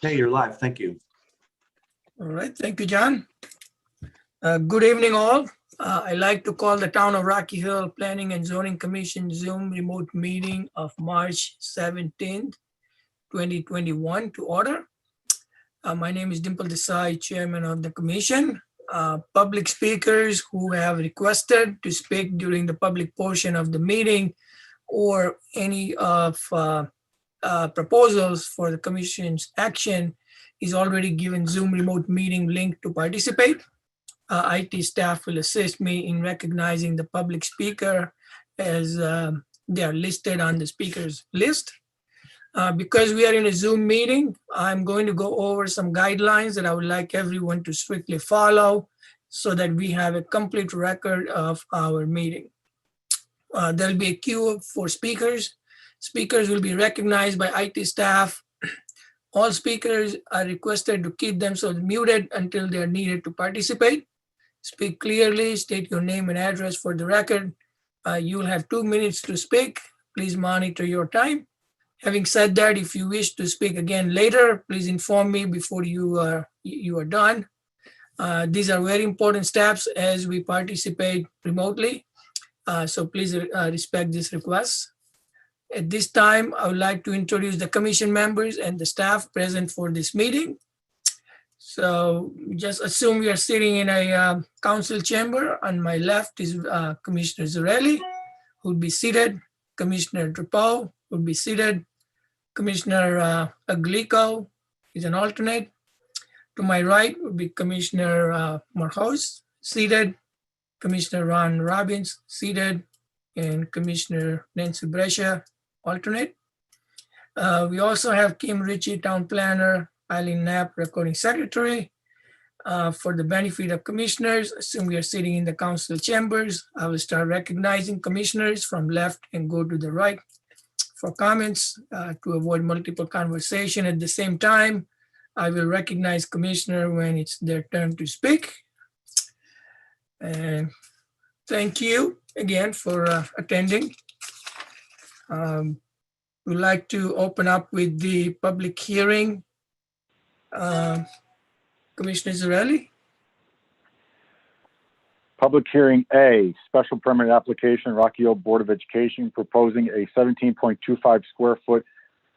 Hey, you're live. Thank you. All right, thank you, John. Good evening, all. I'd like to call the Town of Rocky Hill Planning and Zoning Commission Zoom remote meeting of March 17th, 2021 to order. My name is Dimple Desai, Chairman of the Commission. Public speakers who have requested to speak during the public portion of the meeting or any of proposals for the Commission's action is already given Zoom remote meeting link to participate. IT staff will assist me in recognizing the public speaker as they are listed on the speakers list. Because we are in a Zoom meeting, I'm going to go over some guidelines that I would like everyone to strictly follow so that we have a complete record of our meeting. There'll be a queue for speakers. Speakers will be recognized by IT staff. All speakers are requested to keep themselves muted until they are needed to participate. Speak clearly, state your name and address for the record. You will have 2 minutes to speak. Please monitor your time. Having said that, if you wish to speak again later, please inform me before you are done. These are very important steps as we participate remotely. So please respect this request. At this time, I would like to introduce the commission members and the staff present for this meeting. So just assume we are sitting in a council chamber. On my left is Commissioner Zarelli, who will be seated. Commissioner Drapeau will be seated. Commissioner Aglico is an alternate. To my right would be Commissioner Marcos, seated. Commissioner Ron Robbins, seated. And Commissioner Nancy Brescia, alternate. We also have Kim Ritchie, Town Planner, Eileen Knapp, Recording Secretary. For the benefit of commissioners, assume we are sitting in the council chambers. I will start recognizing commissioners from left and go to the right for comments to avoid multiple conversation at the same time. I will recognize commissioner when it's their turn to speak. And thank you again for attending. We'd like to open up with the public hearing. Commissioner Zarelli. Public hearing A, special permit application, Rocky Hill Board of Education proposing a 17.25 square foot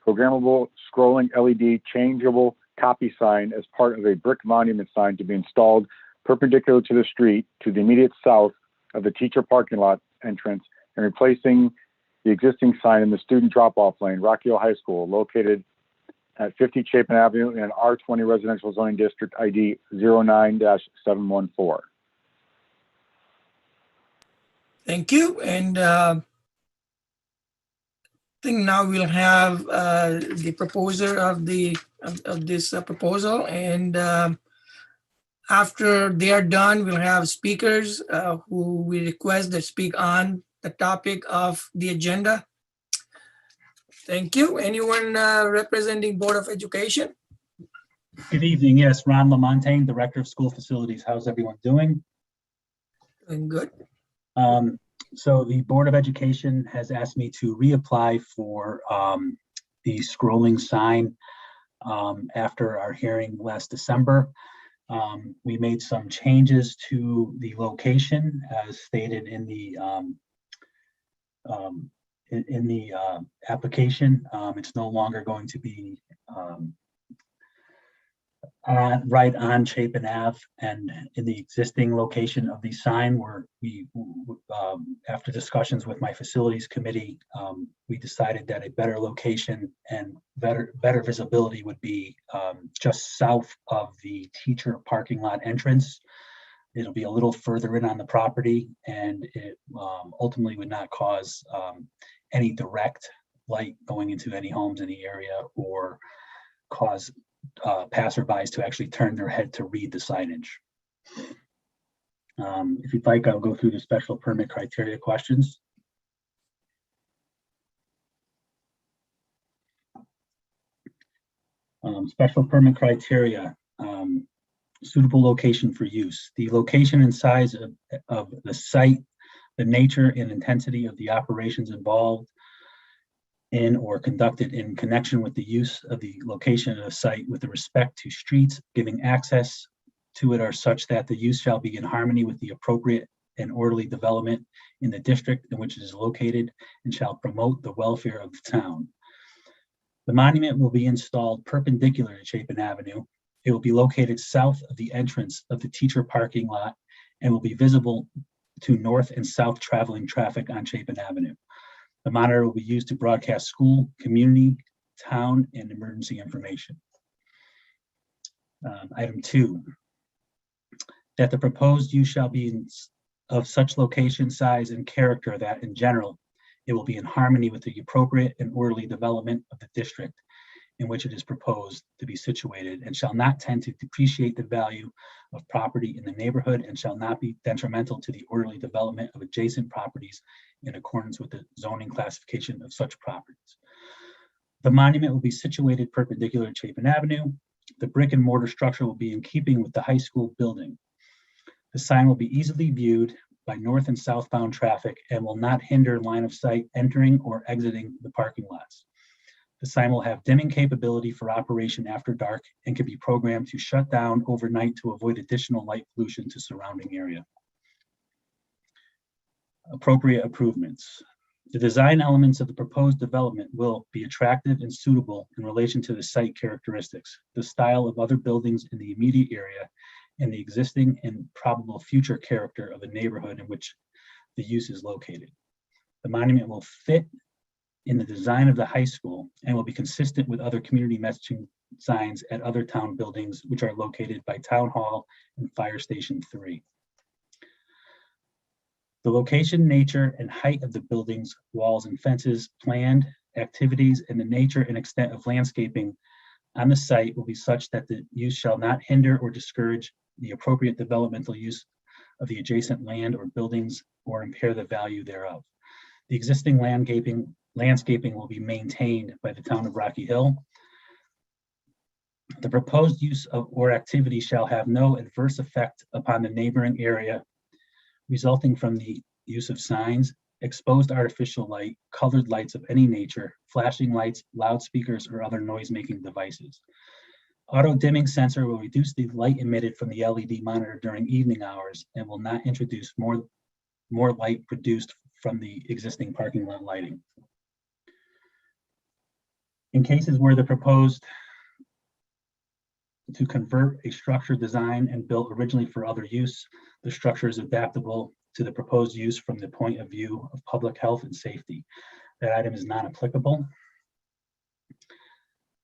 programmable scrolling LED changeable copy sign as part of a brick monument sign to be installed perpendicular to the street to the immediate south of the teacher parking lot entrance and replacing the existing sign in the student drop-off lane, Rocky Hill High School, located at 50 Chapin Avenue in R20 Residential Zoning District ID 09-714. Thank you. And I think now we'll have the proposer of this proposal. And after they are done, we'll have speakers who we request that speak on the topic of the agenda. Thank you. Anyone representing Board of Education? Good evening. Yes, Ron Lamontagne, Director of School Facilities. How's everyone doing? Doing good. So the Board of Education has asked me to reapply for the scrolling sign after our hearing last December. We made some changes to the location as stated in the application. It's no longer going to be right on Chapin Ave, and in the existing location of the sign where we, after discussions with my facilities committee, we decided that a better location and better visibility would be just south of the teacher parking lot entrance. It'll be a little further in on the property, and it ultimately would not cause any direct light going into any homes in the area or cause passerbys to actually turn their head to read the signage. If you'd like, I'll go through the special permit criteria questions. Special permit criteria, suitable location for use. The location and size of the site, the nature and intensity of the operations involved, in or conducted in connection with the use of the location of the site with respect to streets giving access to it are such that the use shall be in harmony with the appropriate and orderly development in the district in which it is located and shall promote the welfare of the town. The monument will be installed perpendicular to Chapin Avenue. It will be located south of the entrance of the teacher parking lot and will be visible to north and south traveling traffic on Chapin Avenue. The monitor will be used to broadcast school, community, town, and emergency information. Item 2, that the proposed use shall be of such location, size, and character that in general, it will be in harmony with the appropriate and orderly development of the district in which it is proposed to be situated and shall not tend to depreciate the value of property in the neighborhood and shall not be detrimental to the orderly development of adjacent properties in accordance with the zoning classification of such properties. The monument will be situated perpendicular to Chapin Avenue. The brick and mortar structure will be in keeping with the high school building. The sign will be easily viewed by north and southbound traffic and will not hinder line of sight entering or exiting the parking lots. The sign will have dimming capability for operation after dark and can be programmed to shut down overnight to avoid additional light pollution to surrounding area. Appropriate improvements. The design elements of the proposed development will be attractive and suitable in relation to the site characteristics, the style of other buildings in the immediate area, and the existing and probable future character of the neighborhood in which the use is located. The monument will fit in the design of the high school and will be consistent with other community messaging signs at other town buildings which are located by Town Hall and Fire Station 3. The location, nature, and height of the buildings, walls, and fences, planned activities, and the nature and extent of landscaping on the site will be such that the use shall not hinder or discourage the appropriate developmental use of the adjacent land or buildings or impair the value thereof. The existing landscaping will be maintained by the town of Rocky Hill. The proposed use of or activity shall have no adverse effect upon the neighboring area resulting from the use of signs, exposed artificial light, colored lights of any nature, flashing lights, loudspeakers, or other noise-making devices. Auto dimming sensor will reduce the light emitted from the LED monitor during evening hours and will not introduce more light produced from the existing parking lot lighting. In cases where the proposed to convert a structure designed and built originally for other use, the structure is adaptable to the proposed use from the point of view of public health and safety. That item is not applicable.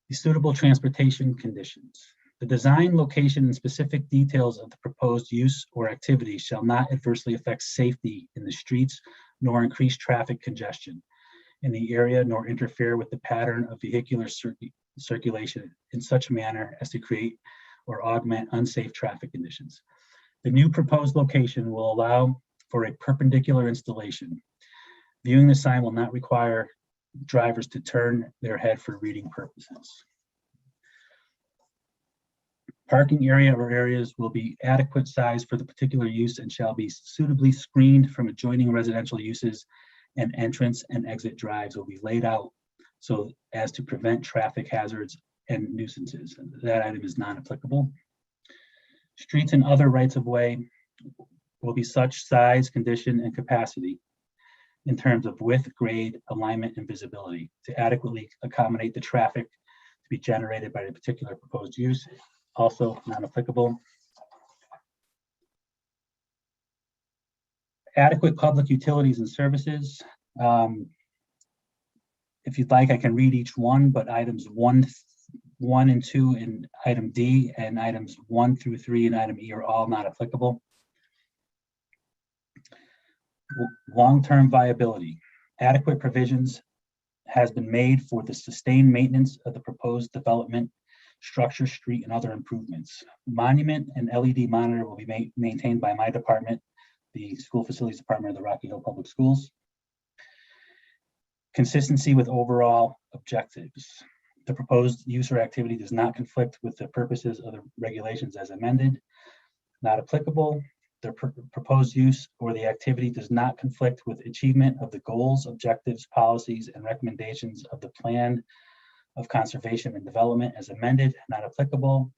The suitable transportation conditions. The design, location, and specific details of the proposed use or activity shall not adversely affect safety in the streets, nor increase traffic congestion in the area, nor interfere with the pattern of vehicular circulation in such manner as to create or augment unsafe traffic conditions. The new proposed location will allow for a perpendicular installation. Viewing the sign will not require drivers to turn their head for reading purposes. Parking area or areas will be adequate size for the particular use and shall be suitably screened from adjoining residential uses, and entrance and exit drives will be laid out so as to prevent traffic hazards and nuisances. That item is not applicable. Streets and other rights of way will be such size, condition, and capacity in terms of width, grade, alignment, and visibility to adequately accommodate the traffic to be generated by the particular proposed use. Also not applicable. Adequate public utilities and services. If you'd like, I can read each one, but items 1 and 2 in item D and items 1 through 3 in item E are all not applicable. Long-term viability. Adequate provisions has been made for the sustained maintenance of the proposed development, structure, street, and other improvements. Monument and LED monitor will be maintained by my department, the School Facilities Department of the Rocky Hill Public Schools. Consistency with overall objectives. The proposed use or activity does not conflict with the purposes of the regulations as amended. Not applicable. the proposed use or the activity does not conflict with achievement of the goals, objectives, policies, and recommendations of the plan of conservation and development as amended, not applicable.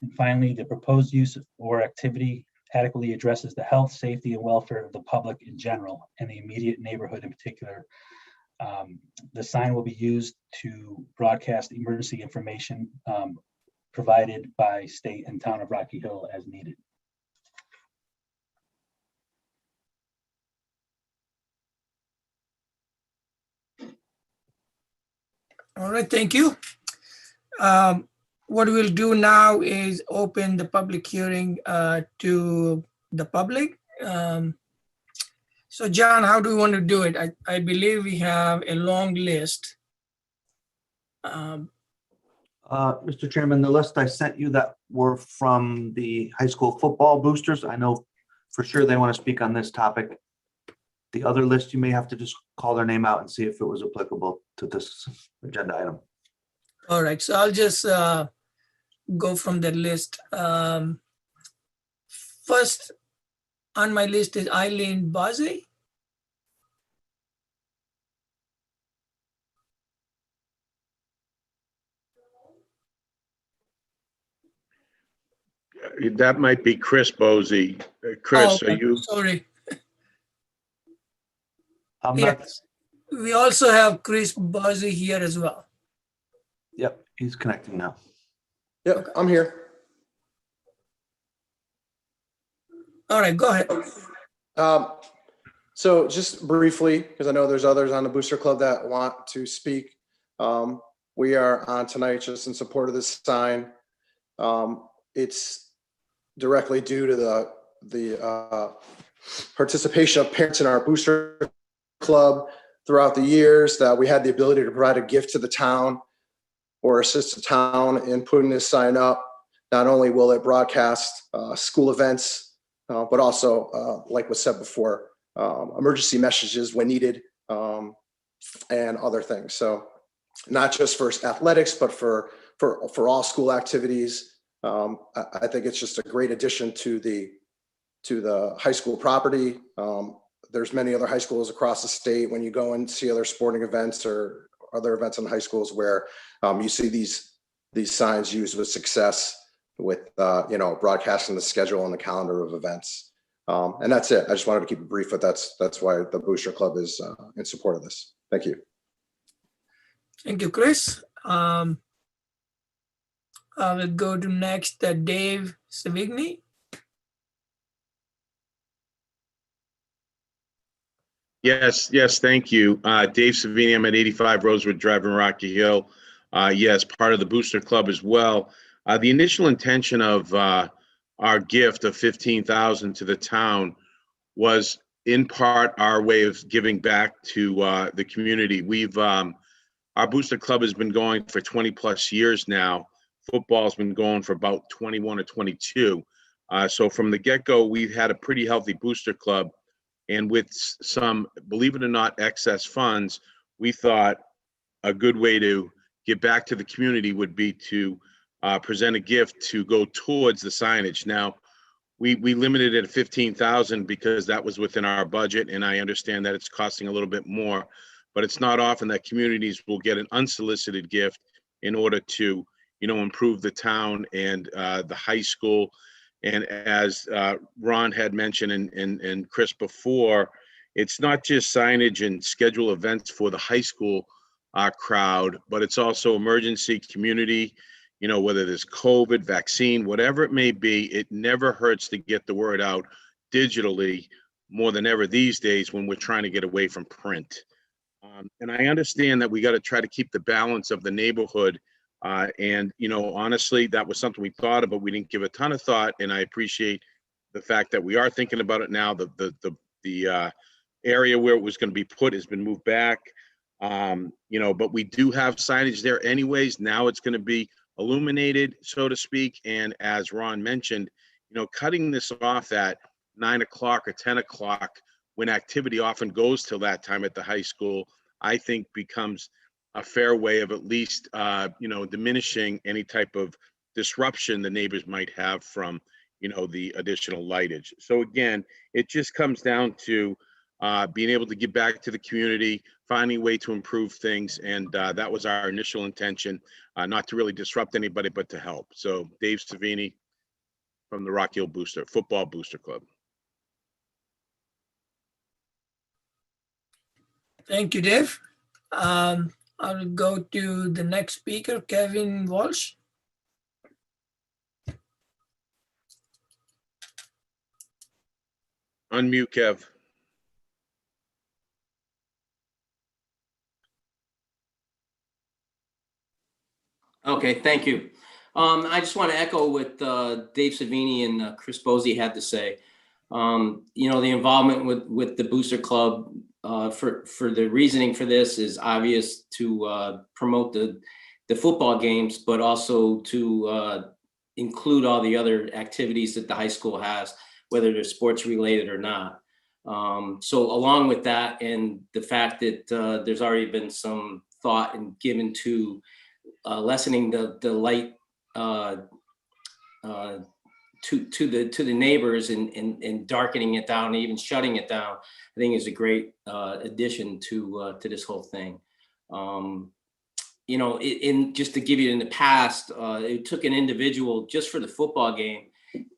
And finally, the proposed use or activity adequately addresses the health, safety, and welfare of the public in general and the immediate neighborhood in particular. The sign will be used to broadcast emergency information provided by state and town of Rocky Hill as needed. All right, thank you. What we'll do now is open the public hearing to the public. So John, how do we want to do it? I believe we have a long list. Mr. Chairman, the list I sent you that were from the high school football boosters. I know for sure they want to speak on this topic. The other list, you may have to just call their name out and see if it was applicable to this agenda item. All right, so I'll just go from that list. First on my list is Eileen Bozzi. That might be Chris Bosey. Chris, Oh, are you? Sorry. I'm Yeah. not, We also have Chris Bozzi here as well. yep, he's connecting now. Yep, I'm here. All right, go ahead. So just briefly, because I know there's others on the Booster Club that want to speak. We are on tonight just in support of this sign. It's directly due to the participation of parents in our Booster Club throughout the years that we had the ability to provide a gift to the town or assist the town in putting this sign up. Not only will it broadcast school events, but also, like was said before, emergency messages when needed, and other things. So not just for athletics, but for all school activities. I think it's just a great addition to the high school property. There's many other high schools across the state. When you go and see other sporting events or other events in high schools where you see these signs used with success with broadcasting the schedule and the calendar of events. And that's it. I just wanted to keep it brief, but that's why the Booster Club is in support of this. Thank you. Thank you, Chris. I will go to next, Dave Savigny. Yes, thank you. Dave Savini, I'm at 85 Rosewood Drive in Rocky Hill. Yes, part of the Booster Club as well. The initial intention of our gift of $15,000 to the town was in part our way of giving back to the community. Our Booster Club has been going for 20 plus years now. Football's been going for about 21 or 22. So from the get-go, we've had a pretty healthy Booster Club. And with some, believe it or not, excess funds, we thought a good way to give back to the community would be to present a gift to go towards the signage. Now, we limited it at $15,000 because that was within our budget, and I understand that it's costing a little bit more, but it's not often that communities will get an unsolicited gift in order to, improve the town and the high school. And as Ron had mentioned and Chris before, it's not just signage and schedule events for the high school crowd, but it's also emergency community, whether there's COVID, vaccine, whatever it may be. It never hurts to get the word out digitally more than ever these days when we're trying to get away from print. And I understand that we got to try to keep the balance of the neighborhood. And honestly, that was something we thought of, but we didn't give a ton of thought. And I appreciate the fact that we are thinking about it now. The area where it was going to be put has been moved back. But we do have signage there anyways. Now it's going to be illuminated, so to speak. And as Ron mentioned, cutting this off at 9 o'clock or 10 o'clock when activity often goes till that time at the high school, I think becomes a fair way of at least, diminishing any type of disruption the neighbors might have from, the additional lightage. So again, it just comes down to being able to give back to the community, finding a way to improve things. And that was our initial intention, not to really disrupt anybody, but to help. So Dave Savini from the Rock Hill Football Booster Club. Thank you, Dave. I'll go to the next speaker, Kevin Walsh. Unmute, Kev. Okay, thank you. I just want to echo what Dave Savini and Chris Bosey had to say. The involvement with the Booster Club for the reasoning for this is obvious, to promote the football games, but also to include all the other activities that the high school has, whether they're sports related or not. So along with that, and the fact that there's already been some thought and given to lessening the light to the neighbors and darkening it down, and even shutting it down, I think is a great addition to this whole thing. Just to give you, in the past, it took an individual just for the football game.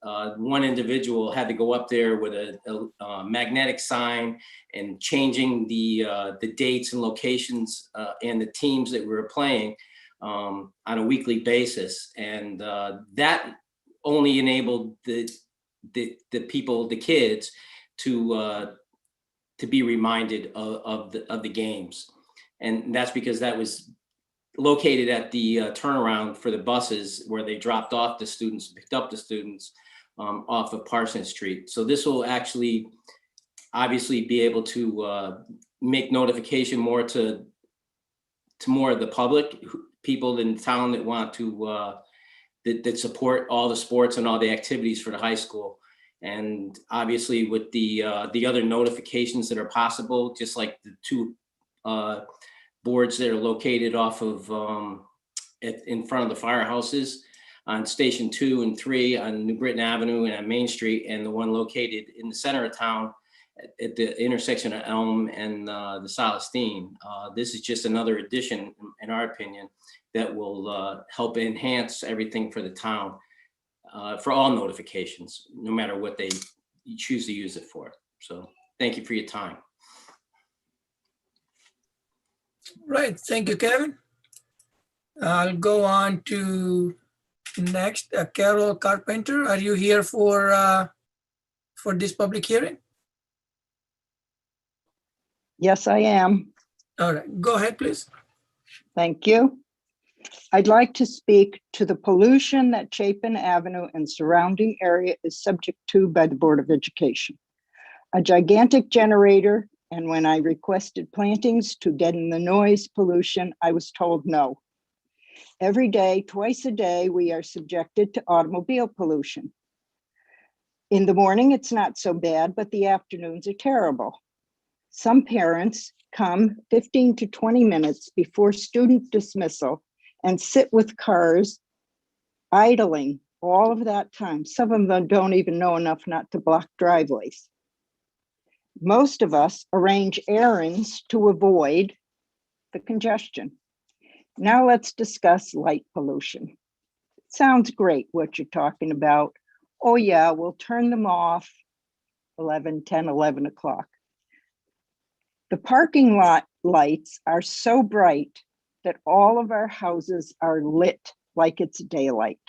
One individual had to go up there with a magnetic sign and changing the dates and locations and the teams that we were playing on a weekly basis, and that only enabled the people, the kids, to be reminded of the games, and that's because that was located at the turnaround for the buses where they dropped off the students, picked up the students off of Parsons Street. So this will actually obviously be able to make notification more to more of the public, people in town that want to that support all the sports and all the activities for the high school. And obviously with the other notifications that are possible, just like the two boards that are located off of in front of the firehouses on Station 2 and 3 on New Britain Avenue and on Main Street, and the one located in the center of town at the intersection of Elm and the Solistine. This is just another addition, in our opinion, that will help enhance everything for the town, for all notifications, no matter what you choose to use it for. So thank you for your time. Right, thank you, Kevin. I'll go on to next, Carol Carpenter. Are you here for this public hearing? Yes, I am. All right, go ahead, please. Thank you. I'd like to speak to the pollution that Chapin Avenue and surrounding area is subject to by the Board of Education. A gigantic generator, and when I requested plantings to deaden the noise pollution, I was told no. Every day, twice a day, we are subjected to automobile pollution. In the morning, it's not so bad, but the afternoons are terrible. Some parents come 15 to 20 minutes before student dismissal and sit with cars idling all of that time. Some of them don't even know enough not to block driveways. Most of us arrange errands to avoid the congestion. Now let's discuss light pollution. Sounds great what you're talking about. Oh yeah, we'll turn them off 10, 11 o'clock. The parking lot lights are so bright that all of our houses are lit like it's daylight.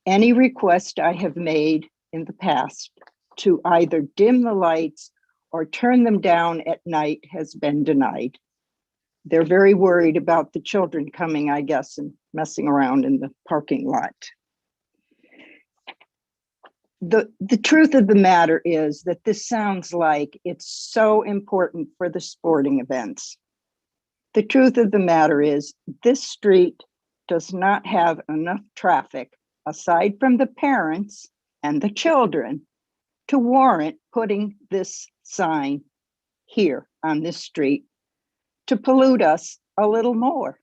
Any request I have made in the past to either dim the lights or turn them down at night has been denied. They're very worried about the children coming, I guess, and messing around in the parking lot. The truth of the matter is that this sounds like it's so important for the sporting events. The truth of the matter is this street does not have enough traffic, aside from the parents and the children, to warrant putting this sign here on this street to pollute us a little more.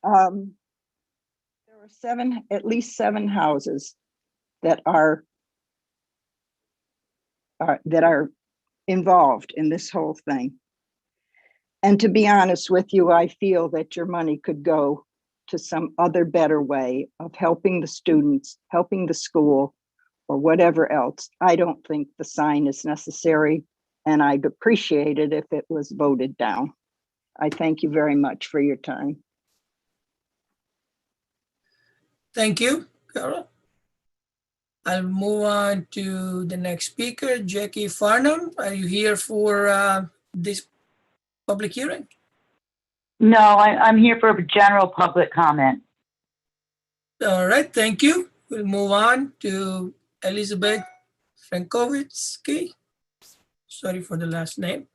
There are at least seven houses that are involved in this whole thing. And to be honest with you, I feel that your money could go to some other better way of helping the students, helping the school, or whatever else. I don't think the sign is necessary, and I'd appreciate it if it was voted down. I thank you very much for your time. Thank you, Carol. I'll move on to the next speaker, Jackie Farnham. Are you here for this public hearing? No, I'm here for a general public comment. All right, thank you. We'll move on to Elizabeth Frankovitsky. Sorry for the last name.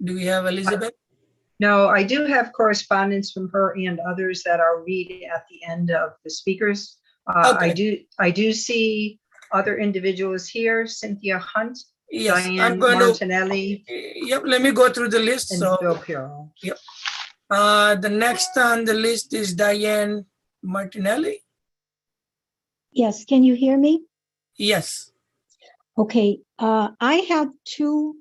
Do we have Elizabeth? No, I do have correspondence from her and others that I'll read at the end of the speakers. Okay. I do see other individuals here, Cynthia Hunt, Yes, I'm Diane going to. Martinelli, Yep, let me go through the list. and So, Bill Pirro. the next on the list is Diane Martinelli. Yes, can you hear me? Yes. Okay, I have two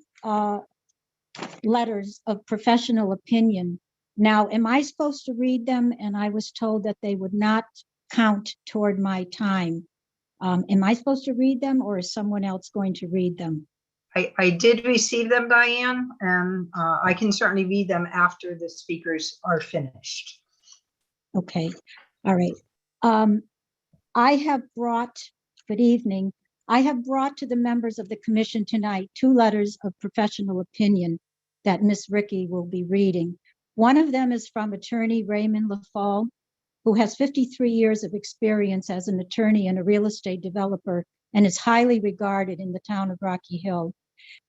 letters of professional opinion. Now, am I supposed to read them? And I was told that they would not count toward my time. Am I supposed to read them, or is someone else going to read them? I did receive them, Diane, and I can certainly read them after the speakers are finished. Okay, all right. Good evening. I have brought to the members of the commission tonight two letters of professional opinion that Ms. Ricky will be reading. One of them is from attorney Raymond LaFall, who has 53 years of experience as an attorney and a real estate developer and is highly regarded in the town of Rocky Hill.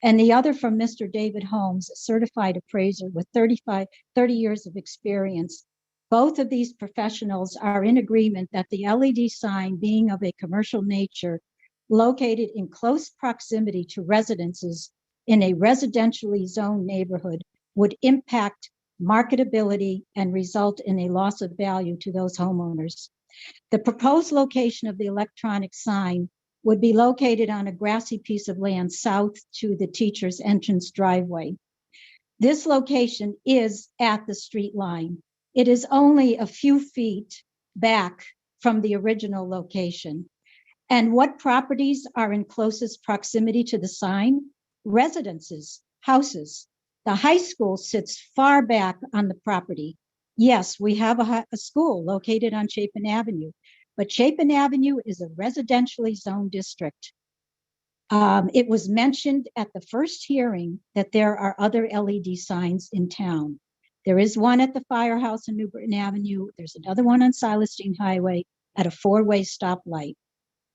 And the other from Mr. David Holmes, a certified appraiser with 30 years of experience. Both of these professionals are in agreement that the LED sign, being of a commercial nature, located in close proximity to residences in a residentially zoned neighborhood, would impact marketability and result in a loss of value to those homeowners. The proposed location of the electronic sign would be located on a grassy piece of land south to the teacher's entrance driveway. This location is at the street line. It is only a few feet back from the original location. And what properties are in closest proximity to the sign? Residences, houses. The high school sits far back on the property. Yes, we have a school located on Chapin Avenue, but Chapin Avenue is a residentially zoned district. It was mentioned at the first hearing that there are other LED signs in town. There is one at the firehouse on New Britain Avenue. There's another one on Silas Deane Highway at a four-way stoplight.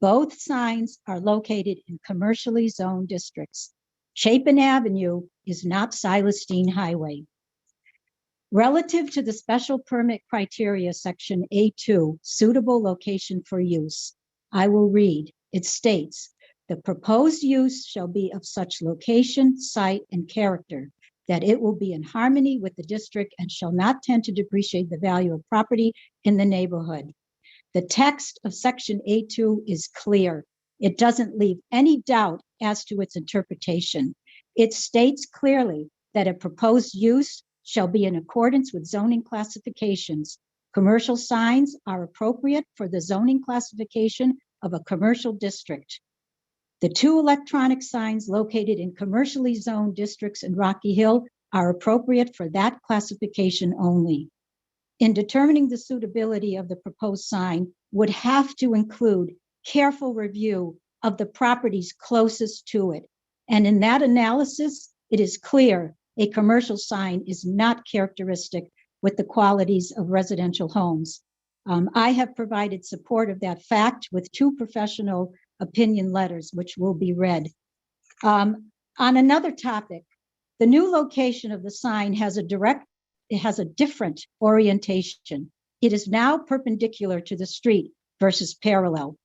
Both signs are located in commercially zoned districts. Chapin Avenue is not Silas Deane Highway. Relative to the special permit criteria, section A2, suitable location for use, I will read. It states, the proposed use shall be of such location, site, and character that it will be in harmony with the district and shall not tend to depreciate the value of property in the neighborhood. The text of section A2 is clear. It doesn't leave any doubt as to its interpretation. It states clearly that a proposed use shall be in accordance with zoning classifications. Commercial signs are appropriate for the zoning classification of a commercial district. The two electronic signs located in commercially zoned districts in Rocky Hill are appropriate for that classification only. In determining the suitability of the proposed sign would have to include careful review of the properties closest to it. And in that analysis, it is clear a commercial sign is not characteristic with the qualities of residential homes. I have provided support of that fact with two professional opinion letters, which will be read. On another topic, the new location of the sign has a different orientation. It is now perpendicular to the street versus parallel.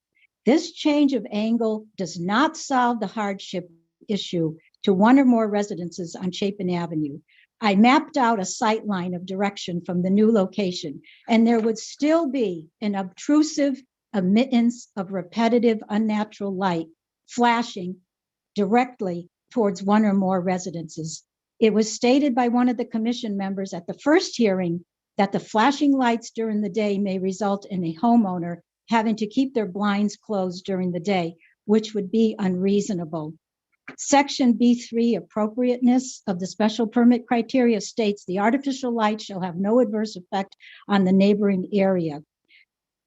This change of angle does not solve the hardship issue to one or more residences on Chapin Avenue. I mapped out a sight line of direction from the new location, and there would still be an obtrusive emittance of repetitive, unnatural light flashing directly towards one or more residences. It was stated by one of the commission members at the first hearing that the flashing lights during the day may result in a homeowner having to keep their blinds closed during the day, which would be unreasonable. Section B3, appropriateness of the special permit criteria, states the artificial light shall have no adverse effect on the neighboring area.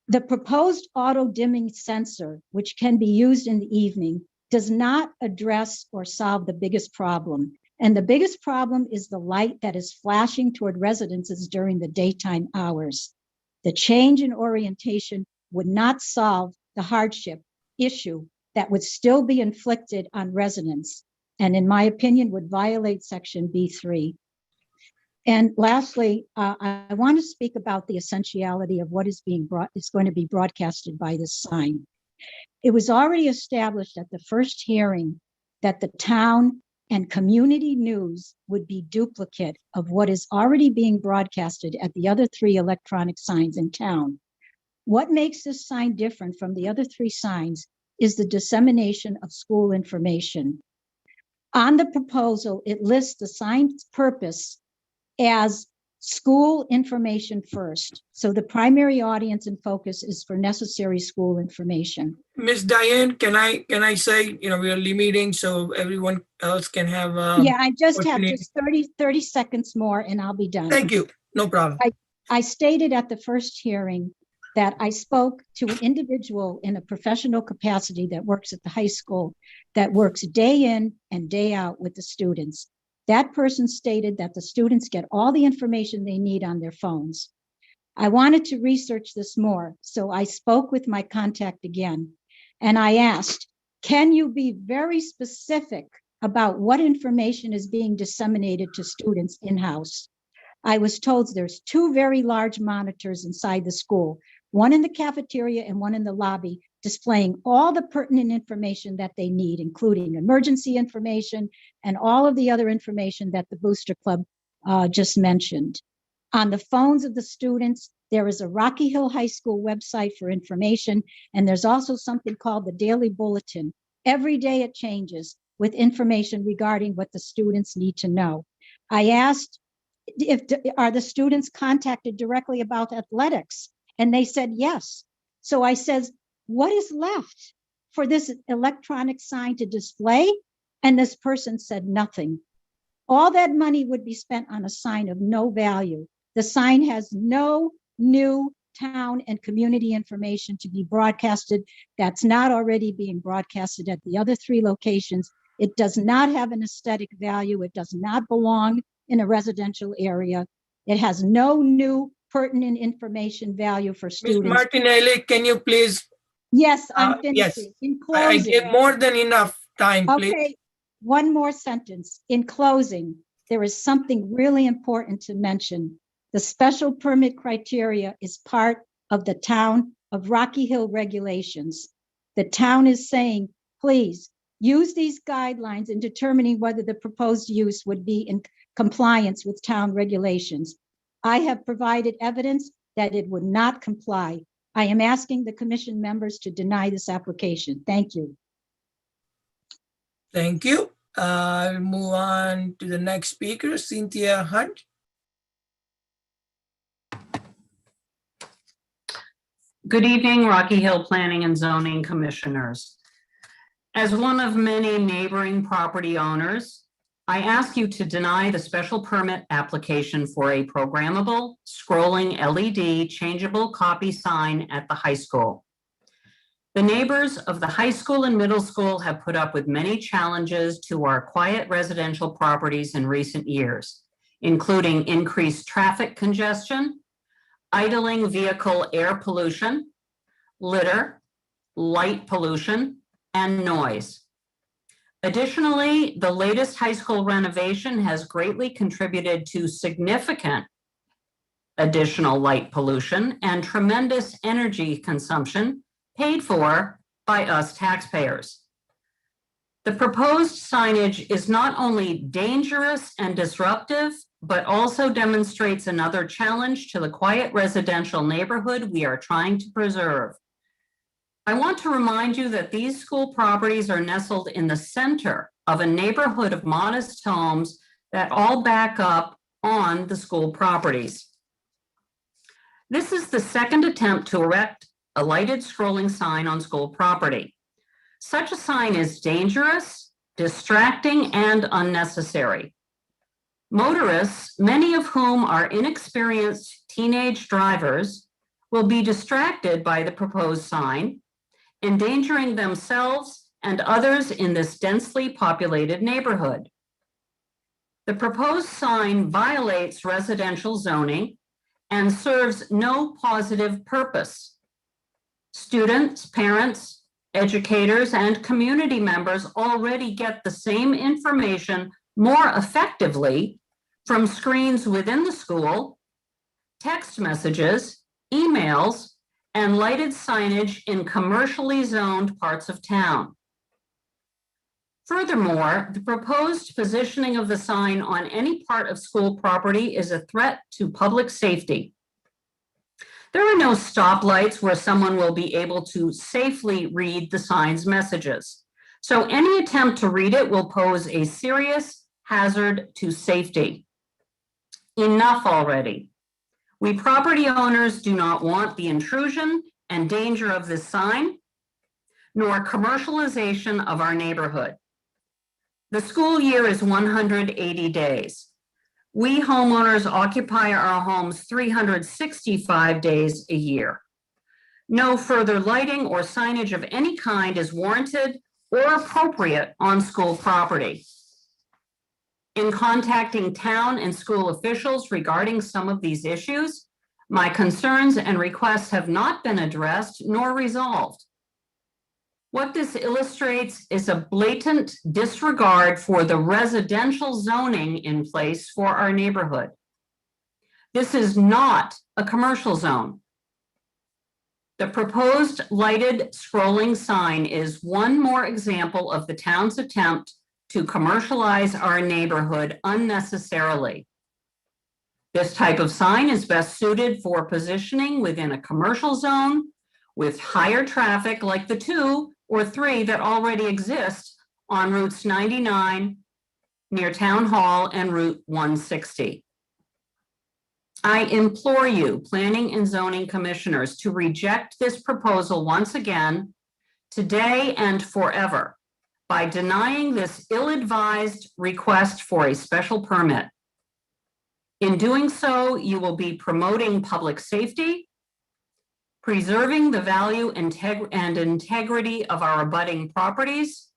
The proposed auto dimming sensor, which can be used in the evening, does not address or solve the biggest problem. And the biggest problem is the light that is flashing toward residences during the daytime hours. The change in orientation would not solve the hardship issue that would still be inflicted on residents, and in my opinion, would violate Section B3. And lastly, I want to speak about the essentiality of what is going to be broadcasted by this sign. It was already established at the first hearing that the town and community news would be duplicate of what is already being broadcasted at the other 3 electronic signs in town. What makes this sign different from the other 3 signs is the dissemination of school information. On the proposal, it lists the sign's purpose as school information first. So the primary audience and focus is for necessary school information. Miss Diane, can I say, we are limiting so everyone else can have. Yeah, I just have opportunity. just 30 seconds more and I'll be done. Thank you. No problem. I stated at the first hearing that I spoke to an individual in a professional capacity that works at the high school, that works day in and day out with the students. That person stated that the students get all the information they need on their phones. I wanted to research this more, so I spoke with my contact again, and I asked, can you be very specific about what information is being disseminated to students in-house? I was told there's 2 very large monitors inside the school, one in the cafeteria and one in the lobby, displaying all the pertinent information that they need, including emergency information and all of the other information that the Booster Club just mentioned. On the phones of the students, there is a Rocky Hill High School website for information, and there's also something called the Daily Bulletin. Every day it changes with information regarding what the students need to know. I asked, are the students contacted directly about athletics? And they said yes. So I says, what is left for this electronic sign to display? And this person said nothing. All that money would be spent on a sign of no value. The sign has no new town and community information to be broadcasted that's not already being broadcasted at the other 3 locations. It does not have an aesthetic value. It does not belong in a residential area. It has no new pertinent information value for Ms. students. Martinelli, can you please? Yes, I'm Yes. finishing. In I closing. give more than enough time, please. Okay, one more sentence. In closing, there is something really important to mention. The special permit criteria is part of the town of Rocky Hill regulations. The town is saying, please use these guidelines in determining whether the proposed use would be in compliance with town regulations. I have provided evidence that it would not comply. I am asking the commission members to deny this application. Thank you. Thank you. I'll move on to the next speaker, Cynthia Hunt. Good evening, Rocky Hill Planning and Zoning Commissioners. As one of many neighboring property owners, I ask you to deny the special permit application for a programmable scrolling LED changeable copy sign at the high school. The neighbors of the high school and middle school have put up with many challenges to our quiet residential properties in recent years, including increased traffic congestion, idling vehicle air pollution, litter, light pollution, and noise. Additionally, the latest high school renovation has greatly contributed to significant additional light pollution and tremendous energy consumption paid for by us taxpayers. The proposed signage is not only dangerous and disruptive, but also demonstrates another challenge to the quiet residential neighborhood we are trying to preserve. I want to remind you that these school properties are nestled in the center of a neighborhood of modest homes that all back up on the school properties. This is the second attempt to erect a lighted scrolling sign on school property. Such a sign is dangerous, distracting, and unnecessary. Motorists, many of whom are inexperienced teenage drivers, will be distracted by the proposed sign, endangering themselves and others in this densely populated neighborhood. The proposed sign violates residential zoning and serves no positive purpose. Students, parents, educators, and community members already get the same information more effectively from screens within the school, text messages, emails, and lighted signage in commercially zoned parts of town. Furthermore, the proposed positioning of the sign on any part of school property is a threat to public safety. There are no stoplights where someone will be able to safely read the sign's messages, so any attempt to read it will pose a serious hazard to safety. Enough already. We property owners do not want the intrusion and danger of this sign, nor commercialization of our neighborhood. The school year is 180 days. We homeowners occupy our homes 365 days a year. No further lighting or signage of any kind is warranted or appropriate on school property. In contacting town and school officials regarding some of these issues, my concerns and requests have not been addressed nor resolved. What this illustrates is a blatant disregard for the residential zoning in place for our neighborhood. This is not a commercial zone. The proposed lighted scrolling sign is one more example of the town's attempt to commercialize our neighborhood unnecessarily. This type of sign is best suited for positioning within a commercial zone with higher traffic like the 2 or 3 that already exist on routes 99 near Town Hall and Route 160. I implore you, planning and zoning commissioners, to reject this proposal once again, today and forever, by denying this ill-advised request for a special permit. In doing so, you will be promoting public safety, preserving the value and integrity of our abutting properties,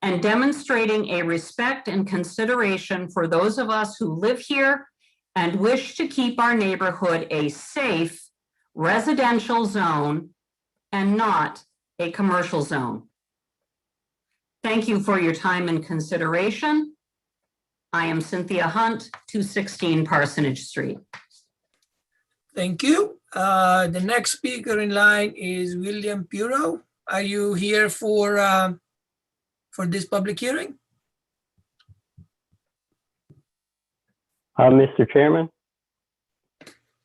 and demonstrating a respect and consideration for those of us who live here and wish to keep our neighborhood a safe residential zone and not a commercial zone. Thank you for your time and consideration. I am Cynthia Hunt, 216 Parsonage Street. Thank you. The next speaker in line is William Puro. Are you here for this public hearing? Mr. Chairman?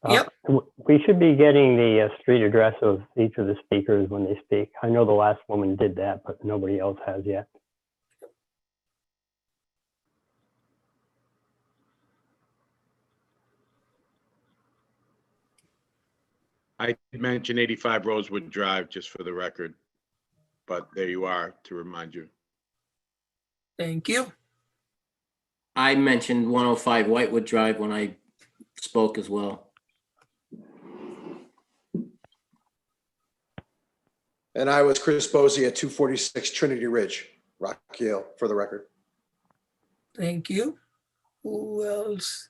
Yep. We should be getting the street address of each of the speakers when they speak. I know the last woman did that, but nobody else has yet. I did mention 85 Rosewood Drive, just for the record, but there you are to remind you. Thank you. I mentioned 105 Whitewood Drive when I spoke as well. And I was Chris Bosey at 246 Trinity Ridge, Rock Hill, for the record. Thank you. Who else?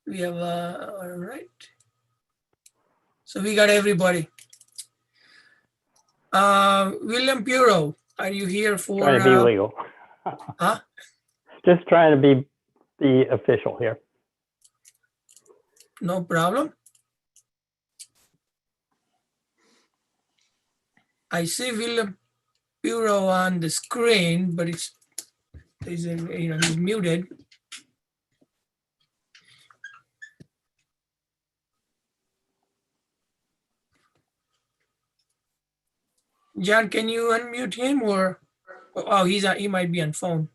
We have, all right. So we got everybody. William Puro, are you here for? Trying to be legal. Huh? Just trying to be official here. No problem. I see William Puro on the screen, but it's he's muted. John, can you unmute him or, oh, he might be on phone.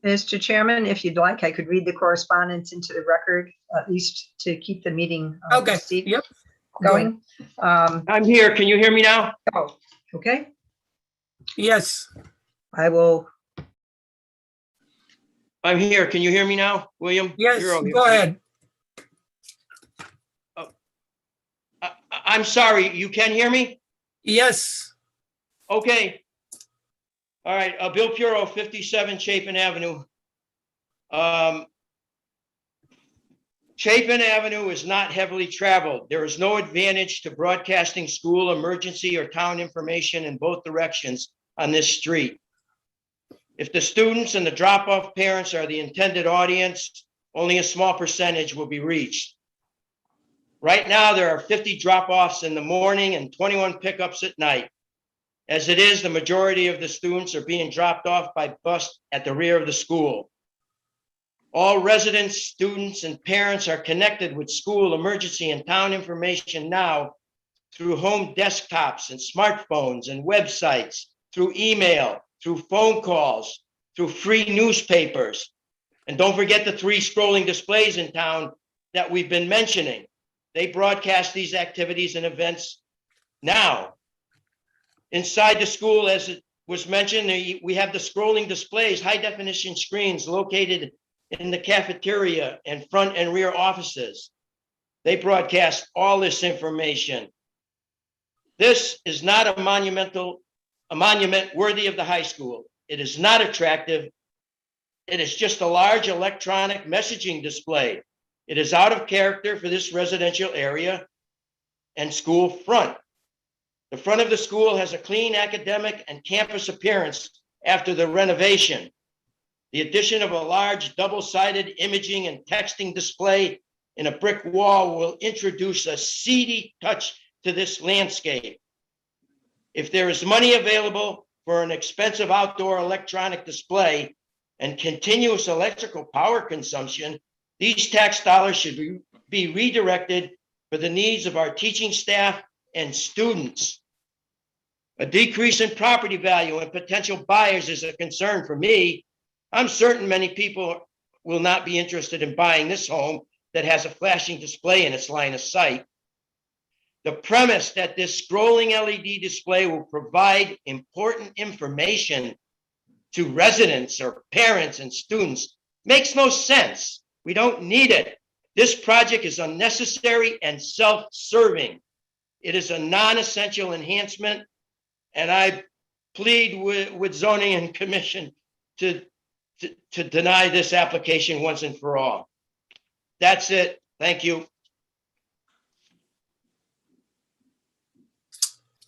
Mr. Chairman, if you'd like, I could read the correspondence into the record, at least to keep the meeting Okay, proceed- yep. going. I'm here. Can you hear me now? Oh, okay. Yes, I will, I'm here. Can you hear me now, William? yes, You're over go here. ahead. I'm sorry, you can hear me? Yes, Okay. All right, Bill Puro, 57 Chapin Avenue. Chapin Avenue is not heavily traveled. There is no advantage to broadcasting school emergency or town information in both directions on this street. If the students and the drop-off parents are the intended audience, only a small percentage will be reached. Right now, there are 50 drop-offs in the morning and 21 pickups at night. As it is, the majority of the students are being dropped off by bus at the rear of the school. All residents, students, and parents are connected with school emergency and town information now through home desktops and smartphones and websites, through email, through phone calls, through free newspapers. And don't forget the 3 scrolling displays in town that we've been mentioning. They broadcast these activities and events now. Inside the school, as it was mentioned, we have the scrolling displays, high definition screens located in the cafeteria and front and rear offices. They broadcast all this information. This is not a monument worthy of the high school. It is not attractive. It is just a large electronic messaging display. It is out of character for this residential area and school front. The front of the school has a clean academic and campus appearance after the renovation. The addition of a large double-sided imaging and texting display in a brick wall will introduce a seedy touch to this landscape. If there is money available for an expensive outdoor electronic display and continuous electrical power consumption, these tax dollars should be redirected for the needs of our teaching staff and students. A decrease in property value and potential buyers is a concern for me. I'm certain many people will not be interested in buying this home that has a flashing display in its line of sight. The premise that this scrolling LED display will provide important information to residents or parents and students makes no sense. We don't need it. This project is unnecessary and self-serving. It is a non-essential enhancement, and I plead with zoning and commission to deny this application once and for all. That's it. Thank you.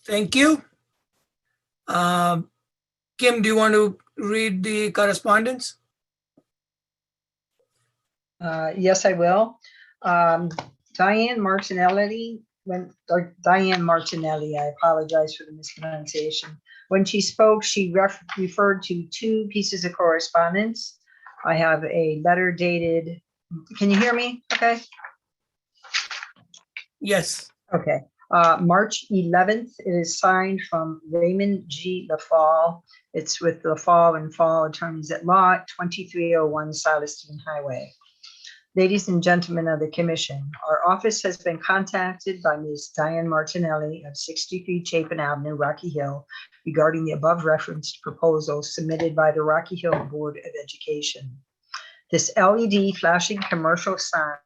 thank you. Kim, do you want to read the correspondence? yes, I will. Diane Martinelli, I apologize for the mispronunciation. When she spoke, she referred to 2 pieces of correspondence. I have a letter dated, can you hear me? Okay. Yes, Okay. March 11th, it is signed from Raymond G. LaFall. It's with LaFall and Fall Attorneys at Law, 2301 Silverstein Highway. Ladies and gentlemen of the commission, our office has been contacted by Ms. Diane Martinelli of 63 Chapin Avenue, Rocky Hill, regarding the above referenced proposal submitted by the Rocky Hill Board of Education. This LED flashing commercial sign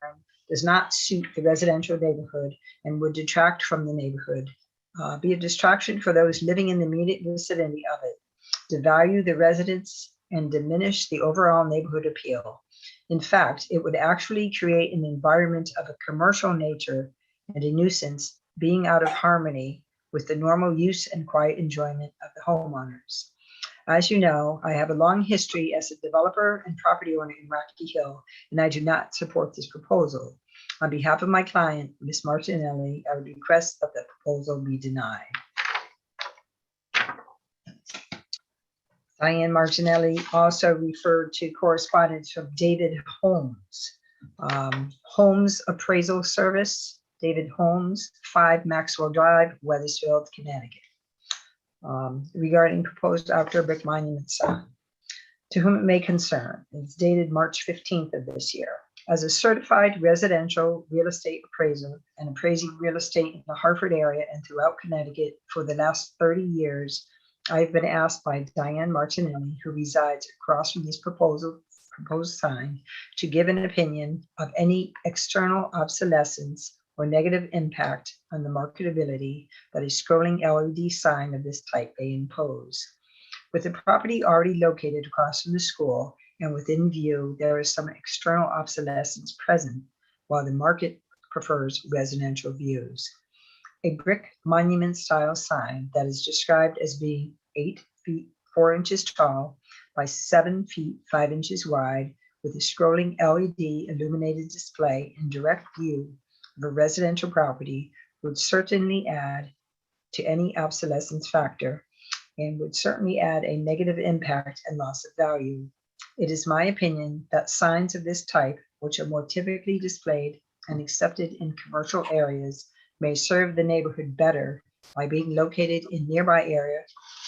does not suit the residential neighborhood and would detract from the neighborhood, be a distraction for those living in the immediate vicinity of it, devalue the residents, and diminish the overall neighborhood appeal. In fact, it would actually create an environment of a commercial nature and a nuisance, being out of harmony with the normal use and quiet enjoyment of the homeowners. As you know, I have a long history as a developer and property owner in Rocky Hill, and I do not support this proposal. On behalf of my client, Ms. Martinelli, I would request that the proposal be denied. Diane Martinelli also referred to correspondence from David Holmes. Holmes Appraisal Service, David Holmes, 5 Maxwell Drive, Weathersfield, Connecticut. Regarding proposed outdoor brick monument sign. To whom it may concern, it's dated March 15th of this year. As a certified residential real estate appraiser and appraising real estate in the Hartford area and throughout Connecticut for the last 30 years, I've been asked by Diane Martinelli, who resides across from this proposed sign, to give an opinion of any external obsolescence or negative impact on the marketability that a scrolling LED sign of this type may impose. With the property already located across from the school and within view, there is some external obsolescence present, while the market prefers residential views. A brick monument style sign that is described as being 8 feet 4 inches tall by 7 feet 5 inches wide, with a scrolling LED illuminated display in direct view of a residential property would certainly add to any obsolescence factor and would certainly add a negative impact and loss of value. It is my opinion that signs of this type, which are more typically displayed and accepted in commercial areas, may serve the neighborhood better by being located in nearby area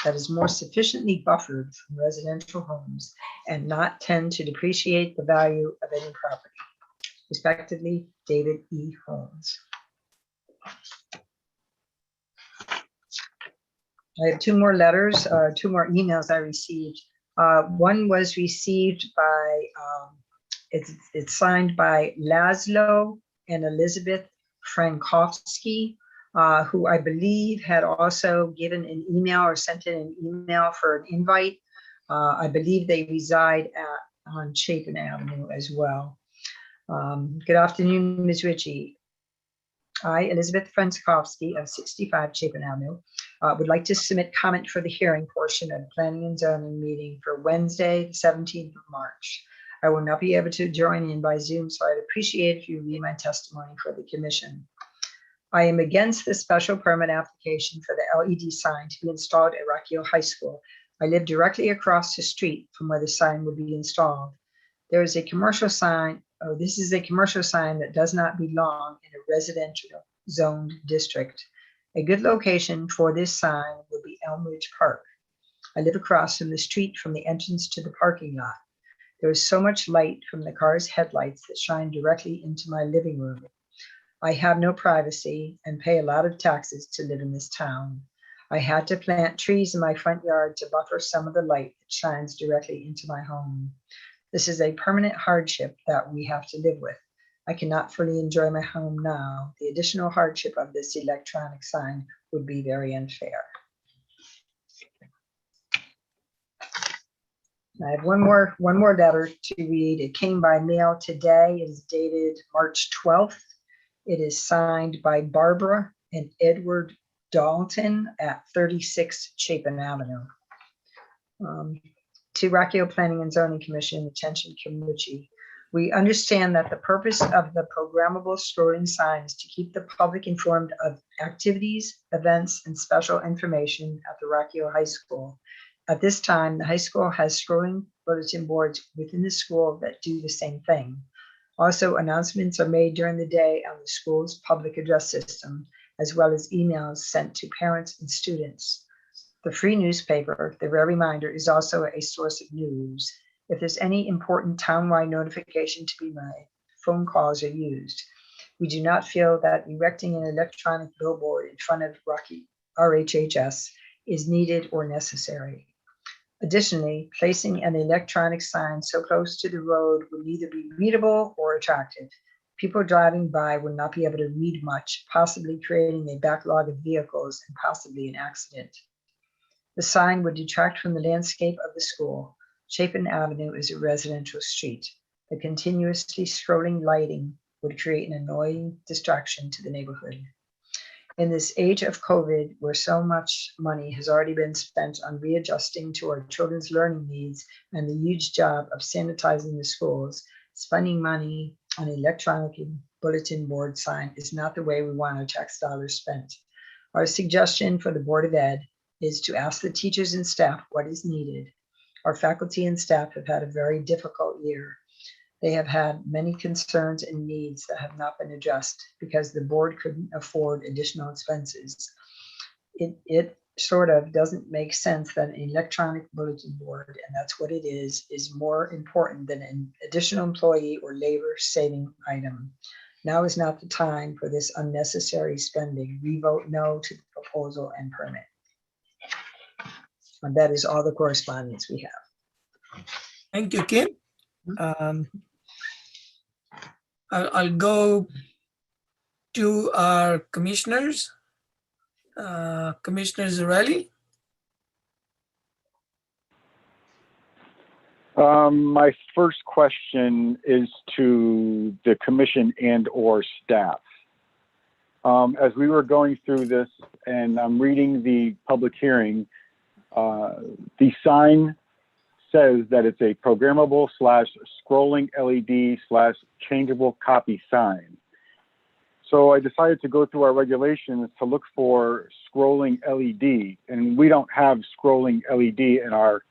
that is more sufficiently buffered from residential homes and not tend to depreciate the value of any property. Respectively, David E. Holmes. I have 2 more letters, 2 more emails I received. One was received by, it's signed by Laszlo and Elizabeth Frankowski, who I believe had also given an email or sent in an email for an invite. I believe they reside on Chapin Avenue as well. Good afternoon, Ms. Ritchie. I, Elizabeth Frankowski of 65 Chapin Avenue, would like to submit comment for the hearing portion of the Planning and Zoning meeting for Wednesday, the 17th of March. I will not be able to join in by Zoom, so I'd appreciate if you read my testimony for the commission. I am against the special permit application for the LED sign to be installed at Rocky Hill High School. I live directly across the street from where the sign would be installed. There is a commercial sign. Oh, this is a commercial sign that does not belong in a residential zoned district. A good location for this sign would be Elm Ridge Park. I live across from the street from the entrance to the parking lot. There is so much light from the car's headlights that shine directly into my living room. I have no privacy and pay a lot of taxes to live in this town. I had to plant trees in my front yard to buffer some of the light that shines directly into my home. This is a permanent hardship that we have to live with. I cannot fully enjoy my home now. The additional hardship of this electronic sign would be very unfair. I have one more letter to read. It came by mail today. It is dated March 12th. It is signed by Barbara and Edward Dalton at 36 Chapin Avenue. To Rocky Hill Planning and Zoning Commission, attention Kimuchi. We understand that the purpose of the programmable scrolling sign is to keep the public informed of activities, events, and special information at the Rocky Hill High School. At this time, the high school has scrolling bulletin boards within the school that do the same thing. Also, announcements are made during the day on the school's public address system, as well as emails sent to parents and students. The free newspaper, the Red Reminder, is also a source of news. If there's any important townwide notification to be made, phone calls are used. We do not feel that erecting an electronic billboard in front of Rocky RHHS is needed or necessary. Additionally, placing an electronic sign so close to the road would neither be readable or attractive. People driving by would not be able to read much, possibly creating a backlog of vehicles and possibly an accident. The sign would detract from the landscape of the school. Chapin Avenue is a residential street. The continuously scrolling lighting would create an annoying distraction to the neighborhood. In this age of COVID, where so much money has already been spent on readjusting to our children's learning needs and the huge job of sanitizing the schools, spending money on electronic bulletin board sign is not the way we want our tax dollars spent. Our suggestion for the Board of Ed is to ask the teachers and staff what is needed. Our faculty and staff have had a very difficult year. They have had many concerns and needs that have not been addressed because the board couldn't afford additional expenses. It sort of doesn't make sense that an electronic bulletin board, and that's what it is more important than an additional employee or labor saving item. Now is not the time for this unnecessary spending. We vote no to the proposal and permit. And that is all the correspondence we have. Thank you, Kim. I'll go to our commissioners. Commissioner Zarelli. My first question is to the commission and or staff. As we were going through this and I'm reading the public hearing, the sign says that it's a programmable / scrolling LED / changeable copy sign. So I decided to go through our regulations to look for scrolling LED, and we don't have scrolling LED in our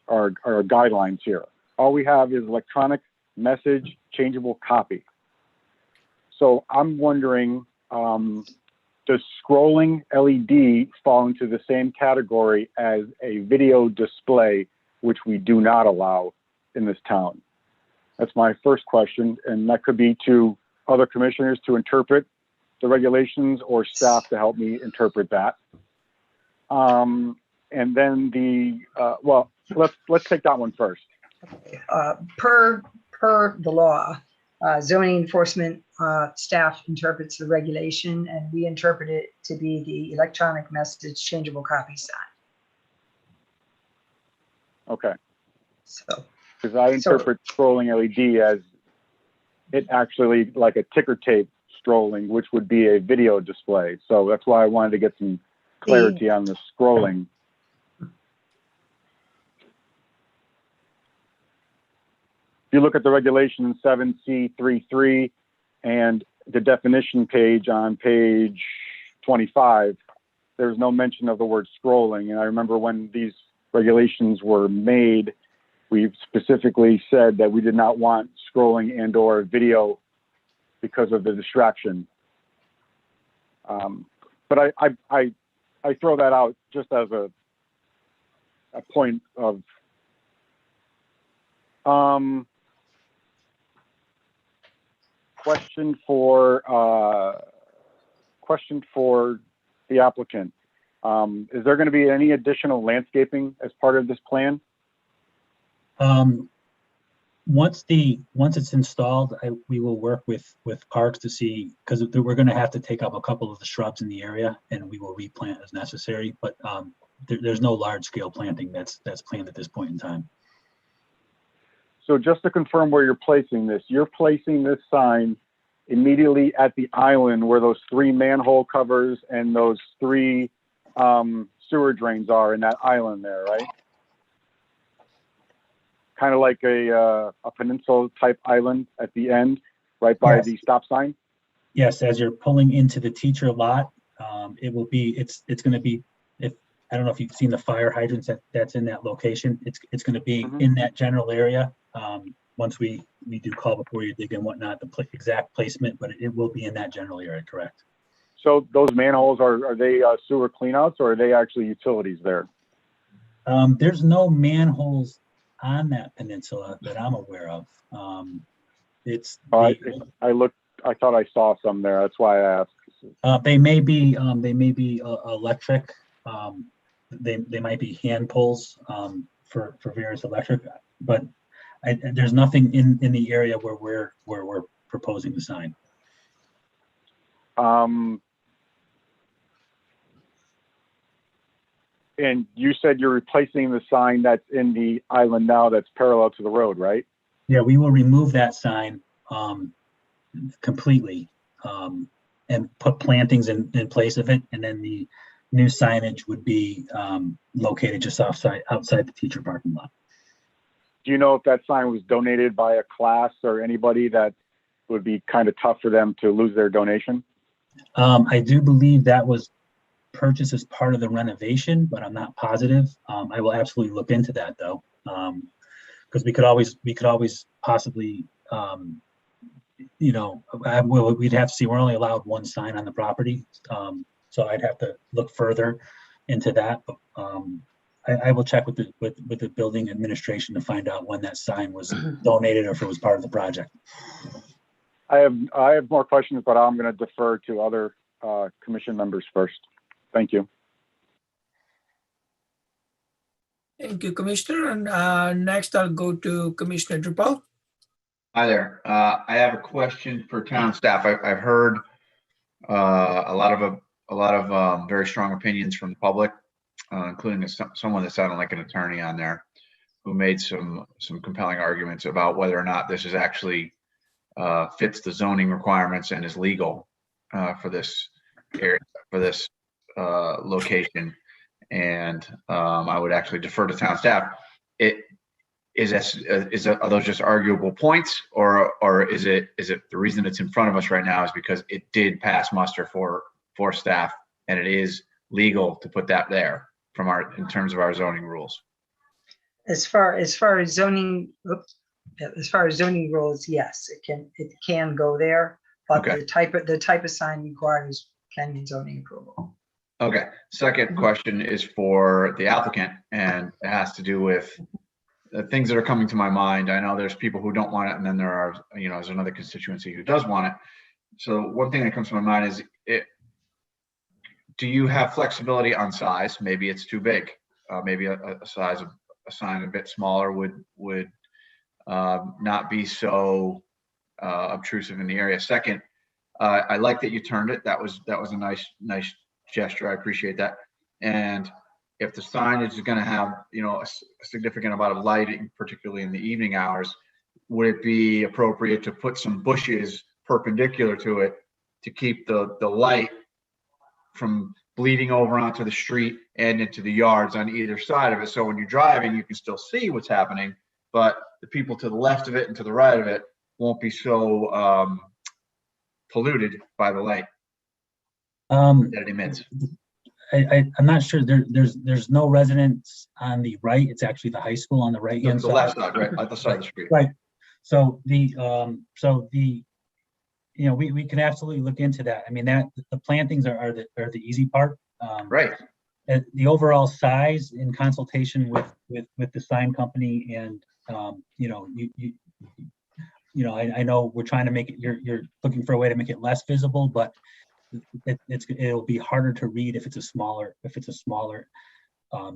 guidelines here. All we have is electronic message changeable copy. So I'm wondering, does scrolling LED fall into the same category as a video display, which we do not allow in this town? That's my first question, and that could be to other commissioners to interpret the regulations or staff to help me interpret that. And then well, let's take that one first. Per the law, zoning enforcement staff interprets the regulation, and we interpret it to be the electronic message changeable copy sign. Okay. So, because I interpret scrolling LED as it actually like a ticker tape scrolling, which would be a video display. So that's why I wanted to get some clarity on the scrolling. If you look at the regulation 7C33 and the definition page on page 25, there's no mention of the word scrolling. And I remember when these regulations were made, we specifically said that we did not want scrolling and or video because of the distraction. But I throw that out just as a point of question for the applicant. Is there going to be any additional landscaping as part of this plan? Once it's installed, we will work with Parks to see, because we're going to have to take up a couple of the shrubs in the area, and we will replant as necessary. But there's no large scale planting that's planned at this point in time. So just to confirm where you're placing this sign immediately at the island where those 3 manhole covers and those 3 sewer drains are in that island there, right? Kind of like a peninsula type island at the end, right by the stop sign? Yes, as you're pulling into the teacher lot, it will be, it's going to be, I don't know if you've seen the fire hydrants that's in that location. It's going to be in that general area. Once we do call before you dig and whatnot, the exact placement, but it will be in that general area, correct? So those manholes, are they sewer cleanouts, or are they actually utilities there? There's no manholes on that peninsula that I'm aware of. I thought I saw some there. That's why I asked. They may be electric. They might be hand pulls for various electric, but there's nothing in the area where we're proposing the sign. And you said you're replacing the sign that's in the island now that's parallel to the road, right? Yeah, we will remove that sign completely and put plantings in place of it. And then the new signage would be located just outside the teacher parking lot. Do you know if that sign was donated by a class or anybody that would be kind of tough for them to lose their donation? I do believe that was purchased as part of the renovation, but I'm not positive. I will absolutely look into that though. Because we could always possibly, you know, we'd have to see, we're only allowed one sign on the property. So I'd have to look further into that. But I will check with the building administration to find out when that sign was donated or if it was part of the project. I have more questions, but I'm going to defer to other commission members first. Thank you. Thank you, Commissioner. And next I'll go to Commissioner Drupal. Hi there. I have a question for town staff. I've heard a lot of very strong opinions from the public, including someone that sounded like an attorney on there, who made some compelling arguments about whether or not this is actually fits the zoning requirements and is legal for this area, for this location. And I would actually defer to town staff. Are those just arguable points, or is it the reason it's in front of us right now is because it did pass muster for staff and it is legal to put that there in terms of our zoning rules? As far as zoning, as far as zoning rules, yes, it can go there, but Okay. the type of sign requires planning and zoning approval. Okay. Second question is for the applicant, and it has to do with the things that are coming to my mind. I know there's people who don't want it, and then there's another constituency who does want it. So one thing that comes to my mind is, do you have flexibility on size? Maybe it's too big. Maybe a size of a sign a bit smaller would not be so obtrusive in the area. Second, I like that you turned it. That was a nice gesture. I appreciate that. And if the signage is going to have, a significant amount of lighting, particularly in the evening hours, would it be appropriate to put some bushes perpendicular to it to keep the light from bleeding over onto the street and into the yards on either side of it? So when you're driving, you can still see what's happening, but the people to the left of it and to the right of it won't be so polluted by the light that it emits. I'm not sure. There's no residents on the right. It's actually the high school on the right hand The side. left side, right, at the side of the street. Right. So we can absolutely look into that. I mean, that the plantings are the easy part. Right. The overall size in consultation with the sign company, and I know we're trying to make it. You're looking for a way to make it less visible, but it'll be harder to read if it's a smaller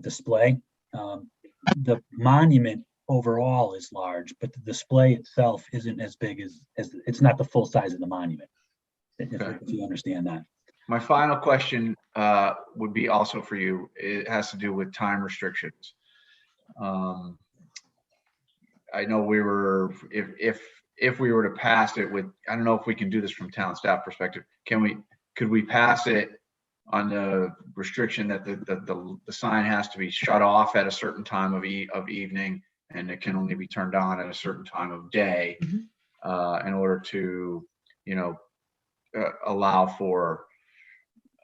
display. The monument overall is large, but the display itself isn't as big as it's not the full size of the monument. If you understand that. My final question would be also for you. It has to do with time restrictions. I know if we were to pass it with, I don't know if we can do this from town staff perspective. Could we pass it on the restriction that the sign has to be shut off at a certain time of evening, and it can only be turned on at a certain time of day, in order to, allow for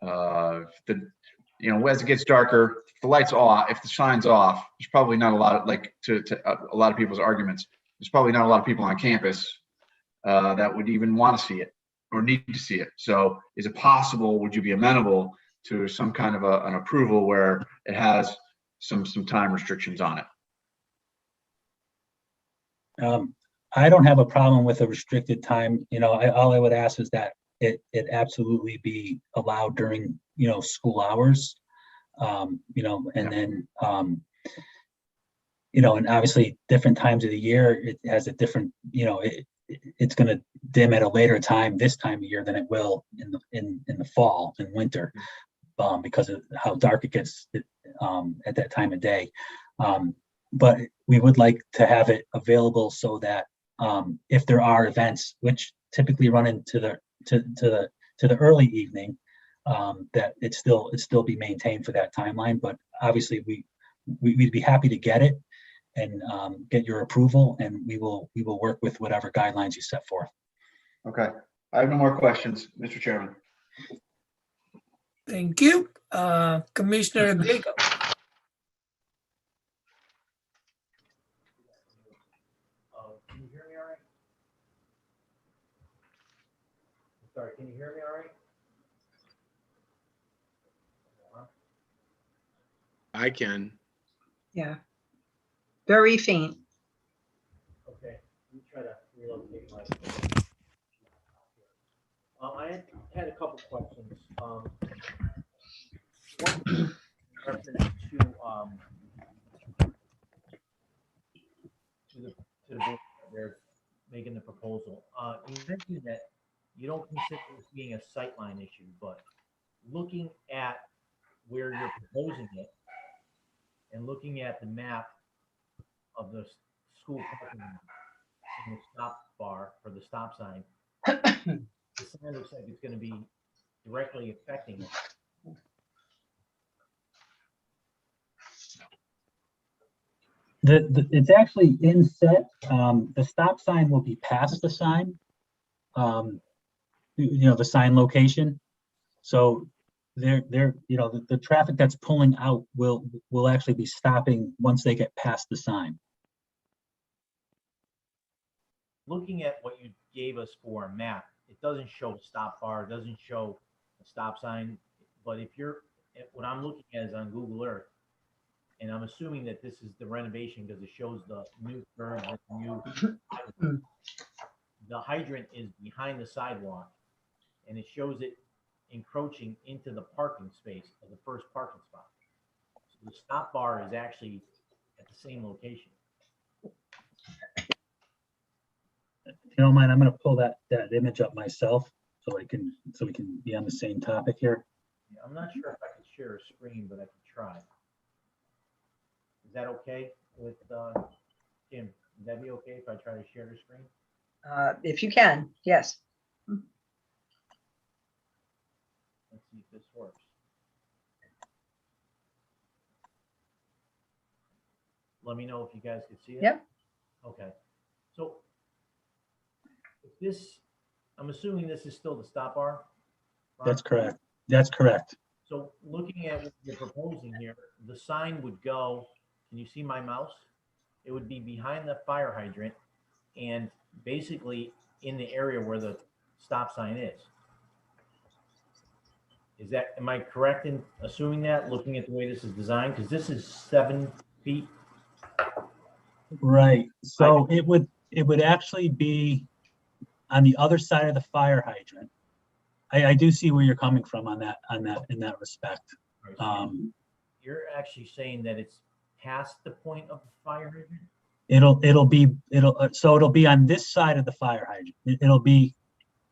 as it gets darker, if the light's off, if the sign's off, there's probably not a lot of, to a lot of people's arguments, there's probably not a lot of people on campus that would even want to see it or need to see it. So is it possible, would you be amenable to some kind of an approval where it has some time restrictions on it? I don't have a problem with a restricted time. All I would ask is that it absolutely be allowed during, school hours, and then, and obviously different times of the year, it has a different, it's going to dim at a later time this time of year than it will in the fall and winter, because of how dark it gets at that time of day. But we would like to have it available so that if there are events which typically run into the early evening, that it still be maintained for that timeline. But obviously we'd be happy to get it and get your approval, and we will work with whatever guidelines you set forth. Okay, I have no more questions, Mr. Chairman. Thank you. Commissioner Glico. Can you hear me all right? Sorry, can you hear me all right? I can. Yeah. Very faint. Okay, let me try to relocate my. I had a couple questions. One in reference to the board, they're making the proposal. You mentioned that you don't consider this being a sightline issue, but looking at where you're proposing it and looking at the map of the school parking lot and the stop bar for the stop sign, the sign looks like it's going to be directly affecting it. It's actually inset. The stop sign will be past the sign. The sign location. So the traffic that's pulling out will actually be stopping once they get past the sign. Looking at what you gave us for a map, it doesn't show a stop bar, it doesn't show a stop sign. But what I'm looking at is on Google Earth, and I'm assuming that this is the renovation because it shows the new curves and the new. The hydrant is behind the sidewalk, and it shows it encroaching into the parking space of the first parking spot. So the stop bar is actually at the same location. If you don't mind, I'm going to pull that image up myself so we can be on the same topic here. Yeah, I'm not sure if I could share a screen, but I could try. Is that okay with Jim? Would that be okay if I try to share the screen? If you can, yes. Let's see if this works. Let me know if you guys can see it. Yep. Okay. So if this, I'm assuming this is still the stop bar? Ron? That's correct. That's correct. So looking at what you're proposing here, the sign would go, can you see my mouse? It would be behind the fire hydrant and basically in the area where the stop sign is. Am I correct in assuming that, looking at the way this is designed? Because this is 7 feet. Right. So it would actually be on the other side of the fire hydrant. I do see where you're coming from on that in that respect. You're actually saying that it's past the point of the fire hydrant? It'll be on this side of the fire hydrant. It'll be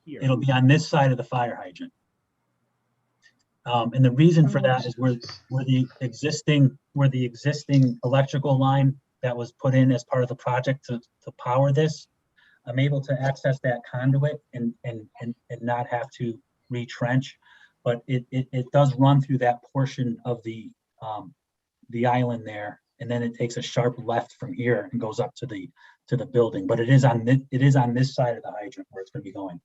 on this side of the fire hydrant. And the reason for that is where the existing electrical line that was put in as part of the project to power this, I'm able to access that conduit and not have to retrench, but it does run through that portion of the island there, and then it takes a sharp left from here and goes up to the building. But it is on this side of the hydrant where it's going to be going.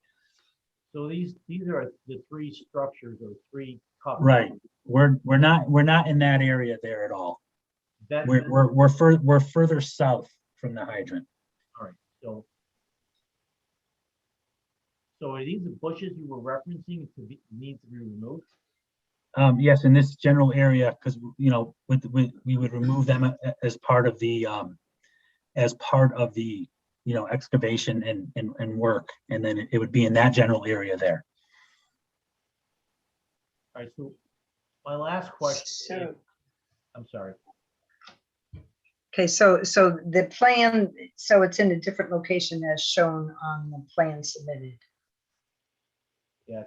So these are the three structures or three couplings. Right. We're not in that area there at all. We're further south from the hydrant. All right. So are these the bushes you were referencing need to be removed? Yes, in this general area, because we would remove them as part of the excavation and work, and then it would be in that general area there. All right. So my last question. I'm sorry. Okay, so the plan, so it's in a different location as shown on the plan submitted. Yeah.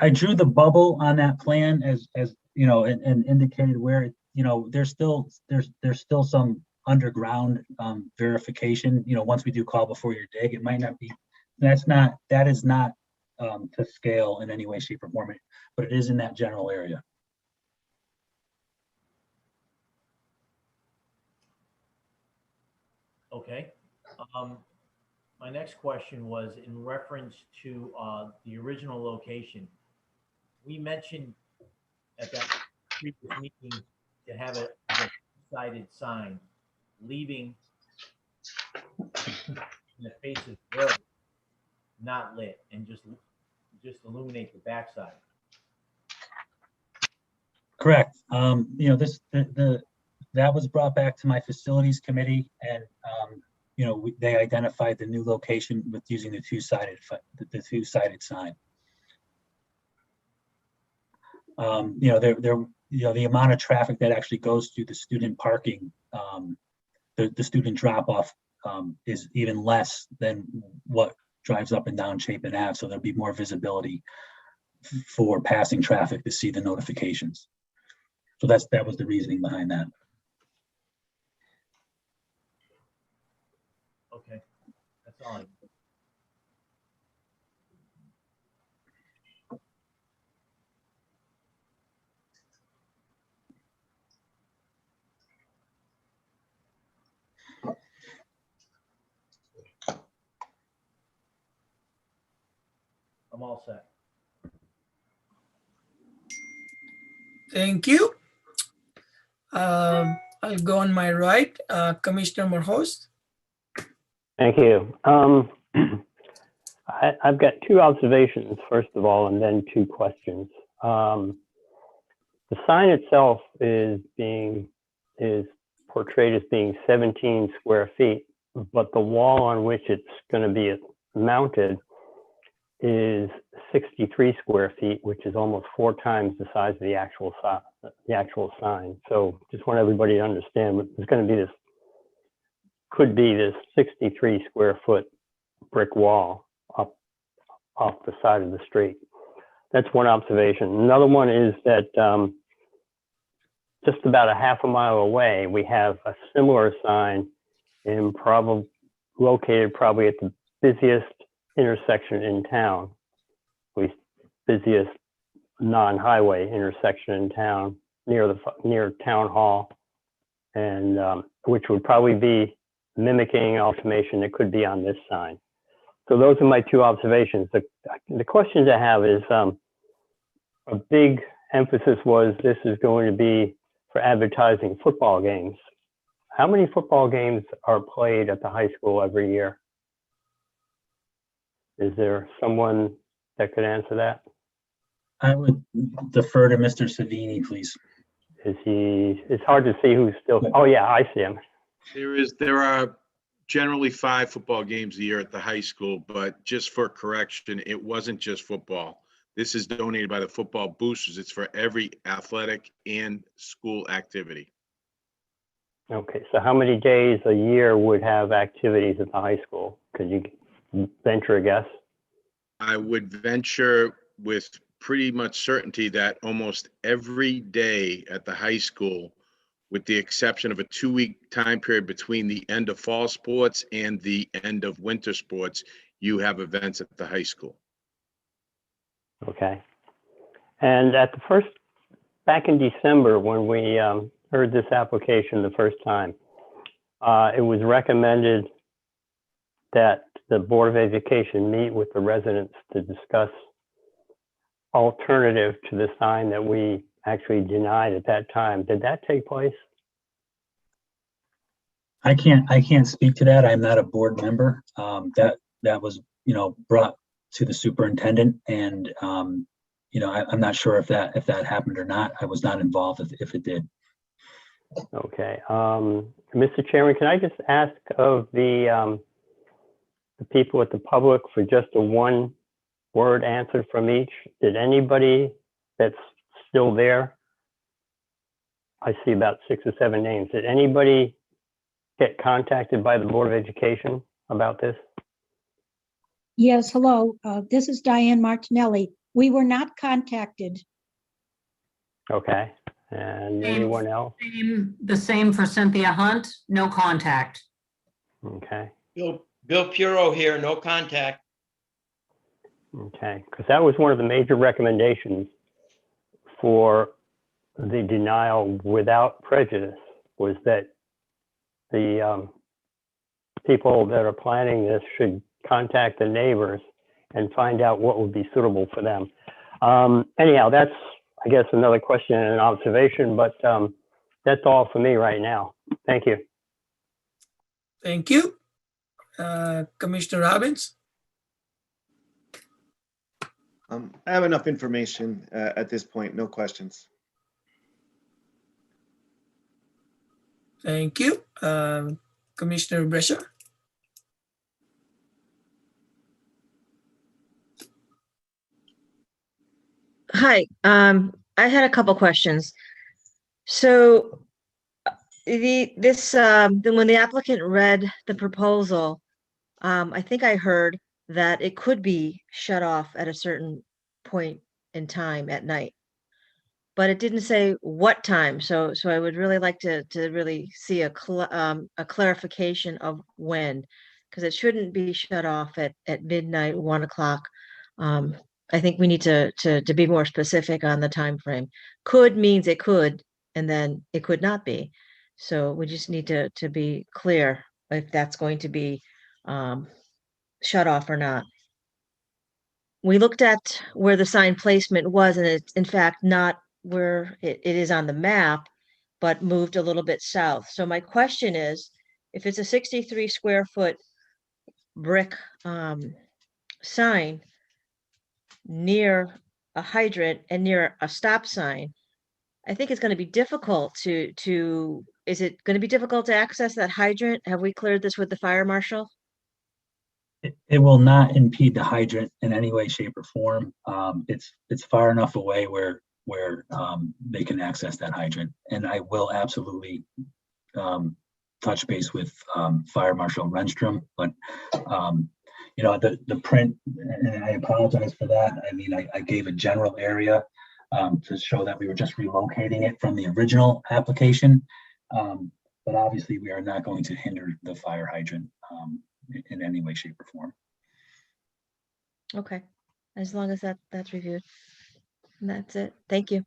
I drew the bubble on that plan as and indicated where there's still some underground verification. Once we do call before your dig, it might not be. That is not to scale in any way, shape, or form, but it is in that general area. Okay. My next question was in reference to the original location. we mentioned at that previous meeting to have a two-sided sign leaving the face of the road not lit and just illuminate the backside. Correct. You know, that was brought back to my facilities committee, and you know, they identified the new location with using the two-sided sign. You know, you know, the amount of traffic that actually goes through the student parking, the student drop-off is even less than what drives up and down Chapin Ave, so there'll be more visibility for passing traffic to see the notifications. So that was the reasoning behind that. Okay, that's all. I'm all set. Thank you. I'll go on my right, Commissioner Morhost. Thank you. I've got two observations, first of all, and then two questions. The sign itself is portrayed as being 17 square feet, but the wall on which it's going to be mounted is 63 square feet, which is almost 4 times the size of the actual sign. So just want everybody to understand, there's going to be could be this 63 square foot brick wall up off the side of the street. That's one observation. Another one is that just about a half a mile away, we have a similar sign located probably at the busiest intersection in town, at least busiest non-highway intersection in town, near town hall, and which would probably be mimicking automation that could be on this sign. So those are my two observations. The questions I have is a big emphasis was this is going to be for advertising football games. How many football games are played at the high school every year? Is there someone that could answer that? I would defer to Mr. Savini, please. It's hard to see who's still, oh yeah, I see him. There are generally 5 football games a year at the high school, but just for correction, it wasn't just football. This is donated by the Football Boosters. It's for every athletic and school activity. Okay, so how many days a year would have activities at the high school? Could you venture a guess? I would venture with pretty much certainty that almost every day at the high school, with the exception of a 2-week time period between the end of fall sports and the end of winter sports, you have events at the high school. Okay. And back in December, when we heard this application the first time, it was recommended that the Board of Education meet with the residents to discuss alternative to the sign that we actually denied at that time. Did that take place? I can't speak to that. I'm not a board member. That was, you know, brought to the superintendent, and you know, I'm not sure if that happened or not. I was not involved if it did. Okay. Mr. Chairman, can I just ask of the people at the public for just a one-word answer from each? Did anybody that's still there? I see about 6 or 7 names. Did anybody get contacted by the Board of Education about this? Yes, hello. This is Diane Martinelli. We were not contacted. Okay. And anyone else? The same for Cynthia Hunt, no contact. Okay. Bill Puro here, no contact. Okay, because that was one of the major recommendations for the denial without prejudice, was that the people that are planning this should contact the neighbors and find out what would be suitable for them. Anyhow, that's, I guess, another question and an observation, but that's all for me right now. Thank you. Thank you. Commissioner Robbins? I have enough information at this point. No questions. Thank you. Commissioner Brescia? Hi, I had a couple questions. So when the applicant read the proposal, I think I heard that it could be shut off at a certain point in time at night, but it didn't say what time. So I would really like to really see a clarification of when, because it shouldn't be shut off at midnight, 1 o'clock. I think we need to be more specific on the time frame. Could means it could, and then it could not be. So we just need to be clear if that's going to be shut off or not. We looked at where the sign placement was, and it's in fact not where it is on the map, but moved a little bit south. So my question is, if it's a 63 square foot brick sign near a hydrant and near a stop sign, I think it's going to be difficult is it going to be difficult to access that hydrant? Have we cleared this with the fire marshal? It will not impede the hydrant in any way, shape, or form. It's far enough away where they can access that hydrant, and I will absolutely touch base with Fire Marshal Renstrom. But the print, and I apologize for that. I mean, I gave a general area to show that we were just relocating it from the original application, but obviously we are not going to hinder the fire hydrant in any way, shape, or form. Okay, as long as that's reviewed. And that's it. Thank you.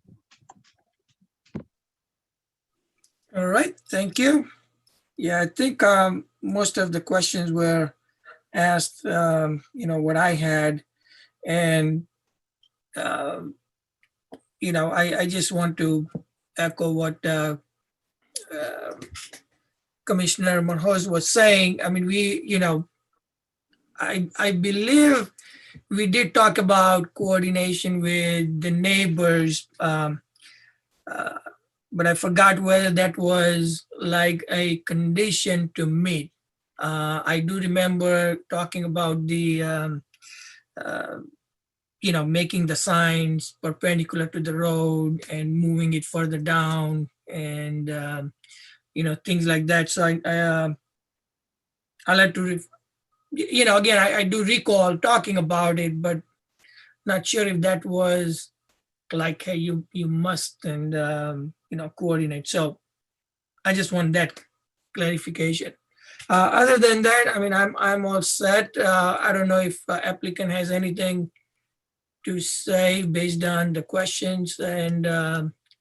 All right, thank you. Yeah, I think most of the questions were asked, what I had. And, I just want to echo what Commissioner Monjoz was saying. I mean, I believe we did talk about coordination with the neighbors, but I forgot whether that was like a condition to meet. I do remember talking about the, making the signs perpendicular to the road and moving it further down and, things like that. So I like to, again, I do recall talking about it, but not sure if that was like, hey, you must and, coordinate. So I just want that clarification. Other than that, I mean, I'm all set. I don't know if applicant has anything to say based on the questions and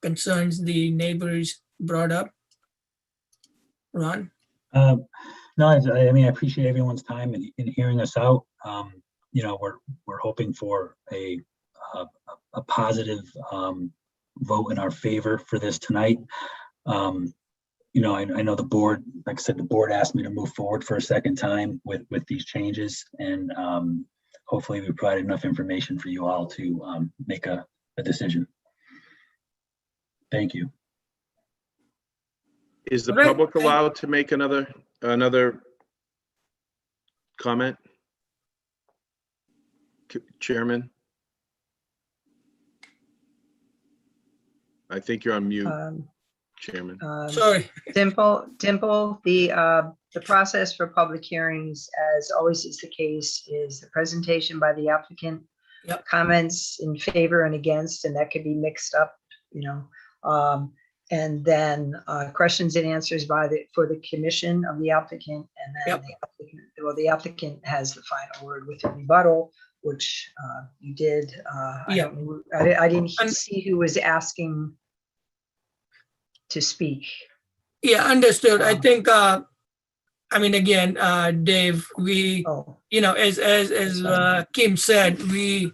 concerns the neighbors brought up. Ron? No, I mean, I appreciate everyone's time in hearing us out. We're hoping for a positive vote in our favor for this tonight. I know the board, like I said, the board asked me to move forward for a second time with these changes, and hopefully we provided enough information for you all to make a decision. Thank you. Is the public allowed to make another comment? Chairman? I think you're on mute, Chairman. Sorry. Dimple, the process for public hearings, as always is the case, is the presentation by the applicant, comments in favor and against, and that could be mixed up, and then questions and answers for the commission of the applicant, and then the applicant has the final word with a rebuttal, which you did. I didn't see who was asking to speak. Yeah, understood. I think, again, Dave, we, as Kim said, we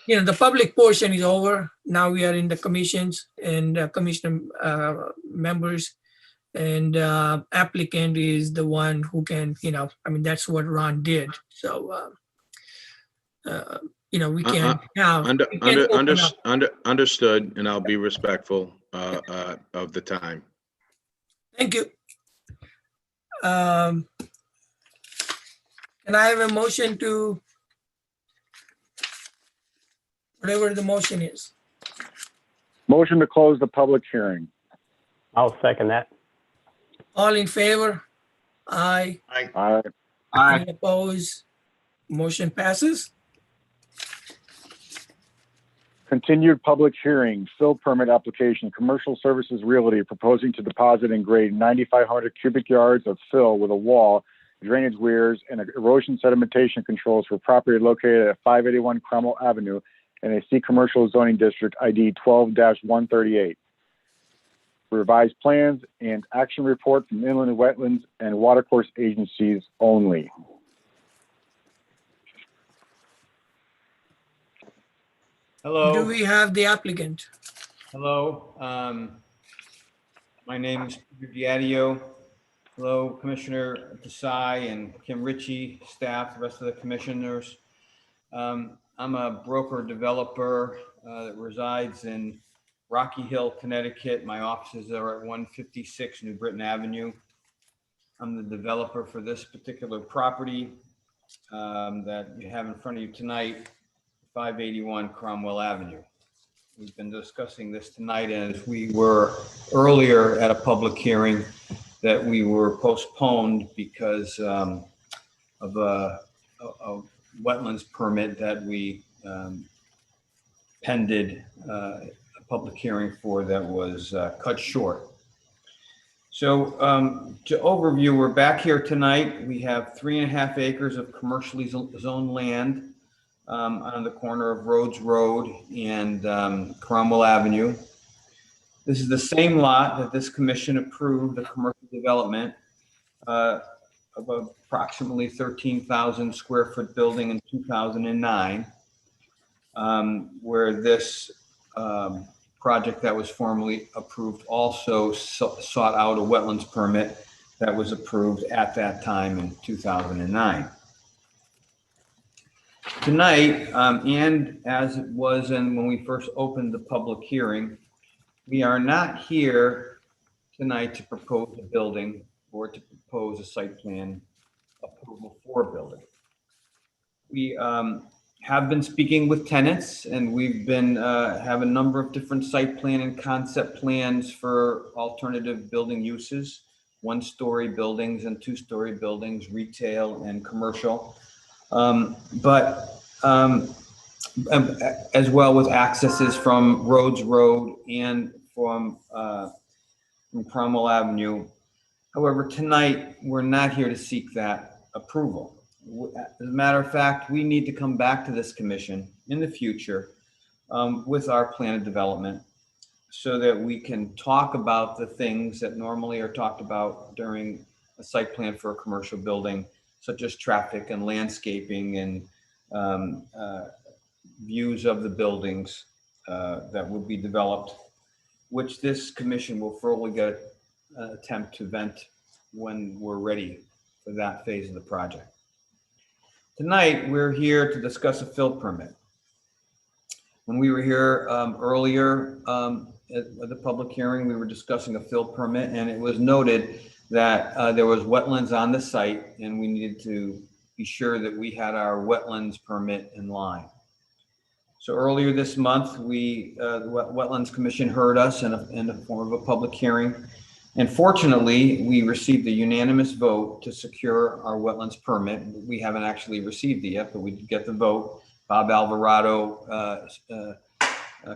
the public portion is over. Now we are in the commissions and commissioner members. And applicant is the one who can, that's what Ron did. So, we can have. we can open up. Understood, and I'll be respectful of the time. Thank you. Can I have a motion to, whatever the motion is? Motion to close the public hearing. I'll second that. All in favor? Aye. Aye. Any opposed? Motion passes. Continued public hearing, fill permit application, Commercial Services Realty proposing to deposit and grade 9,500 cubic yards of fill with a wall, drainage weirs, and erosion sedimentation controls for property located at 581 Cromwell Avenue in a C Commercial Zoning District ID 12-138. Revised plans and action report from inland wetlands and watercourse agencies only. Hello. Do we have the applicant? Hello. My name is Peter Diadio. Hello, Commissioner Desai and Kim Ritchie, staff, the rest of the commissioners. I'm a broker developer that resides in Rocky Hill, Connecticut. My offices are at 156 New Britain Avenue. I'm the developer for this particular property that you have in front of you tonight, 581 Cromwell Avenue. We've been discussing this tonight, and as we were earlier at a public hearing that we were postponed because of a wetlands permit that we pended a public hearing for that was cut short. So to overview, we're back here tonight. We have 3.5 acres of commercially zoned land on the corner of Rhodes Road and Cromwell Avenue. This is the same lot that this commission approved the commercial development of approximately 13,000 square foot building in 2009, where this project that was formally approved also sought out a wetlands permit that was approved at that time in 2009. Tonight, and as it was when we first opened the public hearing, we are not here tonight to propose a building or to propose a site plan approval for a building. We have been speaking with tenants, and we've been have a number of different site plan and concept plans for alternative building uses, 1-story buildings and 2-story buildings, retail and commercial. As well with accesses from Rhodes Road and from Cromwell Avenue. However, tonight, we're not here to seek that approval. As a matter of fact, we need to come back to this commission in the future with our plan of development so that we can talk about the things that normally are talked about during a site plan for a commercial building, such as traffic and landscaping and views of the buildings that will be developed, which this commission will fully attempt to vent when we're ready for that phase of the project. Tonight, we're here to discuss a fill permit. When we were here earlier at the public hearing, we were discussing a fill permit, and it was noted that there was wetlands on the site, and we needed to be sure that we had our wetlands permit in line. So earlier this month, the Wetlands Commission heard us in the form of a public hearing. And fortunately, we received a unanimous vote to secure our wetlands permit. We haven't actually received it yet, but we did get the vote. Bob Alvarado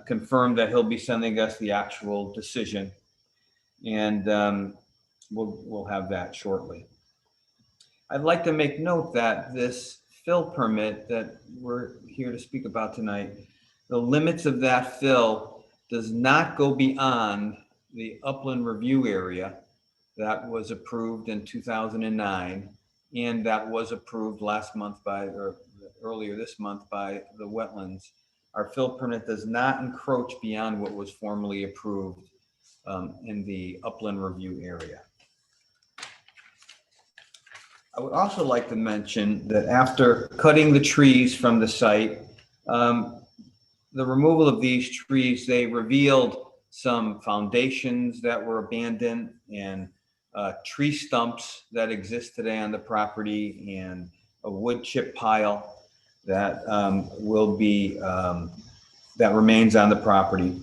confirmed that he'll be sending us the actual decision. And we'll have that shortly. I'd like to make note that this fill permit that we're here to speak about tonight, the limits of that fill does not go beyond the upland review area that was approved in 2009 and that was approved last month by, or earlier this month by the wetlands, our fill permit does not encroach beyond what was formally approved in the upland review area. I would also like to mention that after cutting the trees from the site, the removal of these trees, they revealed some foundations that were abandoned and tree stumps that exist today on the property and a wood chip pile that will be, that remains on the property.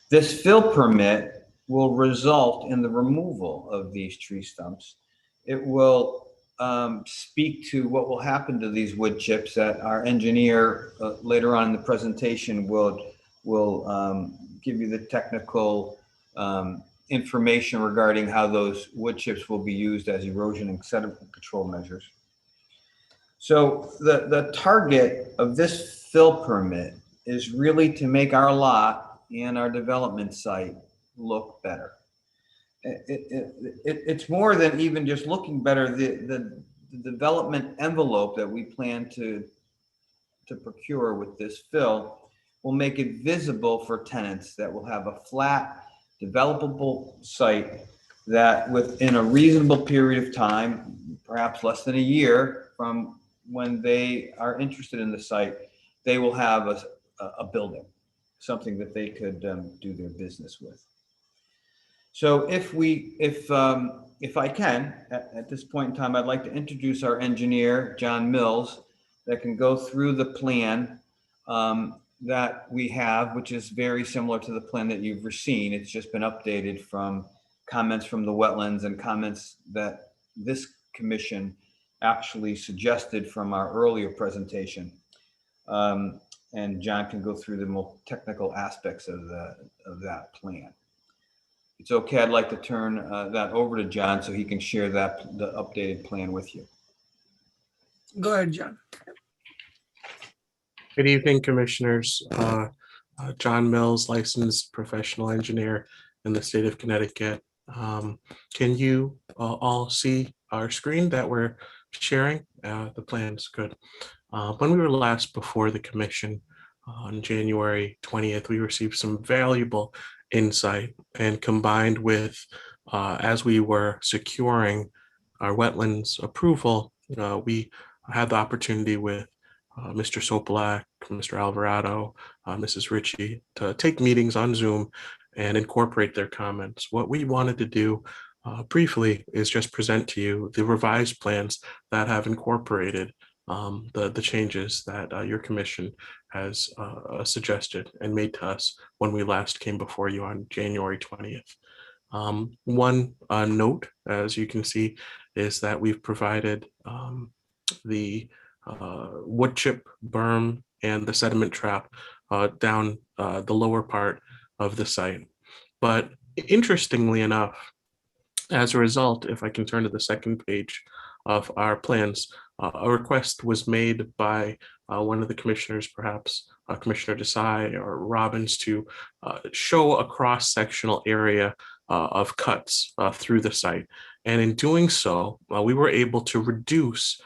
This fill permit will result in the removal of these tree stumps. It will speak to what will happen to these wood chips that our engineer later on in the presentation will give you the technical information regarding how those wood chips will be used as erosion and sediment control measures. So the target of this fill permit is really to make our lot and our development site look better. It's more than even just looking better. The development envelope that we plan to procure with this fill will make it visible for tenants that will have a flat, developable site that within a reasonable period of time, perhaps less than a year from when they are interested in the site, they will have a building, something that they could do their business with. So if I can, at this point in time, I'd like to introduce our engineer, John Mills, that can go through the plan that we have, which is very similar to the plan that you've seen. It's just been updated from comments from the wetlands and comments that this commission actually suggested from our earlier presentation. And John can go through the more technical aspects of that plan. It's okay, I'd like to turn that over to John so he can share the updated plan with you. Go ahead, John. Good evening, commissioners. John Mills, licensed professional engineer in the state of Connecticut. Can you all see our screen that we're sharing? The plan's good. When we were last before the commission on January 20th, we received some valuable insight, and combined with as we were securing our wetlands approval, we had the opportunity with Mr. Sopelak, Mr. Alvarado, Mrs. Ritchie to take meetings on Zoom and incorporate their comments. What we wanted to do briefly is just present to you the revised plans that have incorporated the changes that your commission has suggested and made to us when we last came before you on January 20th. One note, as you can see, is that we've provided the wood chip berm and the sediment trap down the lower part of the site. But interestingly enough, as a result, if I can turn to the second page of our plans, a request was made by one of the commissioners, perhaps Commissioner Desai or Robbins, to show a cross-sectional area of cuts through the site. And in doing so, we were able to reduce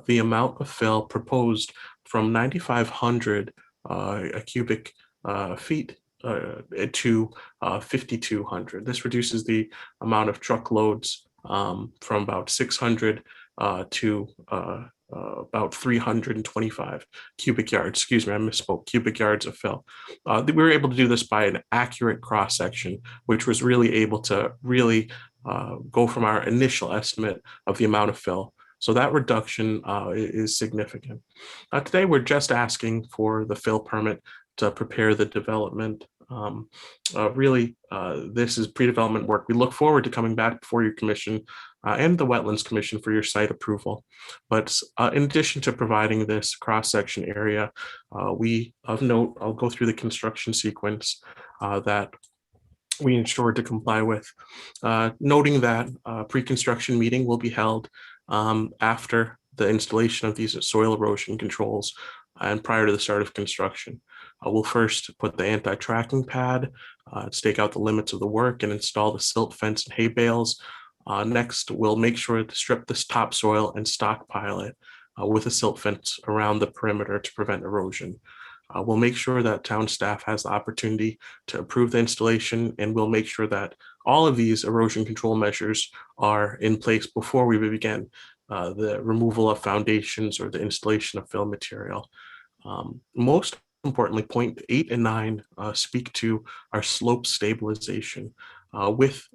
the amount of fill proposed from 9,500 cubic feet to 5,200. This reduces the amount of truckloads from about 600 to about 325 cubic yards. Excuse me, I misspoke. Cubic yards of fill. We were able to do this by an accurate cross section, which was really able to go from our initial estimate of the amount of fill. So that reduction is significant. Today, we're just asking for the fill permit to prepare the development. This is pre-development work. We look forward to coming back before your commission and the Wetlands Commission for your site approval. But in addition to providing this cross-section area, we of note, I'll go through the construction sequence that we ensured to comply with, noting that a pre-construction meeting will be held after the installation of these soil erosion controls and prior to the start of construction. We'll first put the anti-tracking pad, stake out the limits of the work, and install the silt fence and hay bales. Next, we'll make sure to strip this topsoil and stockpile it. with a silt fence around the perimeter to prevent erosion. We'll make sure that town staff has the opportunity to approve the installation, and we'll make sure that all of these erosion control measures are in place before we begin the removal of foundations or the installation of fill material. Most importantly, point 8 and 9 speak to our slope stabilization with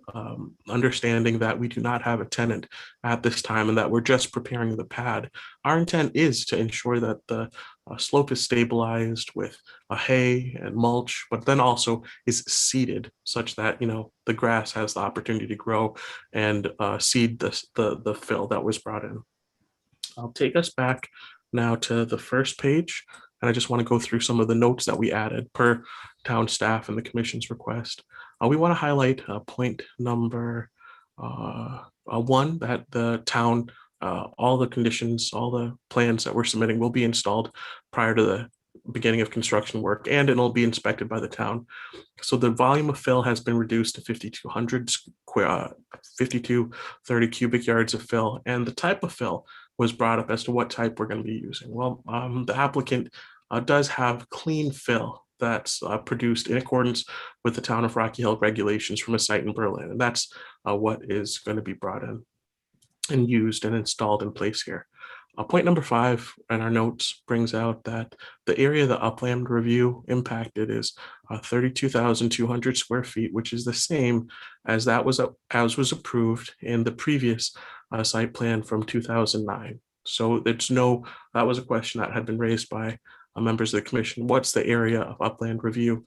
understanding that we do not have a tenant at this time and that we're just preparing the pad. Our intent is to ensure that the slope is stabilized with hay and mulch, but then also is seeded such that, you know, the grass has the opportunity to grow and seed the fill that was brought in. I'll take us back now to the first page, and I just want to go through some of the notes that we added per town staff and the commission's request. We want to highlight point number 1, that the town, all the conditions, all the plans that we're submitting will be installed prior to the beginning of construction work, and it'll be inspected by the town. So the volume of fill has been reduced to 5,230 cubic yards of fill, and the type of fill was brought up as to what type we're going to be using. Well, the applicant does have clean fill that's produced in accordance with the town of Rocky Hill regulations from a site in Berlin, and that's what is going to be brought in and used and installed in place here. Point number 5 in our notes brings out that the area the upland review impacted is 32,200 square feet, which is the same as was approved in the previous site plan from 2009. So that was a question that had been raised by members of the commission. What's the area of upland review?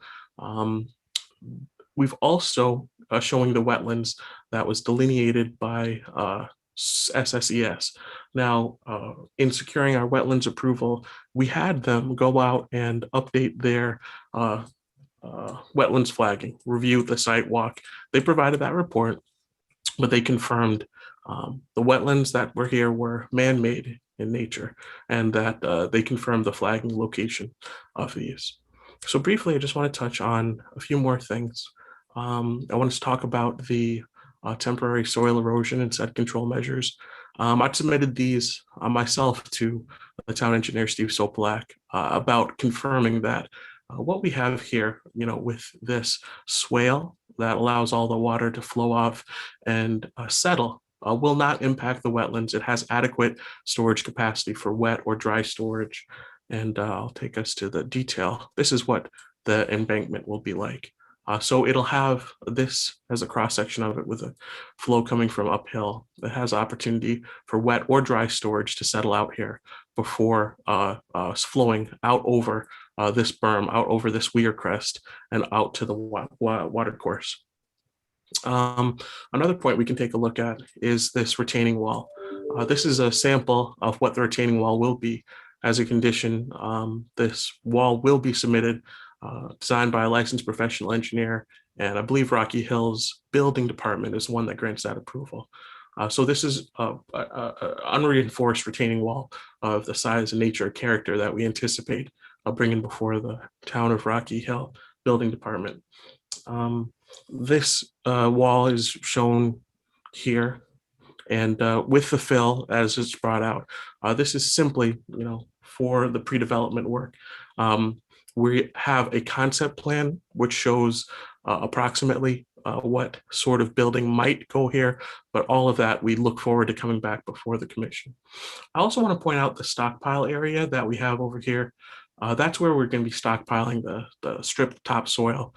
We've also showing the wetlands that was delineated by SSES. Now, in securing our wetlands approval, we had them go out and update their wetlands flagging, review the site walk. They provided that report, but they confirmed the wetlands that were here were man-made in nature, and that they confirmed the flagging location of these. So briefly, I just want to touch on a few more things. I want to talk about the temporary soil erosion and set control measures. I submitted these myself to the town engineer, Steve Sopolak, about confirming that what we have here, you know, with this swale that allows all the water to flow off and settle will not impact the wetlands. It has adequate storage capacity for wet or dry storage. And I'll take us to the detail. This is what the embankment will be like. So it'll have this as a cross section of it with a flow coming from uphill that has opportunity for wet or dry storage to settle out here before flowing out over this berm, out over this weir crest, and out to the water course. Another point we can take a look at is this retaining wall. This is a sample of what the retaining wall will be. As a condition, this wall will be submitted, designed by a licensed professional engineer, and I believe Rocky Hill's building department is the one that grants that approval. So this is an unreinforced retaining wall of the size and nature and character that we anticipate bringing before the town of Rocky Hill building department. This wall is shown here, and with the fill as it's brought out. This is simply, you know, for the pre-development work. We have a concept plan which shows approximately what sort of building might go here, but all of that we look forward to coming back before the commission. I also want to point out the stockpile area that we have over here. That's where we're going to be stockpiling the stripped topsoil.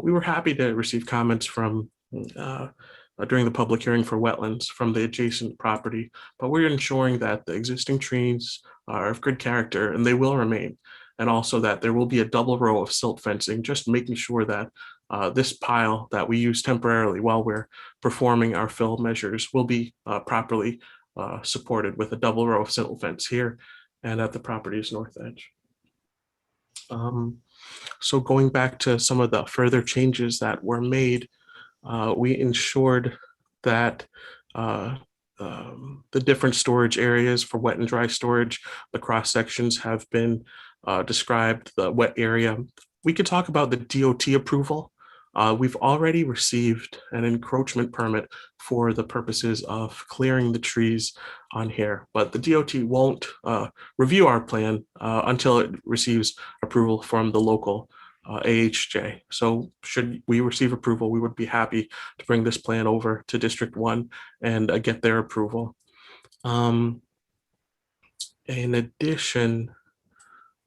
We were happy to receive comments from during the public hearing for wetlands from the adjacent property, but we're ensuring that the existing trees are of good character and they will remain. And also that there will be a double row of silt fencing, just making sure that this pile that we use temporarily while we're performing our fill measures will be properly supported with a double row of silt fence here and at the property's north edge. So going back to some of the further changes that were made, we ensured that the different storage areas for wet and dry storage, the cross sections have been described. The wet area, we could talk about the DOT approval We've already received an encroachment permit for the purposes of clearing the trees on here, but the DOT won't review our plan until it receives approval from the local AHJ. So should we receive approval, we would be happy to bring this plan over to District 1 and get their approval. In addition,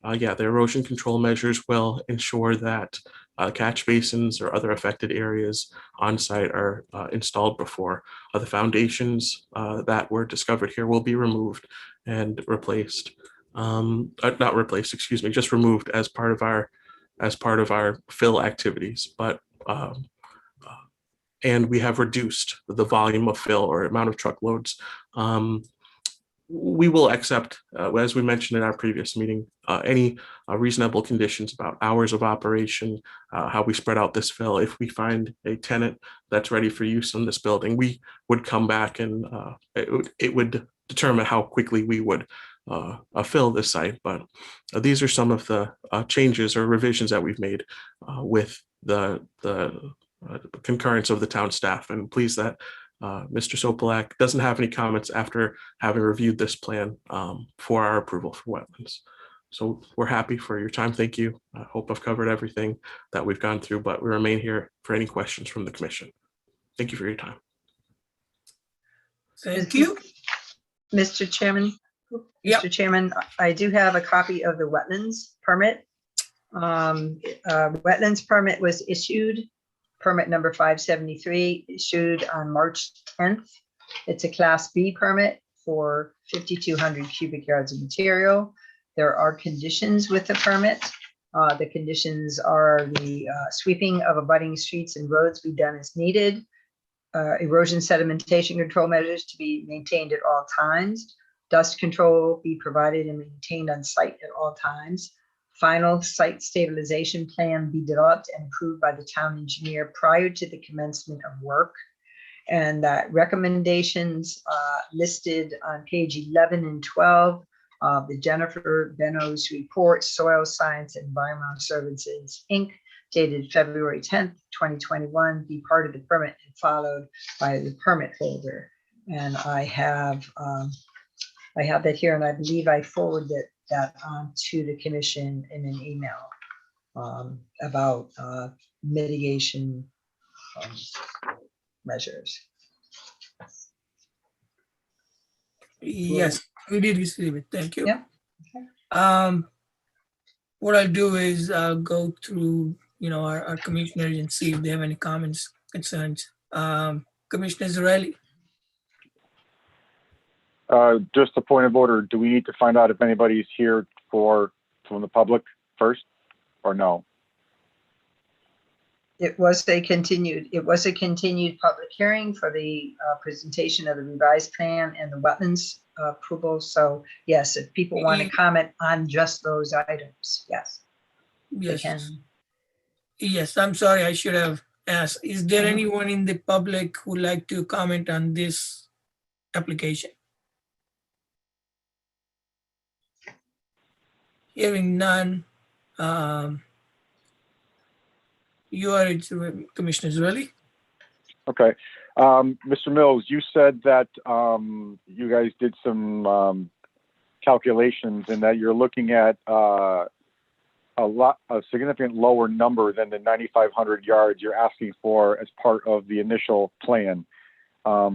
the erosion control measures will ensure that catch basins or other affected areas on site are installed before the foundations that were discovered here will be removed and replaced. Not replaced, excuse me, just removed as part of our fill activities. But and we have reduced the volume of fill or amount of truckloads. We will accept, as we mentioned in our previous meeting, any reasonable conditions about hours of operation, how we spread out this fill. If we find a tenant that's ready for use in this building, we would come back and it would determine how quickly we would fill this site. But these are some of the changes or revisions that we've made with the concurrence of the town staff, and pleased that Mr. Sopelak doesn't have any comments after having reviewed this plan for our approval for wetlands. So we're happy for your time. Thank you. I hope I've covered everything that we've gone through, but we remain here for any questions from the commission. Thank you for your time. Thank you. Mr. Chairman. Yep. Mr. Chairman, I do have a copy of the wetlands permit. Wetlands permit was issued. Permit number 573 issued on March 10th. It's a Class B permit for 5,200 cubic yards of material. There are conditions with the permit. The conditions are the sweeping of abutting streets and roads be done as needed. Erosion sedimentation control measures to be maintained at all times. Dust control be provided and maintained on site at all times. Final site stabilization plan be developed and approved by the town engineer prior to the commencement of work. And that recommendations listed on page 11 and 12 of the Jennifer Benos report, Soil Science and Environmental Services, Inc., dated February 10th, 2021, be part of the permit and followed by the permit holder. And I have that here, and I believe I forwarded that on to the commission in an email about mitigation measures. Yes, we did receive it. Thank you. Yeah. Okay. What I'll do is I'll go through, our commissioners and see if they have any comments, concerns. Commissioner Zarelli. Just a point of order. Do we need to find out if anybody's here from the public first or no? It was a continued public hearing for the presentation of the revised plan and the wetlands approval. So yes, if people want to comment on just those items, yes. Yes. They can. Yes, I'm sorry, I should have asked. Is there anyone in the public who would like to comment on this application? Hearing none. You are Commissioner Zarelli. Okay. Mr. Mills, you said that you guys did some calculations and that you're looking at a significant lower number than the 9,500 yards you're asking for as part of the initial plan. Are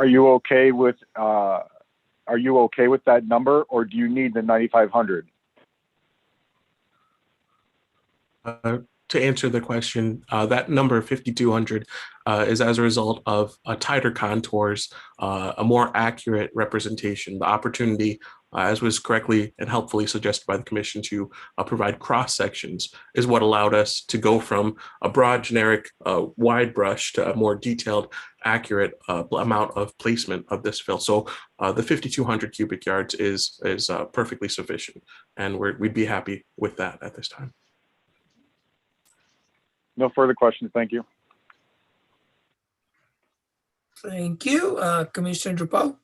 you okay with that number, or do you need the 9,500? To answer the question, that number 5,200 is as a result of tighter contours, a more accurate representation, the opportunity, as was correctly and helpfully suggested by the commission, to provide cross sections is what allowed us to go from a broad, generic, wide brush to a more detailed, accurate amount of placement of this fill. So the 5,200 cubic yards is perfectly sufficient, and we'd be happy with that at this time. No further questions. Thank you. Thank you. Commissioner Drapeau.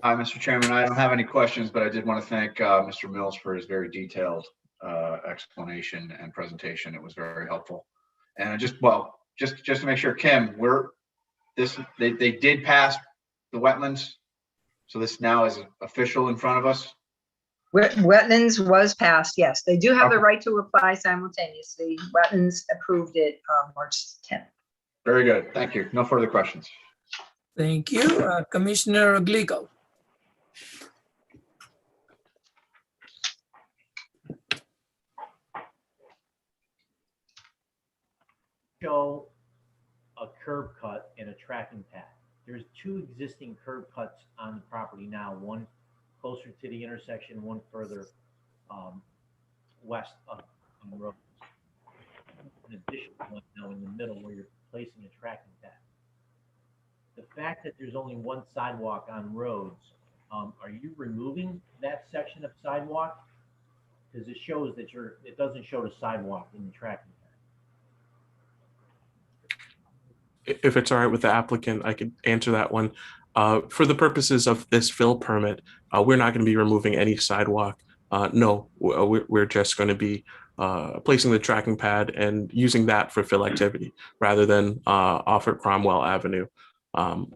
Hi, Mr. Chairman. I don't have any questions, but I did want to thank Mr. Mills for his very detailed explanation and presentation. It was very helpful. And I just, well, just to make sure, Kim, they did pass the wetlands. So this now is official in front of us. Wetlands was passed, yes. They do have the right to apply simultaneously. Wetlands approved it March 10th. Very good. Thank you. No further questions. Thank you. Commissioner Glico. Show a curb cut and a tracking pad. There's two existing curb cuts on the property now, one closer to the intersection, one further west on the road. An additional one now in the middle where you're placing a tracking pad. The fact that there's only one sidewalk on roads, are you removing that section of sidewalk? Because it shows that it doesn't show the sidewalk in the tracking pad. If it's all right with the applicant, I could answer that one. For the purposes of this fill permit, we're not going to be removing any sidewalk. No, we're just going to be placing the tracking pad and using that for fill activity rather than off at Cromwell Avenue.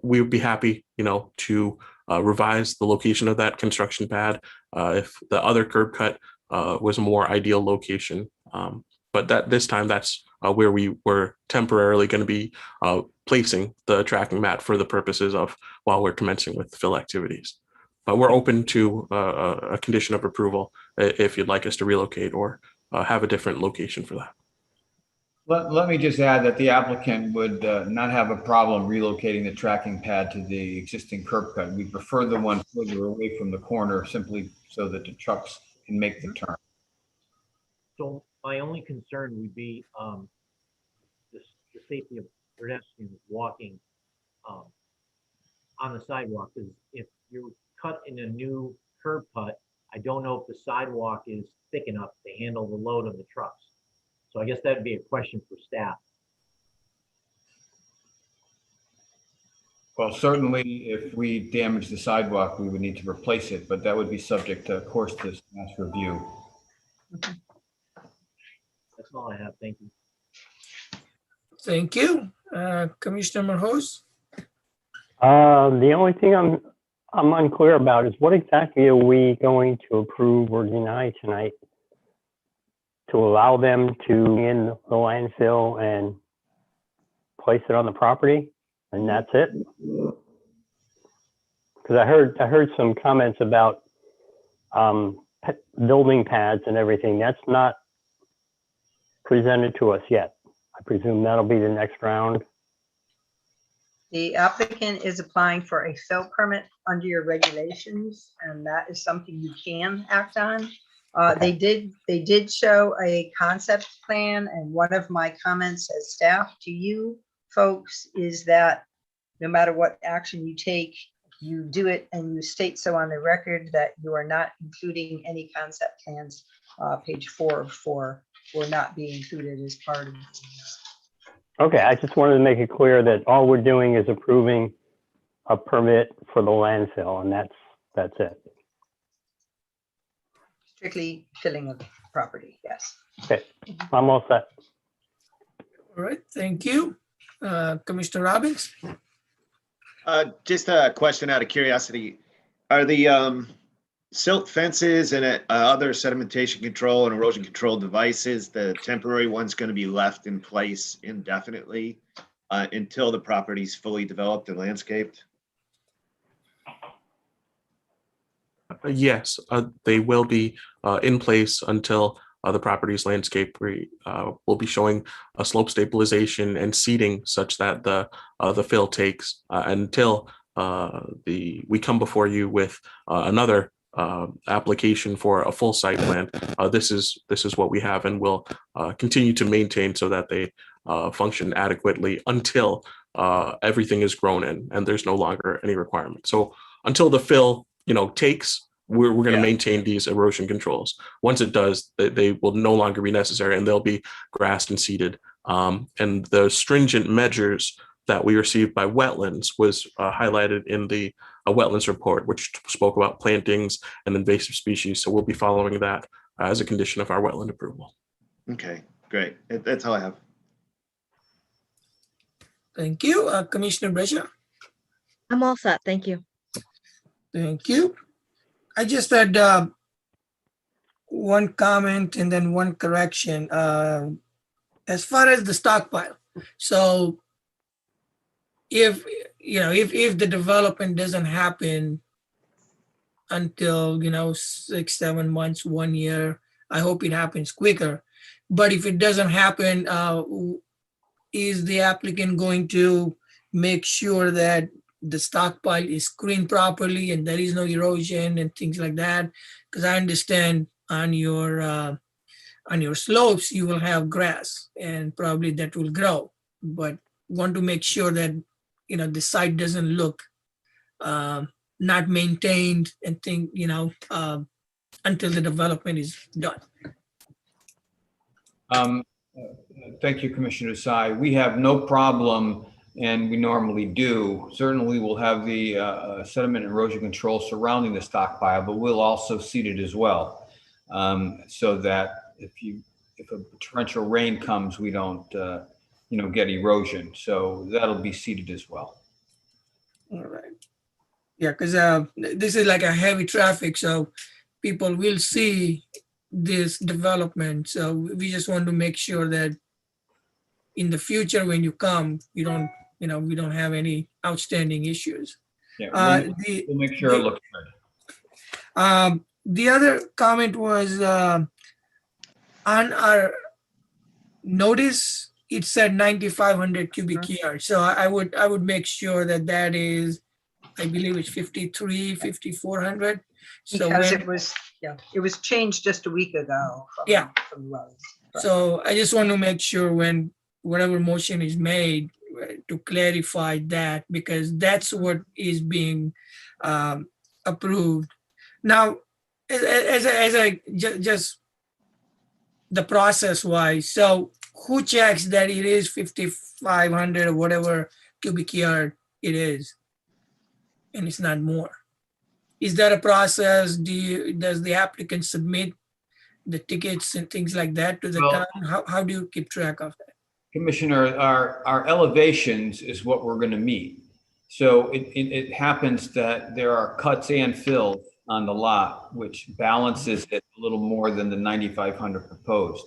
We would be happy, to revise the location of that construction pad if the other curb cut was a more ideal location. But this time, that's where we were temporarily going to be placing the tracking mat for the purposes of while we're commencing with fill activities. But we're open to a condition of approval if you'd like us to relocate or have a different location for that. Let me just add that the applicant would not have a problem relocating the tracking pad to the existing curb cut. We prefer the one further away from the corner simply so that the trucks can make the turn. So my only concern would be the safety of pedestrians walking on the sidewalk. Because if you're cut in a new curb cut, I don't know if the sidewalk is thick enough to handle the load of the trucks. So I guess that'd be a question for staff. Well, certainly if we damage the sidewalk, we would need to replace it, but that would be subject to, of course, to staff's review. That's all I have. Thank you. Thank you. Commissioner Marhos. The only thing I'm unclear about is what exactly are we going to approve or deny tonight to allow them to in the landfill and place it on the property, and that's it? Because I heard some comments about building pads and everything. That's not presented to us yet. I presume that'll be the next round. The applicant is applying for a fill permit under your regulations, and that is something you can act on. They did show a concept plan, and one of my comments as staff to you folks is that no matter what action you take, you do it and you state so on the record that you are not including any concept plans. Page 4 of 4 will not be included as part of it. Okay, I just wanted to make it clear that all we're doing is approving a permit for the landfill, and that's it. Strictly filling of property, yes. Okay, I'm all set. All right, thank you. Commissioner Robbins. Just a question out of curiosity. Are the silt fences and other sedimentation control and erosion control devices, the temporary ones, going to be left in place indefinitely until the property's fully developed and landscaped? Yes, they will be in place until the property's landscape. Will be showing a slope stabilization and seeding such that the fill takes until we come before you with another application for a full site plan. This is what we have, and we'll continue to maintain so that they function adequately until everything is grown in and there's no longer any requirement. So until the fill takes, we're going to maintain these erosion controls. Once it does, they will no longer be necessary, and they'll be grassed and seeded. And the stringent measures that we received by wetlands was highlighted in the wetlands report, which spoke about plantings and invasive species. So we'll be following that as a condition of our wetland approval. Okay, great. That's all I have. Thank you. Commissioner Brescia. I'm all set. Thank you. Thank you. I just had one comment and then one correction. As far as the stockpile, so if the development doesn't happen until 6, 7 months, 1 year, I hope it happens quicker. But if it doesn't happen, is the applicant going to make sure that the stockpile is screened properly and there is no erosion and things like that? Because I understand on your slopes you will have grass and probably that will grow, but want to make sure that the site doesn't look not maintained and until the development is done. Thank you, Commissioner Desai. We have no problem, and we normally do. Certainly, we'll have the sediment and erosion control surrounding the stockpile, but we'll also seed it as well, so that if a torrential rain comes, we don't get erosion. So that'll be seeded as well. All right. Yeah, because this is like a heavy traffic, so people will see this development. So we just want to make sure that in the future, when you come, we don't have any outstanding issues. Yeah, we'll make sure it looks good. The other comment was on our notice, it said 9,500 cubic yards. So I would make sure that is, I believe it's 5,400. So Because it was changed just a week ago. From Lowe's. So I just want to make sure when whatever motion is made to clarify that, because that's what is being approved. Now, as I just the process wise, so who checks that it is 5,500 or whatever cubic yard it is, and it's not more? Is that a process? Does the applicant submit the tickets and things like that to the town? How do you keep track of that? Commissioner, our elevations is what we're going to meet. So it happens that there are cuts and fills on the lot, which balances it a little more than the 9,500 proposed.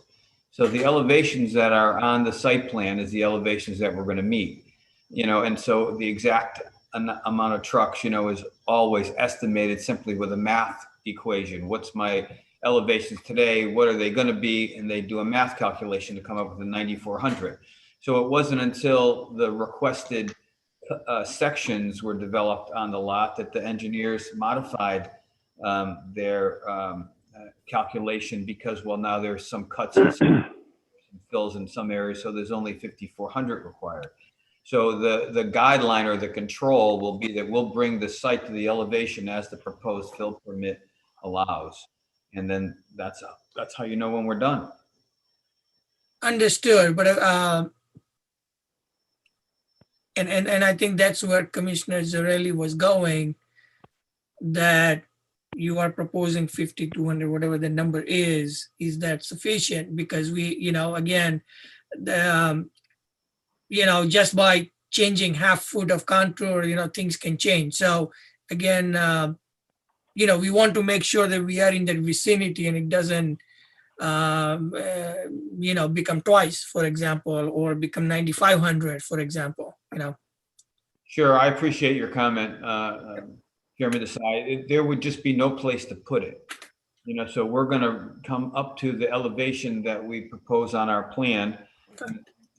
So the elevations that are on the site plan is the elevations that we're going to meet. And so the exact amount of trucks, is always estimated simply with a math equation. What's my elevations today? What are they going to be? And they do a math calculation to come up with the 9,400. So it wasn't until the requested sections were developed on the lot that the engineers modified their calculation, because now there's some cuts and some fills in some areas, so there's only 5,400 required. So the guideline or the control will be that we'll bring the site to the elevation as the proposed fill permit allows. And then that's how you know when we're done. Understood, but and I think that's where Commissioner Zarelli was going, that you are proposing 5,200, whatever the number is that sufficient? Because we, again, just by changing half foot of contour, things can change. So again, we want to make sure that we are in that vicinity and it doesn't, become twice, for example, or become 9,500, for example, Sure, I appreciate your comment, Chairman Desai. There would just be no place to put it. So we're going to come up to the elevation that we propose on our plan,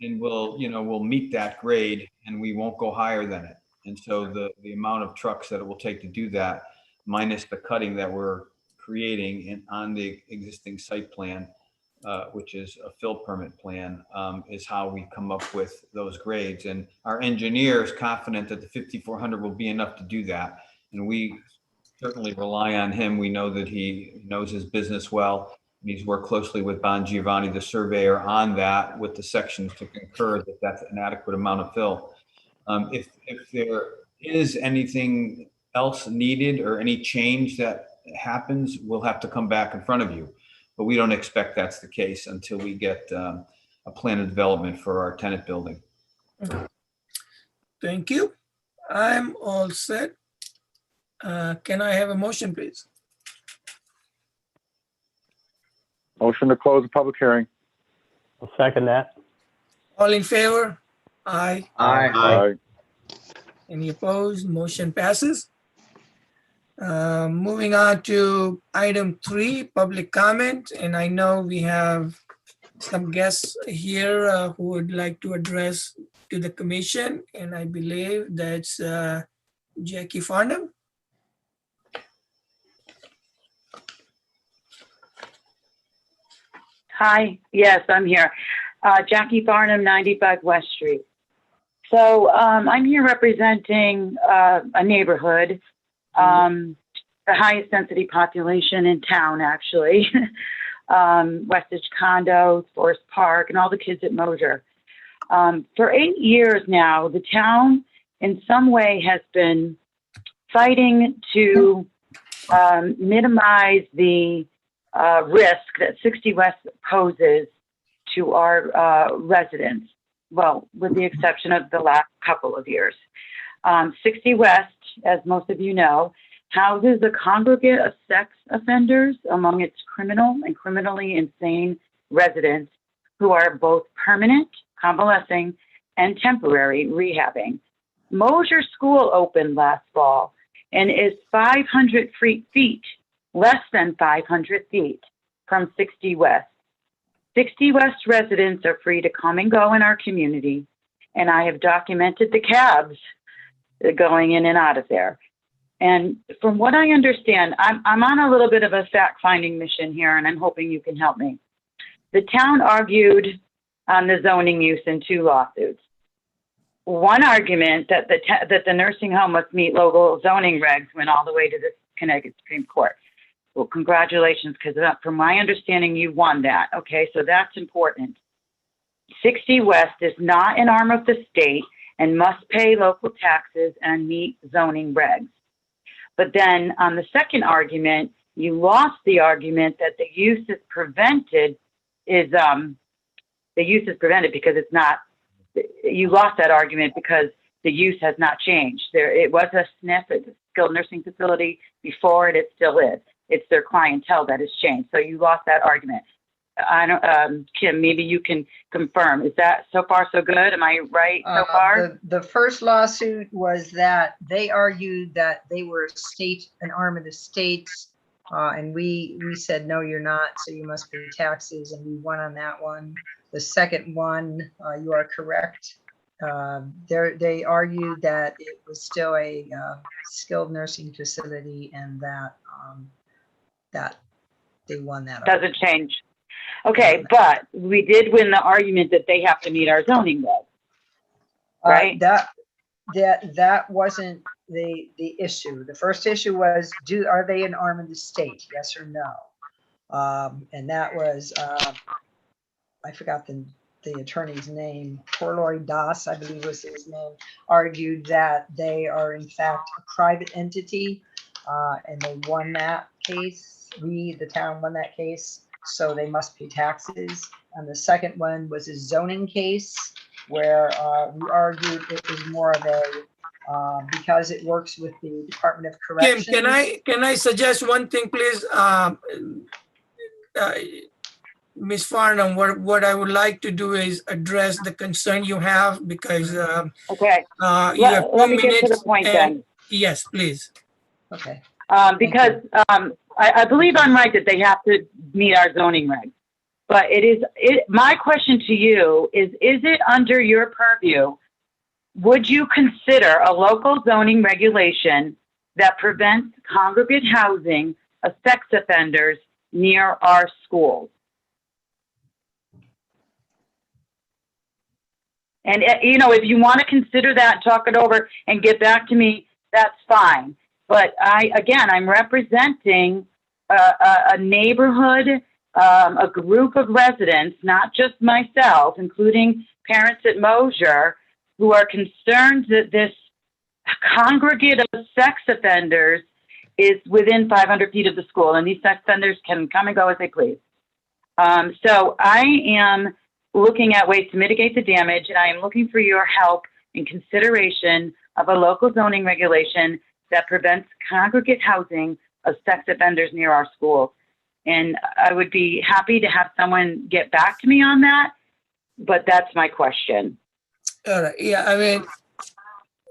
and we'll meet that grade, and we won't go higher than it. And so the amount of trucks that it will take to do that, minus the cutting that we're creating on the existing site plan, which is a fill permit plan, is how we come up with those grades. And our engineer is confident that the 5,400 will be enough to do that. And we certainly rely on him. We know that he knows his business well. He's worked closely with Bon Giovanni, the surveyor, on that with the sections to concur that that's an adequate amount of fill. If there is anything else needed or any change that happens, we'll have to come back in front of you. but we don't expect that's the case until we get a plan of development for our tenant building. Thank you. I'm all set. Can I have a motion, please? Motion to close the public hearing. I'll second that. All in favor? Aye. Aye. Any opposed? Motion passes. Moving on to item 3, public comment. And I know we have some guests here who would like to address to the commission. And I believe that's Jackie Farnham. Hi, yes, I'm here. Jackie Barnum, 95 West Street. So I'm here representing a neighborhood, the highest density population in town, actually. Westridge Condos, Forest Park, and all the kids at Mosier. For 8 years now, the town in some way has been fighting to minimize the risk that 60 West poses to our residents. Well, with the exception of the last couple of years. 60 West, as most of you know, houses a congregate of sex offenders among its criminal and criminally insane residents who are both permanent, convalescing, and temporary rehabbing. Mosier School opened last fall and is 500 feet, less than 500 feet from 60 West. 60 West residents are free to come and go in our community, and I have documented the cabs going in and out of there. And from what I understand, I'm on a little bit of a fact-finding mission here, and I'm hoping you can help me. The town argued on the zoning use in 2 lawsuits. One argument that the nursing home must meet local zoning regs went all the way to the Connecticut Supreme Court. Well, congratulations, because from my understanding, you won that. Okay, so that's important. 60 West is not an arm of the state and must pay local taxes and meet zoning regs. But then on the second argument, you lost the argument that the use is prevented because it's not, you lost that argument because the use has not changed. It was a SNF, a skilled nursing facility before it still is. It's their clientele that has changed. So you lost that argument. I don't, Kim, maybe you can confirm. Is that so far so good? Am I right so far? The first lawsuit was that they argued that they were an arm of the state, and we said, no, you're not, so you must pay taxes, and we won on that one. The second one, you are correct. They argued that it was still a skilled nursing facility, and that they won that. Doesn't change. Okay, but we did win the argument that they have to meet our zoning regs, right? That wasn't the issue. The first issue was, are they an arm of the state? Yes or no? And that was, I forgot the attorney's name, Porloy Das, I believe was his name, argued that they are in fact a private entity, and they won that case. The town won that case, so they must pay taxes. And the second one was a zoning case where we argued it was more of a, because it works with the Department of Corrections. Kim, can I suggest one thing, please? Ms. Farnham, what I would like to do is address the concern you have, because okay. You have 2 Let me get to minutes the point then. Yes, please. Okay. Because I believe I'm right that they have to meet our zoning regs. But my question to you is it under your purview, would you consider a local zoning regulation that prevents congregate housing of sex offenders near our schools? And, if you want to consider that, talk it over and get back to me, that's fine. But I'm representing a neighborhood, a group of residents, not just myself, including parents at Mosier, who are concerned that this congregate of sex offenders is within 500 feet of the school, and these sex offenders can come and go as they please. So I am looking at ways to mitigate the damage, and I am looking for your help in consideration of a local zoning regulation that prevents congregate housing of sex offenders near our schools. And I would be happy to have someone get back to me on that, but that's my question. All right, yeah, I mean,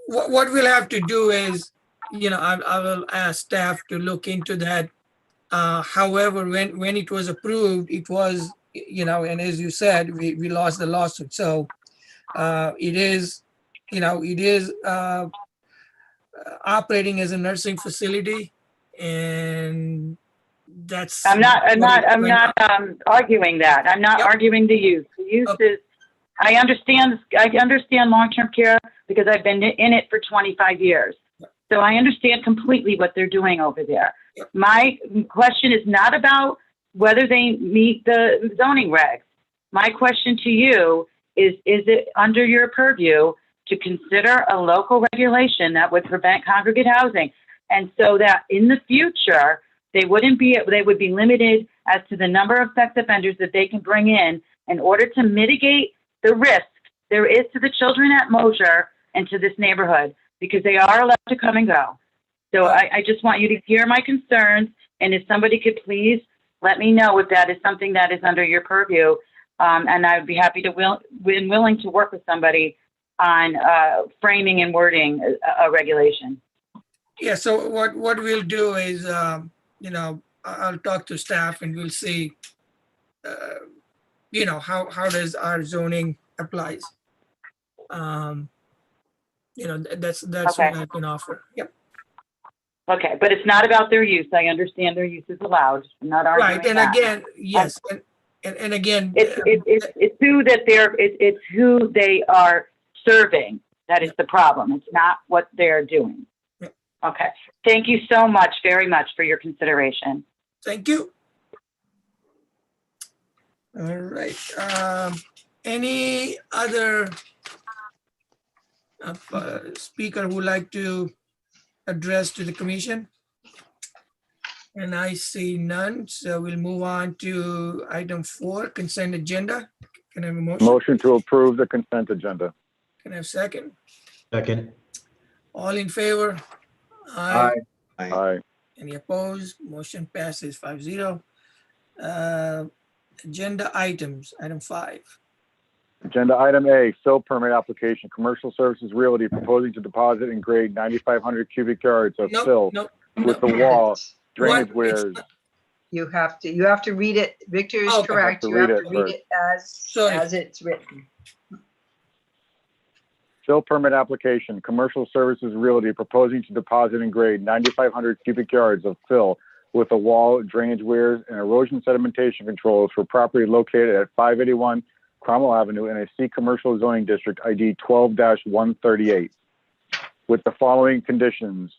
what we'll have to do is, I will ask staff to look into that. However, when it was approved, it was, and as you said, we lost the lawsuit. So it is, operating as a nursing facility, and that's. I'm not arguing that. I'm not arguing the use. The use is, I understand long-term care because I've been in it for 25 years. So I understand completely what they're doing over there. My question is not about whether they meet the zoning regs. My question to you is it under your purview to consider a local regulation that would prevent congregate housing? And so that in the future, they would be limited as to the number of sex offenders that they can bring in order to mitigate the risk there is to the children at Mosier and to this neighborhood, because they are allowed to come and go. So I just want you to hear my concerns, and if somebody could please let me know if that is something that is under your purview, and I would be happy to willing to work with somebody on framing and wording a regulation. Yeah, so what we'll do is, I'll talk to staff and we'll see, how does our zoning applies. That's Okay. what I can offer. Yep. Okay, but it's not about their use. I understand their use is allowed. I'm not arguing Right, and that. again, yes, and again. It's who they are serving that is the problem. It's not what they're doing. Okay. Thank you so much, very much, for your consideration. Thank you. All right. Any other speaker who would like to address to the commission? And I see none, so we'll move on to item 4, consent agenda. Can I have a motion? Motion to approve the consent agenda. Can I have a second? Second. All in favor? Aye. Aye. Any opposed? Motion passes 5-0. Agenda items, item 5. Agenda item A, fill permit application, Commercial Services Realty proposing to deposit and grade 9,500 cubic yards of fill with the wall, drainage weirs. You have to read it. Victor is Okay. correct. You have to read it as it's written. Fill permit application, Commercial Services Realty proposing to deposit and grade 9,500 cubic yards of fill with a wall, drainage weirs, and erosion sedimentation controls for property located at 581 Cromwell Avenue in a C Commercial Zoning District ID 12-138, with the following conditions: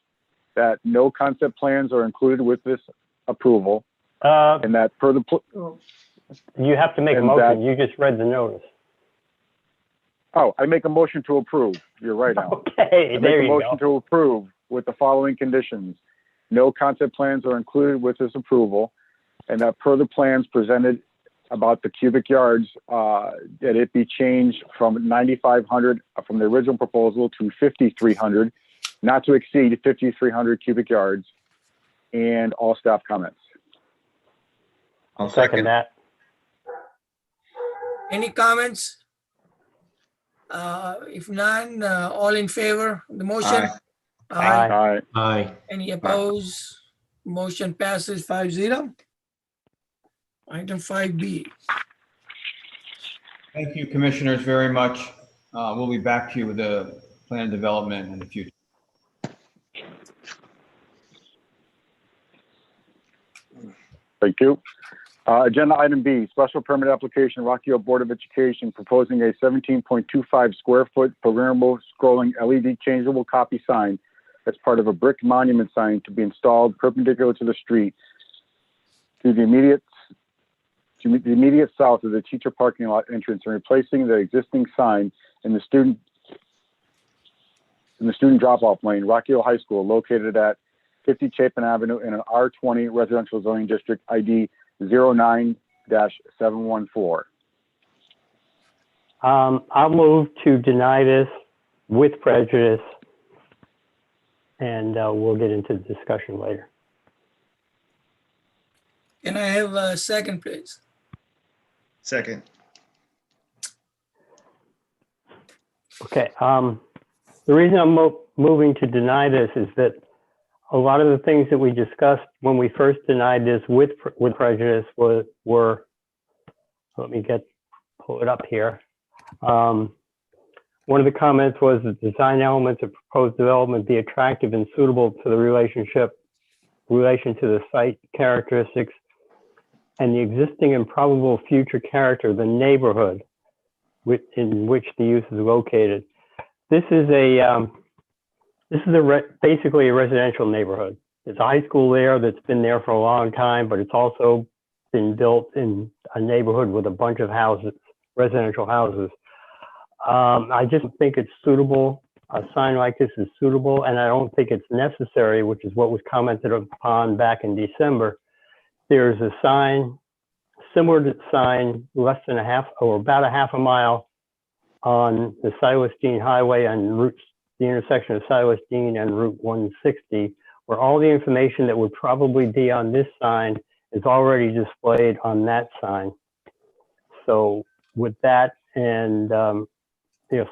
that no concept plans are included with this approval, and that per the You have to make a And motion. that- You just read the notice. Oh, I make a motion to approve. You're right, Alan. Okay, I make there a you motion go. to approve with the following conditions: no concept plans are included with this approval, and that per the plans presented about the cubic yards, that it be changed from 9,500 from the original proposal to 5,300, not to exceed 5,300 cubic yards, and all staff comments. I'll Second that. Any comments? If none, all in favor of the motion? Aye. Aye. Aye. Any opposed? Motion passes 5-0. Item 5B. Thank you, commissioners, very much. We'll be back to you with the plan development in the future. Thank you. Agenda item B, special permit application, Rocky Hill Board of Education proposing a 17.25 square foot programmable scrolling LED changeable copy sign as part of a brick monument sign to be installed perpendicular to the street to the immediate south of the teacher parking lot entrance and replacing the existing sign in the student drop-off lane, Rocky Hill High School, located at 50 Chapin Avenue in an R20 residential zoning district ID 2022-714. I'll move to deny this with prejudice, and we'll get into the discussion later. Can I have a second, please? Second. Okay. The reason I'm moving to deny this is that a lot of the things that we discussed when we first denied this with prejudice were let me pull it up here. One of the comments was that design elements of proposed development be attractive and suitable to the relation to the site characteristics and the existing and probable future character of the neighborhood in which the use is located. This is basically a residential neighborhood. There's a high school there that's been there for a long time, but it's also been built in a neighborhood with a bunch of houses, residential houses. I just think it's suitable. A sign like this is suitable, and I don't think it's necessary, which is what was commented upon back in December. There's a sign, similar to the sign, less than about a half a mile on the Silas Deane Highway on the intersection of Silas Deane and Route 160, where all the information that would probably be on this sign is already displayed on that sign. So with that and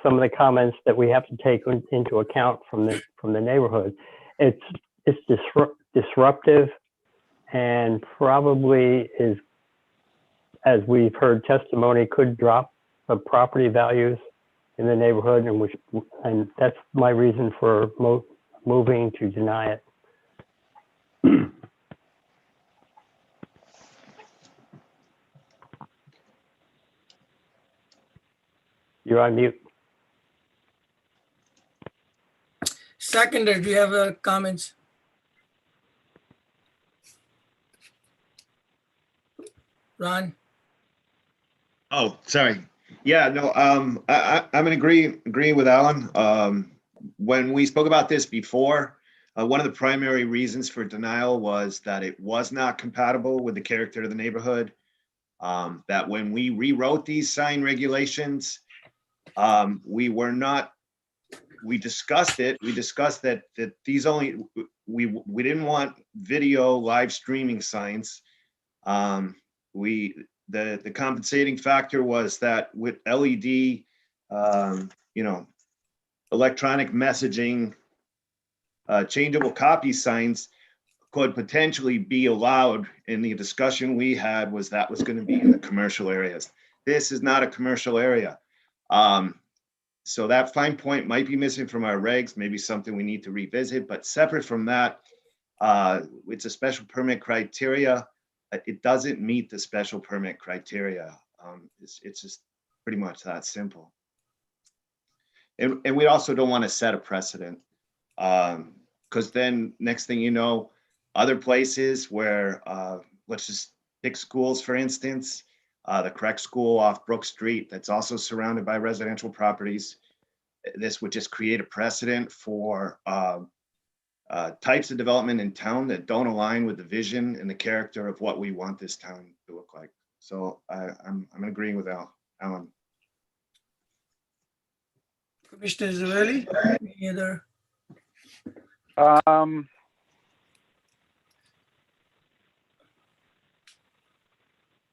some of the comments that we have to take into account from the neighborhood, it's disruptive and probably is, as we've heard testimony, could drop the property values in the neighborhood, and that's my reason for moving to deny it. You're on mute. Seconder, do you have comments? Ron? Oh, sorry. Yeah, no, I'm gonna agree with Alan. When we spoke about this before, one of the primary reasons for denial was that it was not compatible with the character of the neighborhood. That when we rewrote these sign regulations, we discussed it. We discussed that these we didn't want video live streaming signs. The compensating factor was that with LED, electronic messaging, changeable copy signs could potentially be allowed. In the discussion we had was that was going to be in the commercial areas. This is not a commercial area. So that fine point might be missing from our regs, maybe something we need to revisit, but separate from that, it's a special permit criteria. It doesn't meet the special permit criteria. It's just pretty much that simple. And we also don't want to set a precedent, because then next thing you know, other places where, let's just pick schools, for instance, the Craig School off Brook Street, that's also surrounded by residential properties. This would just create a precedent for types of development in town that don't align with the vision and the character of what we want this town to look like. So I'm agreeing with Alan. Commissioner Zarelli, any other?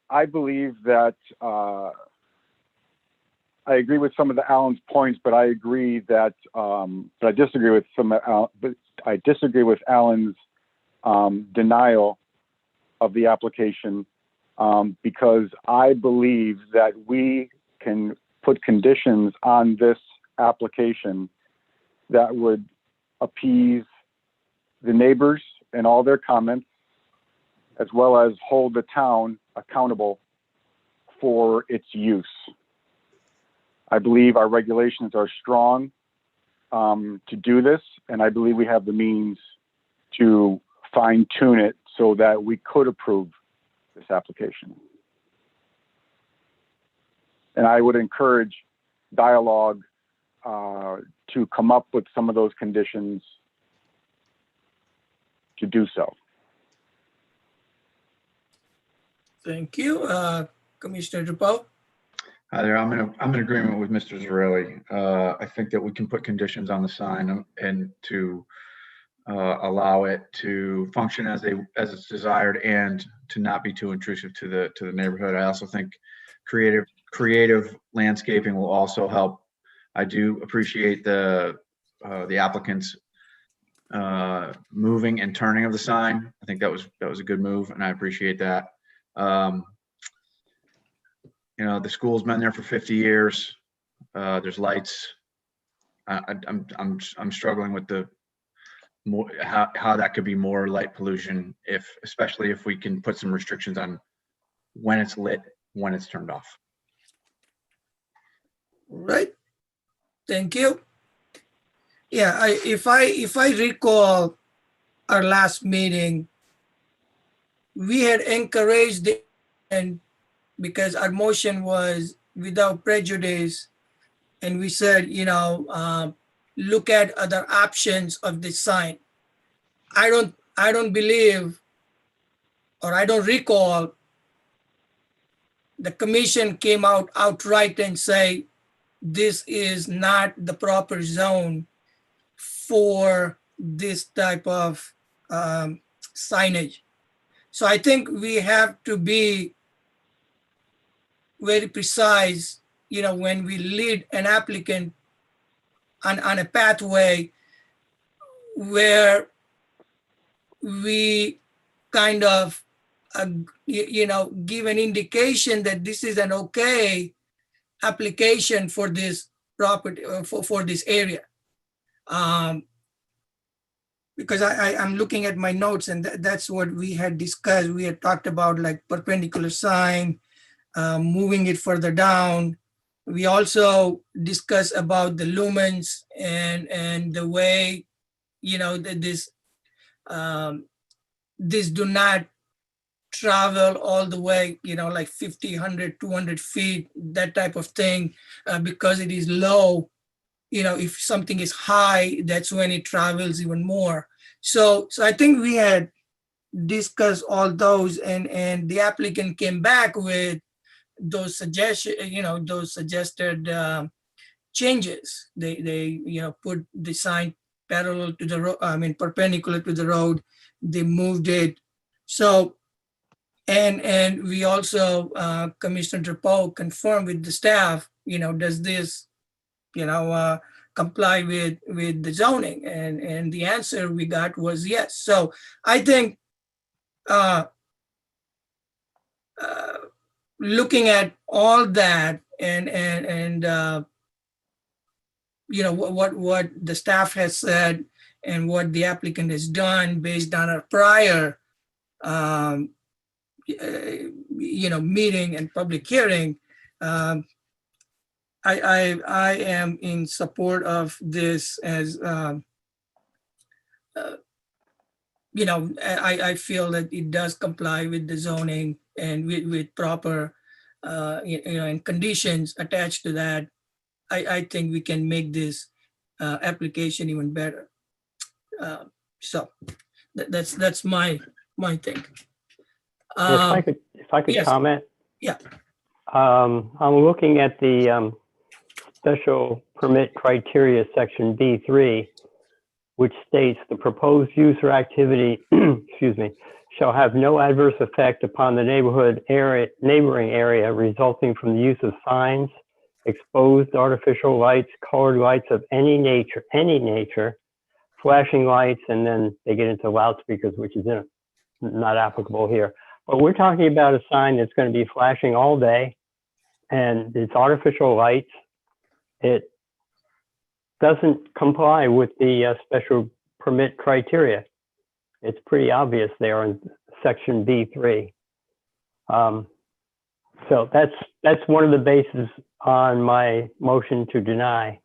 I believe that I agree with some of Alan's points, but I agree that but I disagree with I disagree with Alan's denial of the application because I believe that we can put conditions on this application that would appease the neighbors and all their comments, as well as hold the town accountable for its use. I believe our regulations are strong to do this, and I believe we have the means to fine tune it so that we could approve this application. And I would encourage dialogue to come up with some of those conditions to do so. Thank you. Commissioner DuPont? Hi there. I'm in agreement with Mr. Zarelli. I think that we can put conditions on the sign and to allow it to function as it's desired and to not be too intrusive to the neighborhood. I also think creative landscaping will also help. I do appreciate the applicant's moving and turning of the sign. I think that was a good move, and I appreciate that. You know, the school's been there for 50 years. There's lights. I'm struggling with how that could be more light pollution, especially if we can put some restrictions on when it's lit, when it's turned off. Right. Thank you. Yeah, if I recall our last meeting, we had encouraged it, and because our motion was without prejudice, and we said, you know, look at other options of this sign. I don't believe, or I don't recall, the commission came out outright and say, this is not the proper zone for this type of signage. So I think we have to be very precise, you know, when we lead an applicant on a pathway where we kind of, you know, give an indication that this is an okay application for this property, for this area. Because I'm looking at my notes, and that's what we had discussed. We had talked about like perpendicular sign, moving it further down. We also discussed about the lumens and the way, you know, that this do not travel all the way, you know, like 50, 100, 200 feet, that type of thing, because it is low. You know, if something is high, that's when it travels even more. So I think we had discussed all those, and the applicant came back with those suggestions, you know, those suggested changes. They you know, put the sign parallel to the road, I mean perpendicular to the road. They moved it. So and we also Commissioner DuPont confirmed with the staff, you know, does this, you know, comply with the zoning? And the answer we got was yes. So I think looking at all that and you know, what the staff has said and what the applicant has done based on our prior you know, meeting and public hearing, I am in support of this as, you know, I feel that it does comply with the zoning and with proper, you know, and conditions attached to that. I think we can make this application even better. So that's my thing. If I could yes. comment. Yeah. I'm looking at the special permit criteria section B3, which states the proposed use or activity, excuse me, shall have no adverse effect upon the neighboring area resulting from the use of signs, exposed artificial lights, colored lights of any nature, flashing lights, and then they get into loudspeakers, which is not applicable here. But we're talking about a sign that's going to be flashing all day, and it's artificial lights. It doesn't comply with the special permit criteria. It's pretty obvious there in section B3. So that's one of the bases on my motion to deny.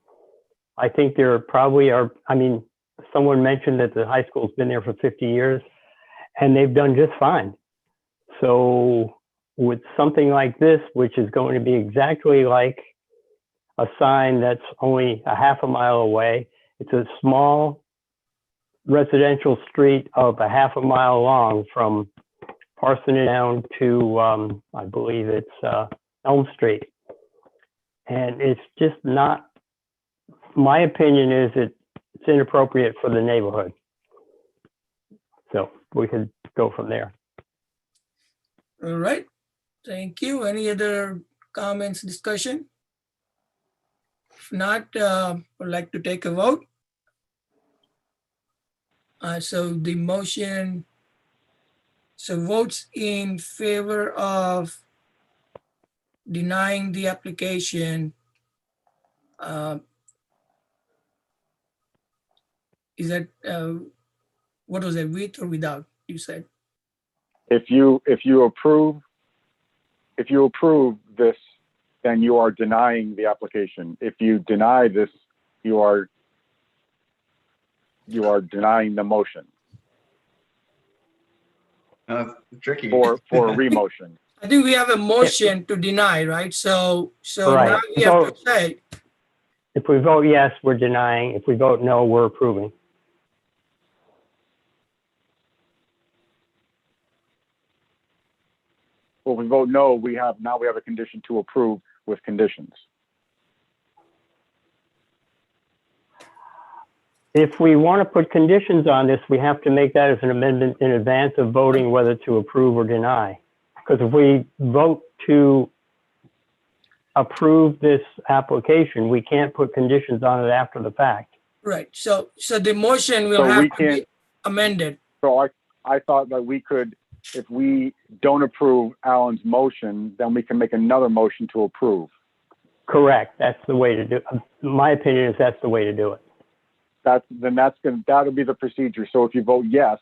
I think there probably are, I mean, someone mentioned that the high school's been there for 50 years, and they've done just fine. So with something like this, which is going to be exactly like a sign that's only a half a mile away, it's a small residential street of a half a mile long from parsonage down to, I believe it's Elm Street. And it's just not, my opinion is it's inappropriate for the neighborhood. So we could go from there. All right, thank you. Any other comments, discussion? If not, I'd like to take a vote. So the motion, so votes in favor of denying the application. Is that, what was it, with or without, you said? If you approve this, then you are denying the application. If you deny this, you are denying the motion Tricky. for a remotion. I think we have a motion to deny, right? So Right. now we have to say, If we vote yes, we're denying. If we vote no, we're approving. Well, if we vote no, now we have a condition to approve with conditions. If we want to put conditions on this, we have to make that as an amendment in advance of voting whether to approve or deny. Because if we vote to approve this application, we can't put conditions on it after the fact. right, so the motion will So we have to be can't- amended. So I thought that we could, if we don't approve Alan's motion, then we can make another motion to approve. Correct. That's the way to do it. My opinion is that's the way to do it. That'll be the procedure. So if you vote yes,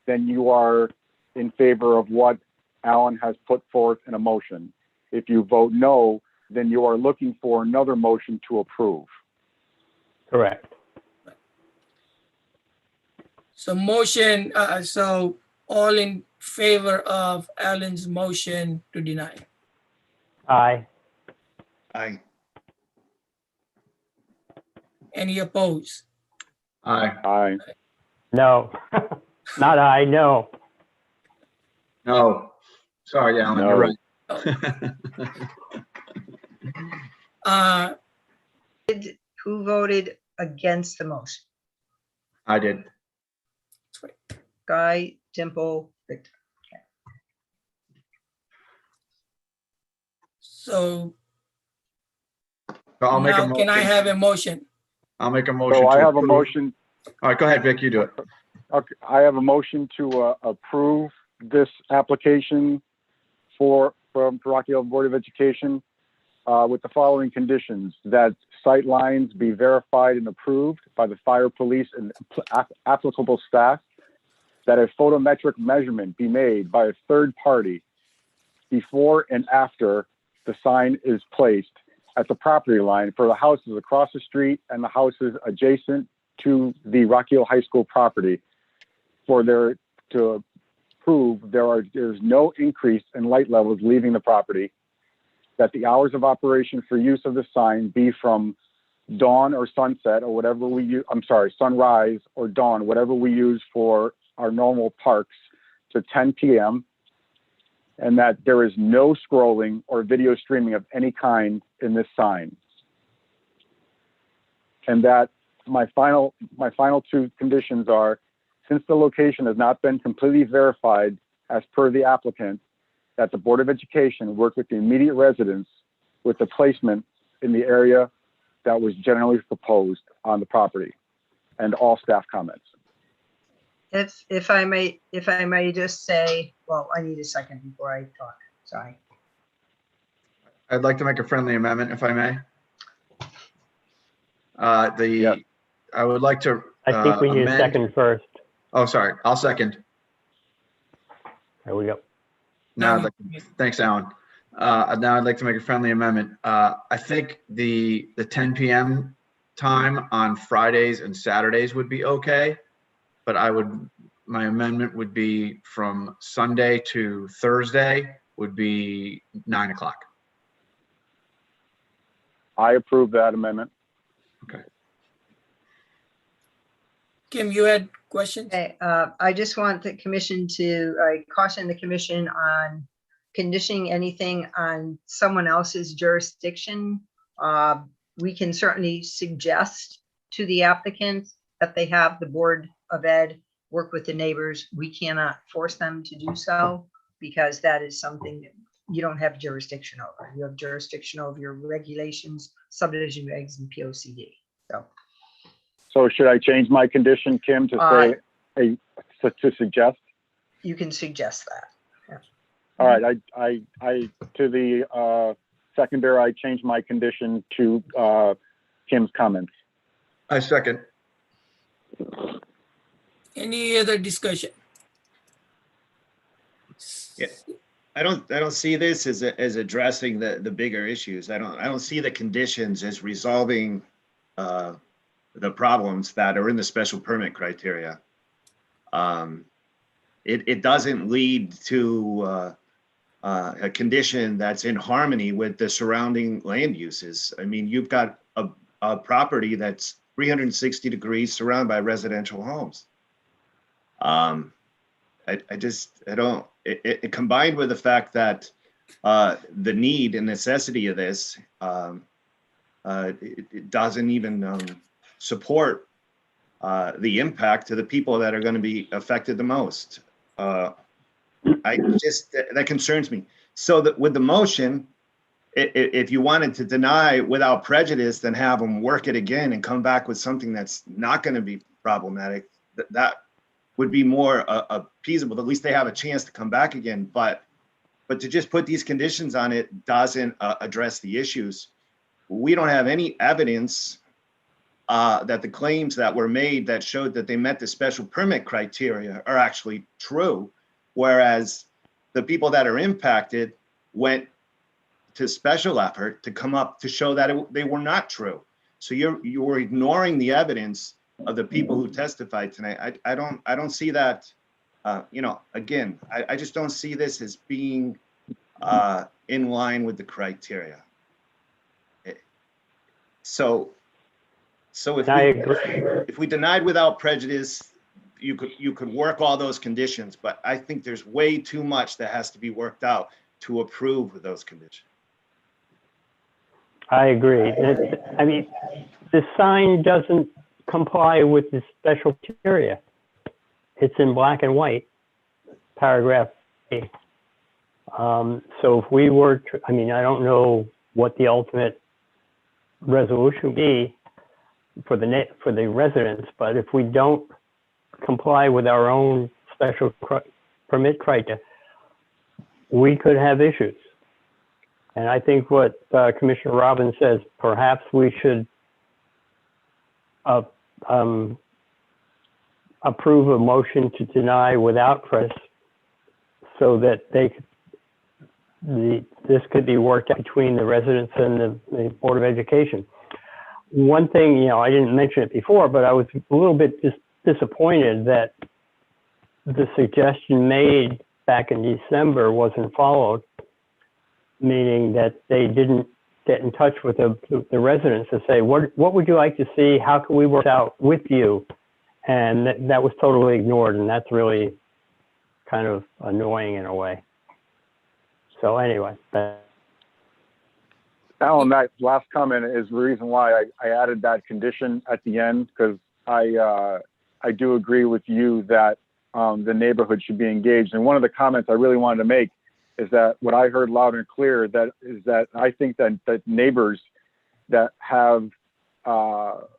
then you are in favor of what Alan has put forth in a motion. If you vote no, then you are looking for another motion to approve. Correct. So motion, so all in favor of Alan's motion to deny. Aye. Aye. Any opposed? Aye. Aye. No. Not aye, no. No. Sorry, Alan, No. you're right. Who voted against the motion? I did. Guy, Dimple, Victor. So So I'll make a now motion. can I have a motion? I'll make a motion. So I to have a approve. motion. All right, go ahead, Vic, you do it. Okay, I have a motion to approve this application from Rocky Hill Board of Education with the following conditions: that sight lines be verified and approved by the fire, police, and applicable staff; that a photometric measurement be made by a third party before and after the sign is placed at the property line for the houses across the street and the houses adjacent to the Rocky Hill High School property, to prove there's no increase in light levels leaving the property; that the hours of operation for use of the sign be from dawn or sunset or whatever we use, sunrise or dawn, whatever we use for our normal parks, to 10 p.m., and that there is no scrolling or video streaming of any kind in this sign. And that my final two conditions are, since the location has not been completely verified as per the applicant, that the Board of Education work with the immediate residents with the placement in the area that was generally proposed on the property, and all staff comments. If I may just say, well, I need a second before I talk. Sorry. I'd like to make a friendly amendment, if I may. I would like to. I think we need a amend- second first. Oh, sorry. I'll second. There we go. Now, thanks, Alan. Now I'd like to make a friendly amendment. I think the 10 p.m. time on Fridays and Saturdays would be okay, but my amendment would be from Sunday to Thursday would be 9 o'clock. I approve that amendment. Okay. Kim, you had questions? Okay, I just want the commission to, I caution the commission on conditioning anything on someone else's jurisdiction. We can certainly suggest to the applicant that they have the Board of Ed work with the neighbors. We cannot force them to do so because that is something that you don't have jurisdiction over. You have jurisdiction over your regulations, subdivision regs, and POCD. So should I change my condition, Kim, to say, to suggest? You can suggest that. All right, I to the seconder, I changed my condition to Kim's comments. I second. Any other discussion? Yeah. I don't see this as addressing the bigger issues. I don't see the conditions as resolving the problems that are in the special permit criteria. It doesn't lead to a condition that's in harmony with the surrounding land uses. I mean, you've got a property that's 360 degrees surrounded by residential homes. It combined with the fact that the need and necessity of this, it doesn't even support the impact to the people that are going to be affected the most. That concerns me. So that with the motion, if you wanted to deny without prejudice, then have them work it again and come back with something that's not going to be problematic, that would be more appeasable. At least they have a chance to come back again. But to just put these conditions on it doesn't address the issues. We don't have any evidence that the claims that were made that showed that they met the special permit criteria are actually true, whereas the people that are impacted went to special effort to come up to show that they were not true. So you're ignoring the evidence of the people who testified tonight. I don't see that. Again, I just don't see this as being in line with the criteria. So if we denied without prejudice, you could work all those conditions, but I think there's way too much that has to be worked out to approve of those conditions. I agree. I mean, the sign doesn't comply with the special criteria. It's in black and white, paragraph A. So if we were to, I mean, I don't know what the ultimate resolution would be for the residents, but if we don't comply with our own special permit criteria, we could have issues. And I think what Commissioner Robbins says, perhaps we should approve a motion to deny without prejudice so that this could be worked out between the residents and the Board of Education. One thing, I didn't mention it before, but I was a little bit disappointed that the suggestion made back in December wasn't followed, meaning that they didn't get in touch with the residents to say, what would you like to see? How can we work out with you? And that was totally ignored, and that's really kind of annoying in a way. So anyway. Alan, that last comment is the reason why I added that condition at the end, because I do agree with you that the neighborhood should be engaged. And one of the comments I really wanted to make is that what I heard loud and clear is that I think that neighbors that have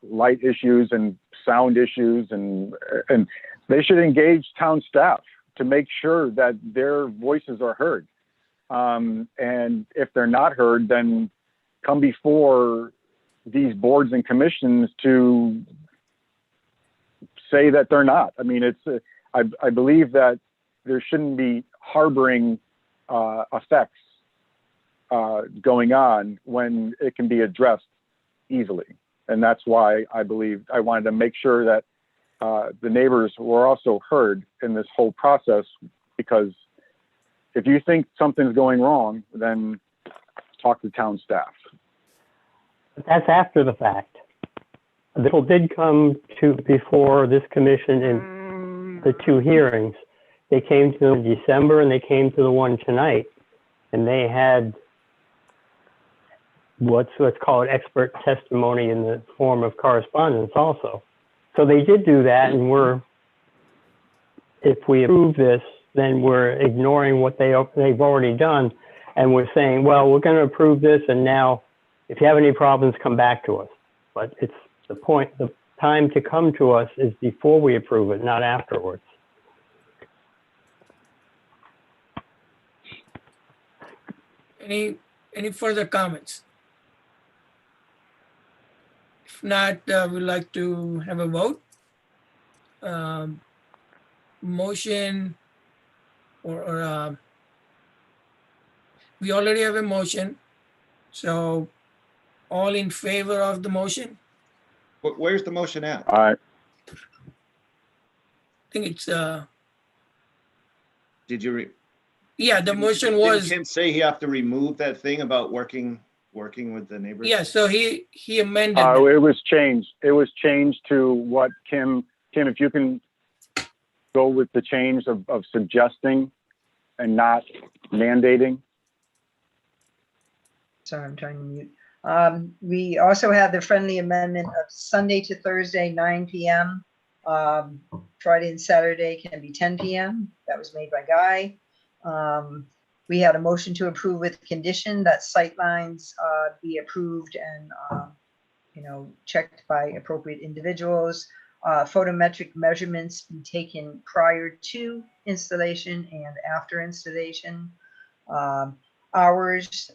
light issues and sound issues and they should engage town staff to make sure that their voices are heard. And if they're not heard, then come before these boards and commissions to say that they're not. I mean, I believe that there shouldn't be harboring effects going on when it can be addressed easily. And that's why I believe I wanted to make sure that the neighbors were also heard in this whole process, because if you think something's going wrong, then talk to town staff. But that's after the fact. This did come to before this commission in the two hearings. They came to in December and they came to the one tonight, and they had let's call it expert testimony in the form of correspondence also. So they did do that, and if we approve this, then we're ignoring what they've already done, and we're saying, well, we're going to approve this, and now if you have any problems, come back to us. But it's the time to come to us is before we approve it, not afterwards. Any further comments? If not, we'd like to have a vote. Motion or we already have a motion. So all in favor of the motion? Where's the motion at? All right. I think it's, Did you? yeah, the motion Didn't was, Kim say he have to remove that thing about working with the neighbors? yeah, so he amended. It was changed. It was changed to what Kim, if you can go with the change of suggesting and not mandating. Sorry, I'm trying to mute. We also have the friendly amendment of Sunday to Thursday, 9 p.m. Friday and Saturday can be 10 p.m. That was made by Guy. We had a motion to approve with condition that sightlines be approved and checked by appropriate individuals. Photometric measurements be taken prior to installation and after installation. Hours,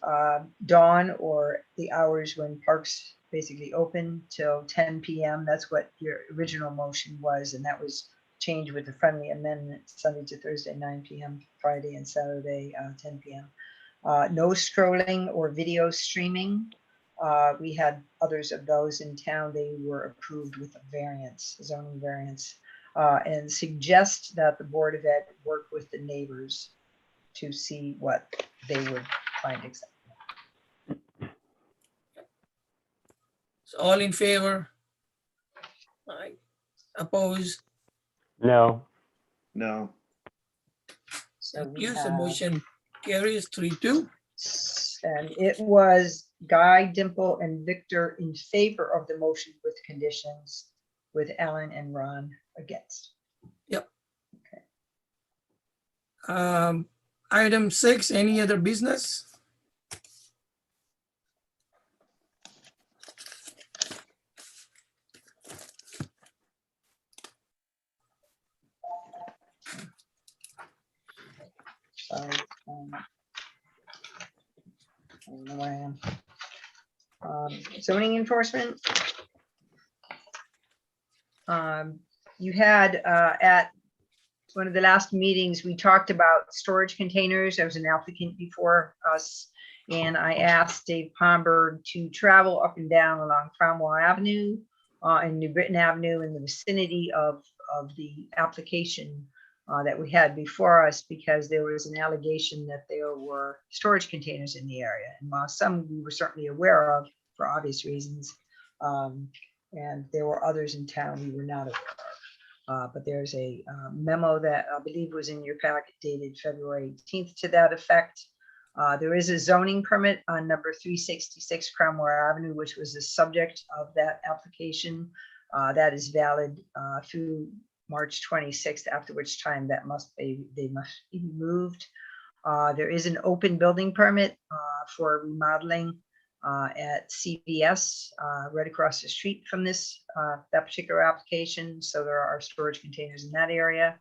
dawn or the hours when parks basically open till 10 p.m. That's what your original motion was, and that was changed with the friendly amendment, Sunday to Thursday, 9 p.m., Friday and Saturday, 10 p.m. No scrolling or video streaming. We had others of those in town. They were approved with a variance, zoning variance, and suggest that the Board of Ed work with the neighbors to see what they would find acceptable. So all in favor? Aye. Opposed? No. No. So we Use the have- motion carries 3-2. And it was Guy, Dimple, and Victor in favor of the motion with conditions, with Ellen and Ron against. Yep. Okay. Item 6, any other business? Sorry. I don't know where I am. Zoning enforcement. You had at one of the last meetings, we talked about storage containers. There was an applicant before us, and I asked Dave Pomberg to travel up and down along Cromwell Avenue and New Britain Avenue in the vicinity of the application that we had before us, because there was an allegation that there were storage containers in the area. And while some we were certainly aware of for obvious reasons, and there were others in town we were not aware of. But there's a memo that I believe was in your packet dated February 18th to that effect. There is a zoning permit on number 366 Cromwell Avenue, which was the subject of that application. That is valid through March 26th, after which time they must be removed. There is an open building permit for remodeling at CVS right across the street from that particular application. So there are storage containers in that area.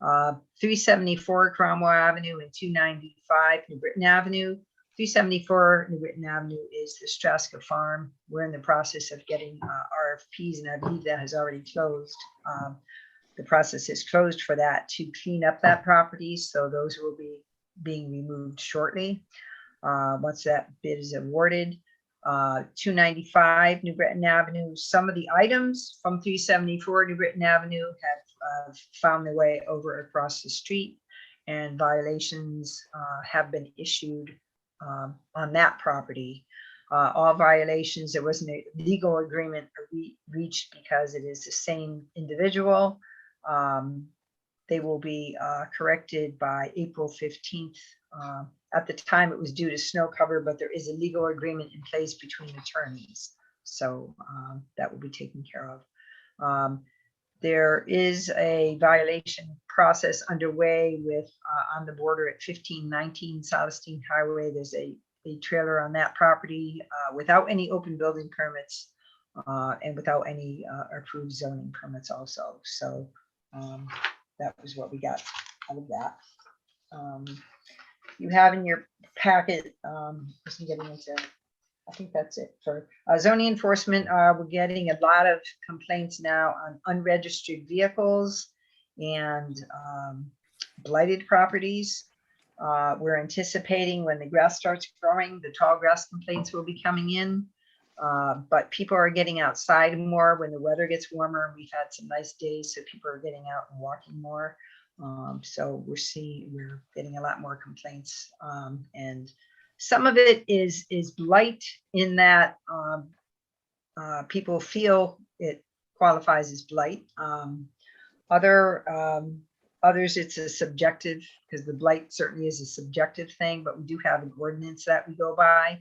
374 Cromwell Avenue and 295 New Britain Avenue. 374 New Britain Avenue is the Straska Farm. We're in the process of getting RFPs, and I believe that has already closed. The process is closed for that to clean up that property. So those will be being removed shortly once that bid is awarded. 295 New Britain Avenue. Some of the items from 374 New Britain Avenue have found their way over across the street, and violations have been issued on that property. All violations, there wasn't a legal agreement reached because it is the same individual. They will be corrected by April 15th. At the time, it was due to snow cover, but there is a legal agreement in place between attorneys. So that will be taken care of. There is a violation process underway with on the border at 1519 Celestine Highway. There's a trailer on that property without any open building permits and without any approved zoning permits also. So that was what we got out of that. You have in your packet, getting into, I think that's it for zoning enforcement. We're getting a lot of complaints now on unregistered vehicles and blighted properties. We're anticipating when the grass starts growing, the tall grass complaints will be coming in. But people are getting outside more when the weather gets warmer. We've had some nice days, so people are getting out and walking more. So we're getting a lot more complaints. And some of it is blight in that people feel it qualifies as blight. Others, it's a subjective, because the blight certainly is a subjective thing, but we do have an ordinance that we go by.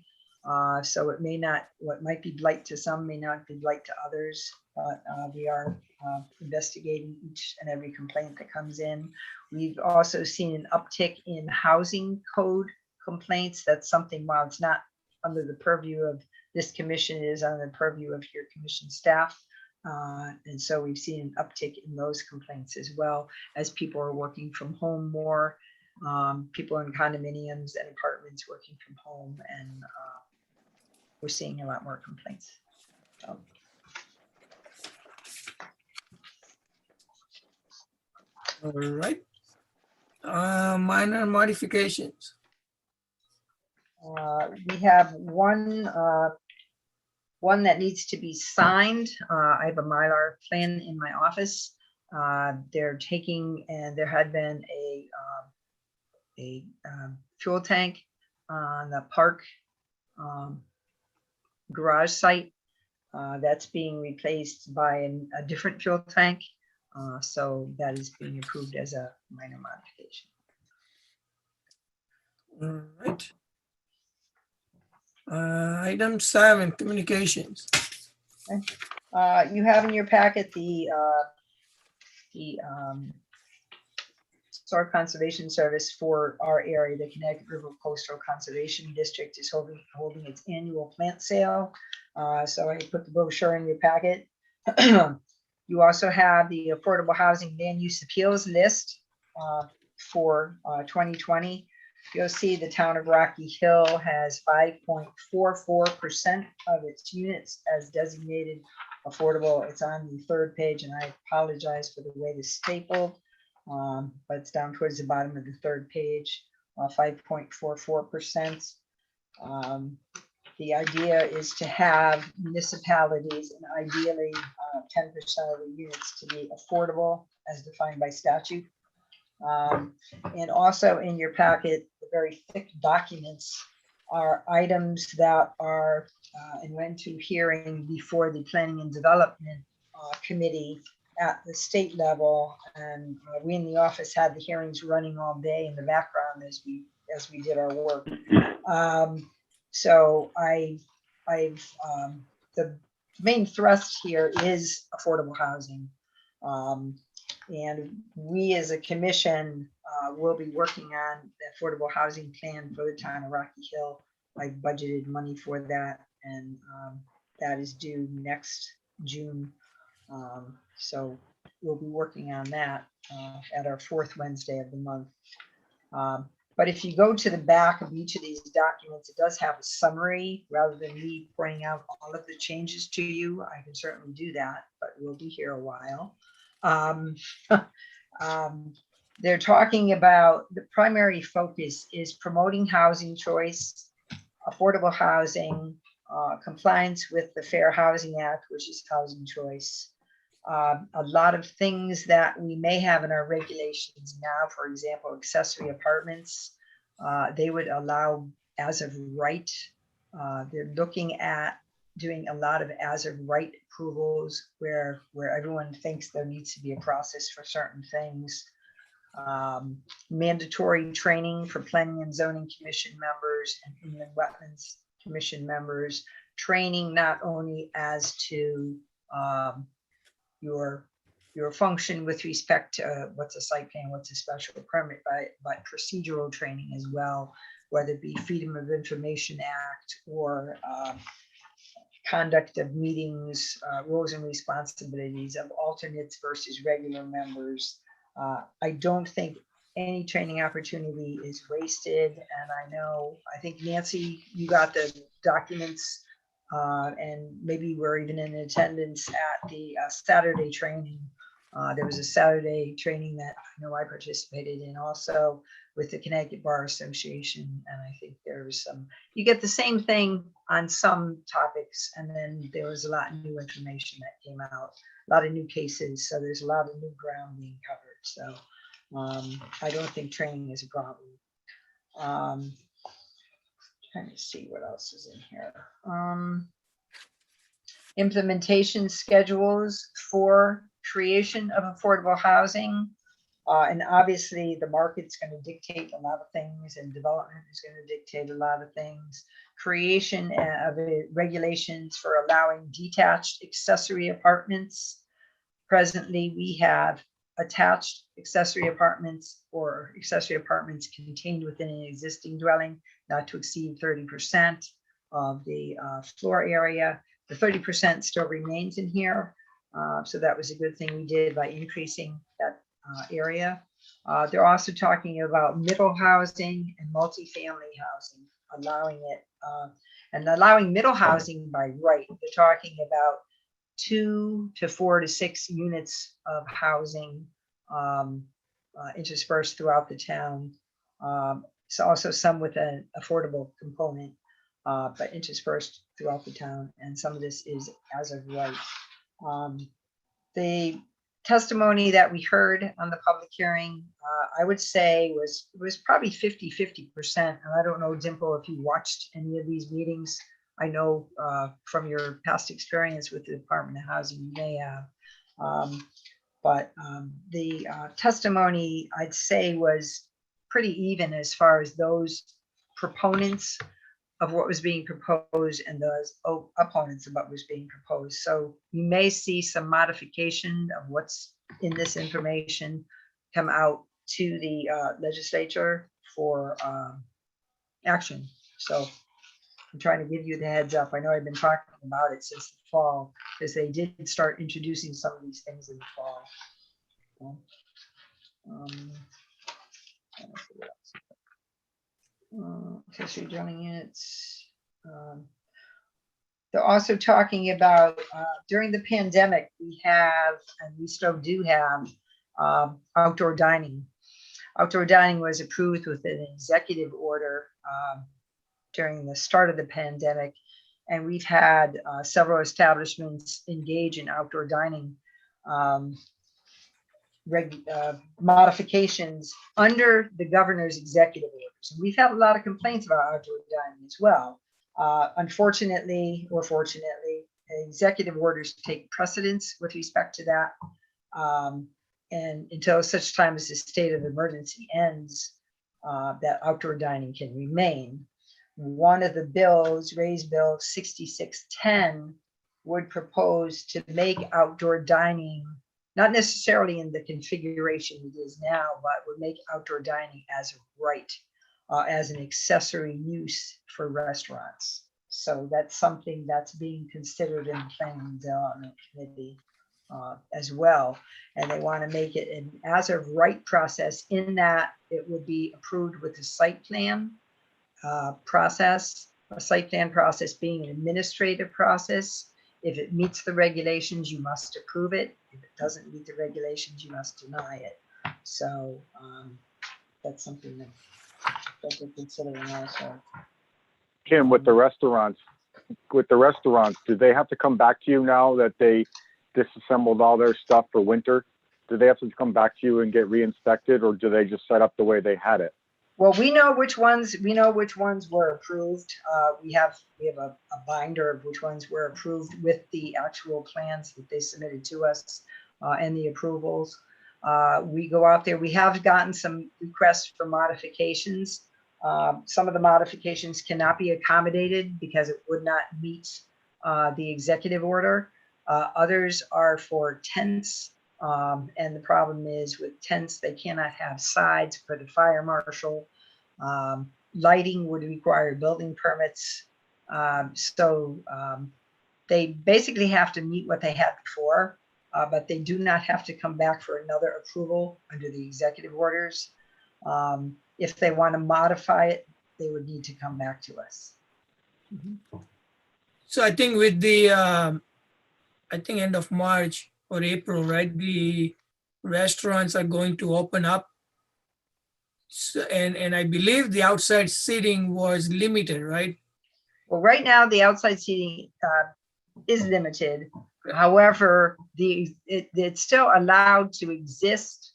So it may not, what might be blight to some may not be blight to others, but we are investigating each and every complaint that comes in. We've also seen an uptick in housing code complaints. That's something, while it's not under the purview of this commission, it is on the purview of your commission staff. And so we've seen an uptick in those complaints as well, as people are working from home more. People in condominiums and apartments working from home, and we're seeing a lot more complaints. All right. Minor modifications. We have one that needs to be signed. I have a Mylar plan in my office. They're taking, and there had been a fuel tank on the park garage site that's being replaced by a different fuel tank. So that is being approved as a minor modification. All right. Item 7, communications. Okay. You have in your packet the Soil Conservation Service for our area. The Connecticut River Coastal Conservation District is holding its annual plant sale. So I put the brochure in your packet. You also have the Affordable Housing Land Use Appeals list for 2020. You'll see the town of Rocky Hill has 5.44% of its units as designated affordable. It's on the third page, and I apologize for the way it's stapled, but it's down towards the bottom of the third page, 5.44%. The idea is to have municipalities and ideally 10% of the units to be affordable as defined by statute. And also in your packet, the very thick documents are items that are and went to hearing before the Planning and Development Committee at the state level. And we in the office had the hearings running all day in the background as we did our work. So the main thrust here is affordable housing. And we as a commission will be working on the affordable housing plan for the town of Rocky Hill. I budgeted money for that, and that is due next June. So we'll be working on that at our fourth Wednesday of the month. But if you go to the back of each of these documents, it does have a summary rather than me pointing out all of the changes to you. I can certainly do that, but we'll be here a while. They're talking about the primary focus is promoting housing choice, affordable housing, compliance with the Fair Housing Act, which is housing choice. A lot of things that we may have in our regulations now, for example, accessory apartments, they would allow as of right They're looking at doing a lot of as of right approvals where everyone thinks there needs to be a process for certain things. Mandatory training for Planning and Zoning Commission members and Inland Wetlands Commission members, training not only as to your function with respect to what's a site plan, what's a special permit, but procedural training as well, whether it be Freedom of Information Act or conduct of meetings, roles and responsibilities of alternates versus regular members. I don't think any training opportunity is wasted. And I think Nancy, you got the documents and maybe we're even in attendance at the Saturday training. There was a Saturday training that I know I participated in also with the Connecticut Bar Association. And I think there's you get the same thing on some topics. And then there was a lot of new information that came out, a lot of new cases. So there's a lot of new ground being covered. So I don't think training is a problem. Trying to see what else is in here. Implementation schedules for creation of affordable housing. And obviously the market's going to dictate a lot of things and development is going to dictate a lot of things. Creation of regulations for allowing detached accessory apartments. Presently, we have attached accessory apartments or accessory apartments contained within an existing dwelling, not to exceed 30% of the floor area. The 30% still remains in here. So that was a good thing we did by increasing that area. They're also talking about middle housing and multifamily housing, allowing it and allowing middle housing by right. They're talking about 2 to 4 to 6 units of housing interspersed throughout the town. So also some with an affordable component, but interspersed throughout the town. And some of this is as of right. The testimony that we heard on the public hearing, I would say was probably 50-50%. And I don't know, Dimple, if you watched any of these meetings. I know from your past experience with the Department of Housing, you may have. But the testimony, I'd say, was pretty even as far as those proponents of what was being proposed and those opponents of what was being proposed. So you may see some modification of what's in this information come out to the legislature for action. So I'm trying to give you the heads up. I know I've been talking about it since the fall because they did start introducing some of these things in the fall. Accessory dwelling units. They're also talking about during the pandemic, we have, and we still do have, outdoor dining. Outdoor dining was approved with an executive order during the start of the pandemic. And we've had several establishments engage in outdoor dining modifications under the governor's executive orders. And we've had a lot of complaints about outdoor dining as well. Unfortunately, or fortunately, executive orders take precedence with respect to that. And until such time as the state of emergency ends, that outdoor dining can remain. One of the bills, raised Bill 6610, would propose to make outdoor dining, not necessarily in the configuration it is now, but would make outdoor dining as a right, as an accessory use for restaurants. So that's something that's being considered in the Planning and Development Committee as well. And they want to make it an as of right process in that it would be approved with the site plan process, a site plan process being an administrative process. If it meets the regulations, you must approve it. If it doesn't meet the regulations, you must deny it. So that's something that they're considering also. Kim, with the restaurants, do they have to come back to you now that they disassembled all their stuff for winter? Do they have to come back to you and get re-inspected, or do they just set up the way they had it? Well, we know which ones were approved. We have a binder of which ones were approved with the actual plans that they submitted to us and the approvals. We go out there. We have gotten some requests for modifications. Some of the modifications cannot be accommodated because it would not meet the executive order. Others are for tents. And the problem is with tents, they cannot have sides for the fire marshal. Lighting would require building permits. They basically have to meet what they had before, but they do not have to come back for another approval under the executive orders. If they want to modify it, they would need to come back to us. So I think with the, I think end of March or April, right? The restaurants are going to open up. So, and I believe the outside seating was limited, right? Well, right now the outside seating is limited. However, it's still allowed to exist.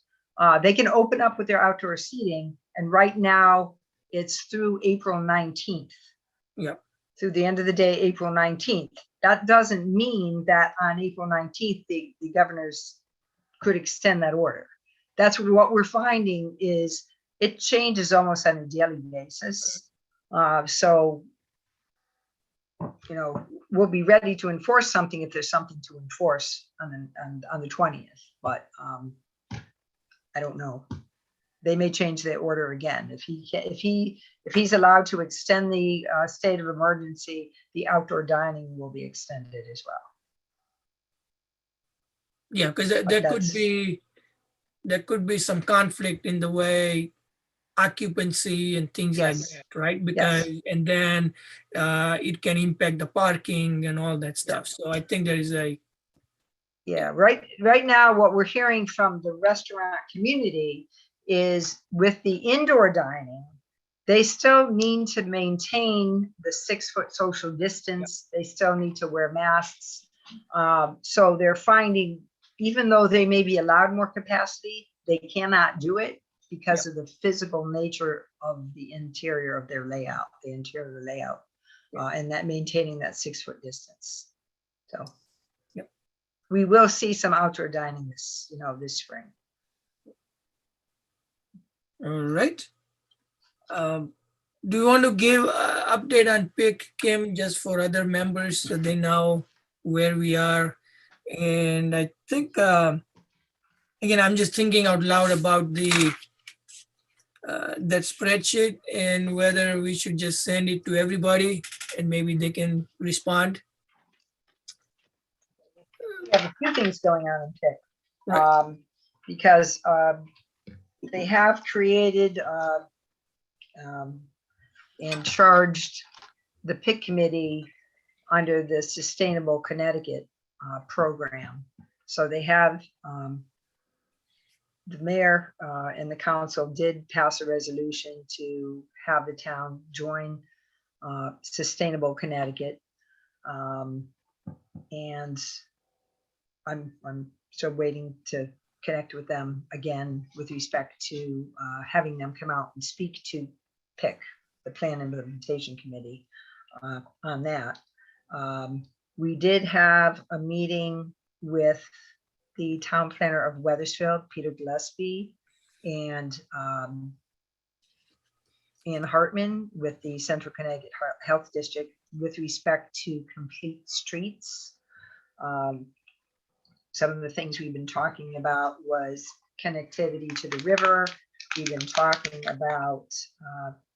They can open up with their outdoor seating, and right now it's through April 19th. Yeah. Through the end of the day, April 19th. That doesn't mean that on April 19th, the governors could extend that order. That's what we're finding is it changes almost on a daily basis. So, you know, we'll be ready to enforce something if there's something to enforce on the 20th, but I don't know. They may change their order again. If he's allowed to extend the state of emergency, the outdoor dining will be extended as well. Yeah, because there could be some conflict in the way occupancy and things like that, right? Because and then it can impact the parking and all that stuff. So I think there is a right now what we're hearing from the restaurant community is with the indoor dining, they still need to maintain the 6-foot social distance. They still need to wear masks. So they're finding, even though they may be allowed more capacity, they cannot do it because of the physical nature of the interior of their layout, and that maintaining that 6-foot distance. So we will see some outdoor dining this spring. All right. Do you want to give an update on PIC, Kim, just for other members so they know where we are? And I think, again, I'm just thinking out loud about that spreadsheet and whether we should just send it to everybody and maybe they can respond. We have a few things going on in PIC because they have created and charged the PIC committee under the Sustainable Connecticut program. So they have the mayor and the council did pass a resolution to have the town join Sustainable Connecticut. And I'm still waiting to connect with them again with respect to having them come out and speak to PIC, the Plan Implementation Committee, on that. We did have a meeting with the town planner of Wethersfield, Peter Gillespie, and Ann Hartman with the Central Connecticut Health District with respect to complete streets. Some of the things we've been talking about was connectivity to the river. We've been talking about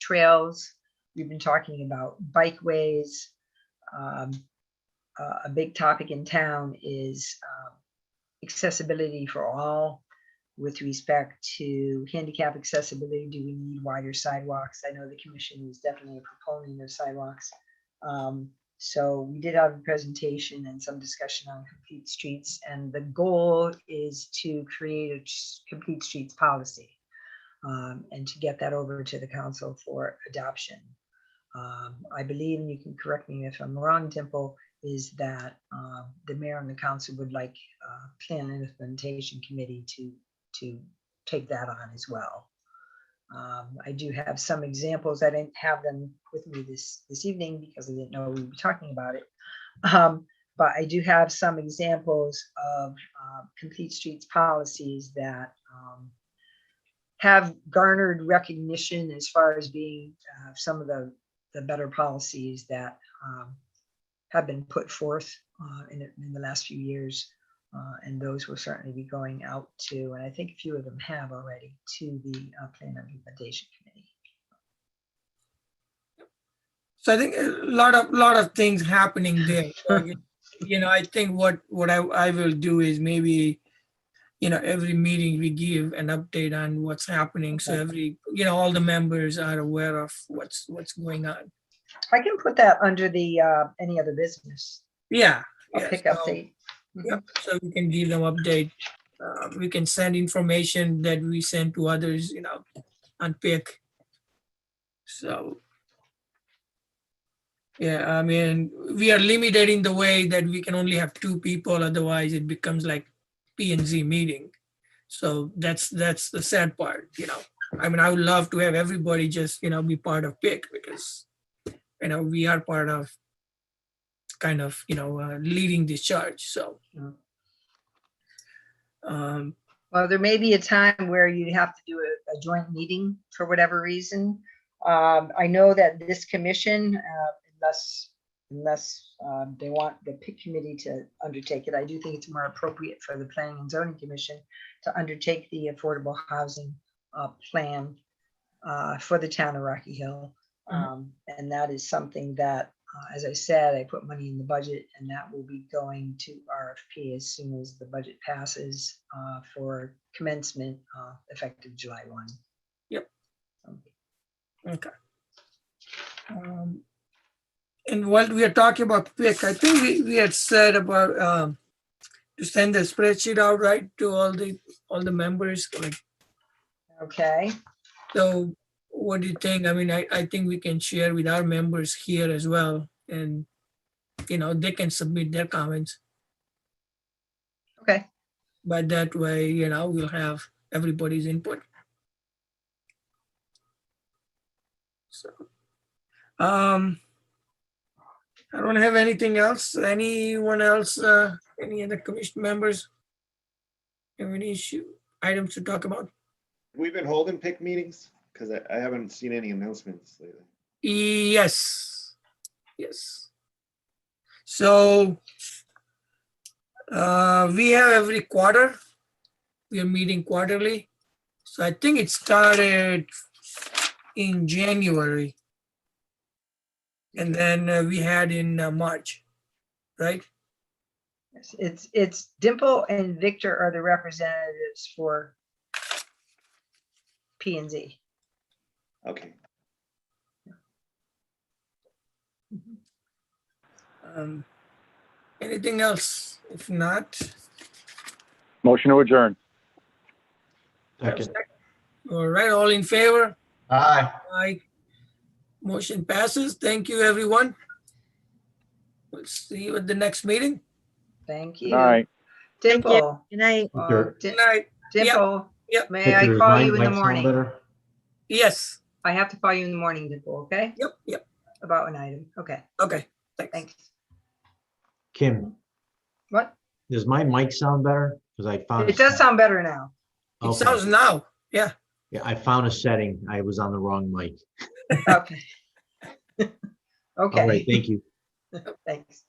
trails. We've been talking about bikeways. A big topic in town is accessibility for all with respect to handicap accessibility. Do we need wider sidewalks? I know the commission is definitely a proponent of sidewalks. So we did have a presentation and some discussion on complete streets, and the goal is to create a complete streets policy and to get that over to the council for adoption. I believe, and you can correct me if I'm wrong, Dimple, is that the mayor and the council would like Plan Implementation Committee to take that on as well. I do have some examples. I didn't have them with me this evening because I didn't know we'd be talking about it. But I do have some examples of Complete Streets policies that have garnered recognition as far as being some of the better policies that have been put forth in the last few years. And those will certainly be going out to, and I think a few of them have already, to the Plan Implementation Committee. So I think a lot of things happening there. So, I think what I will do is maybe, every meeting we give an update on what's happening. So every, all the members are aware of what's going on. I can put that under the any other business. Yeah. I'll pick update. Yep. So we can give them update. We can send information that we send to others, on PIC. So, yeah, I mean, we are limited in the way that we can only have 2 people. Otherwise, it becomes like P&Z meeting. So that's the sad part, I mean, I would love to have everybody just, be part of PIC because, we are part of kind of, leading this charge. So, well, there may be a time where you have to do a joint meeting for whatever reason. I know that this commission, unless they want the PIC committee to undertake it, I do think it's more appropriate for the Planning and Zoning Commission to undertake the affordable housing plan for the town of Rocky Hill. And that is something that, as I said, I put money in the budget, and that will be going to RFP as soon as the budget passes for commencement effective July 1. Yep. Okay. And while we are talking about PIC, I think we had said about to send the spreadsheet out, right, to all the members. Like, okay. So what do you think? I mean, I think we can share with our members here as well, and they can submit their comments. Okay. But that way, we'll have everybody's input. So, I don't have anything else. Anyone else? Any other commission members have any items to talk about? We've been holding PIC meetings because I haven't seen any announcements lately. Yes. So we have every quarter. We are meeting quarterly. So I think it started in January. And then we had in March, right? Yes, it's Dimple and Victor are the representatives for P&Z. Okay. Anything else? If not, Motion to adjourn. Second. all right, all in favor? Aye. Aye. Motion passes. Thank you, everyone. We'll see you at the next meeting. Thank you. All right. Thank you. Dimple. Good night. Good night. Dimple. Yep. May I call you in the morning? Yes. I have to call you in the morning, Dimple, okay? Yep. About an item. Okay. Okay. Thanks. Kim, What? does my mic sound better? Because I found. It does sound better now. It Okay. sounds now. Yeah. Yeah, I found a setting. I was on the wrong mic. Okay. Okay. All right, thank you. Thanks.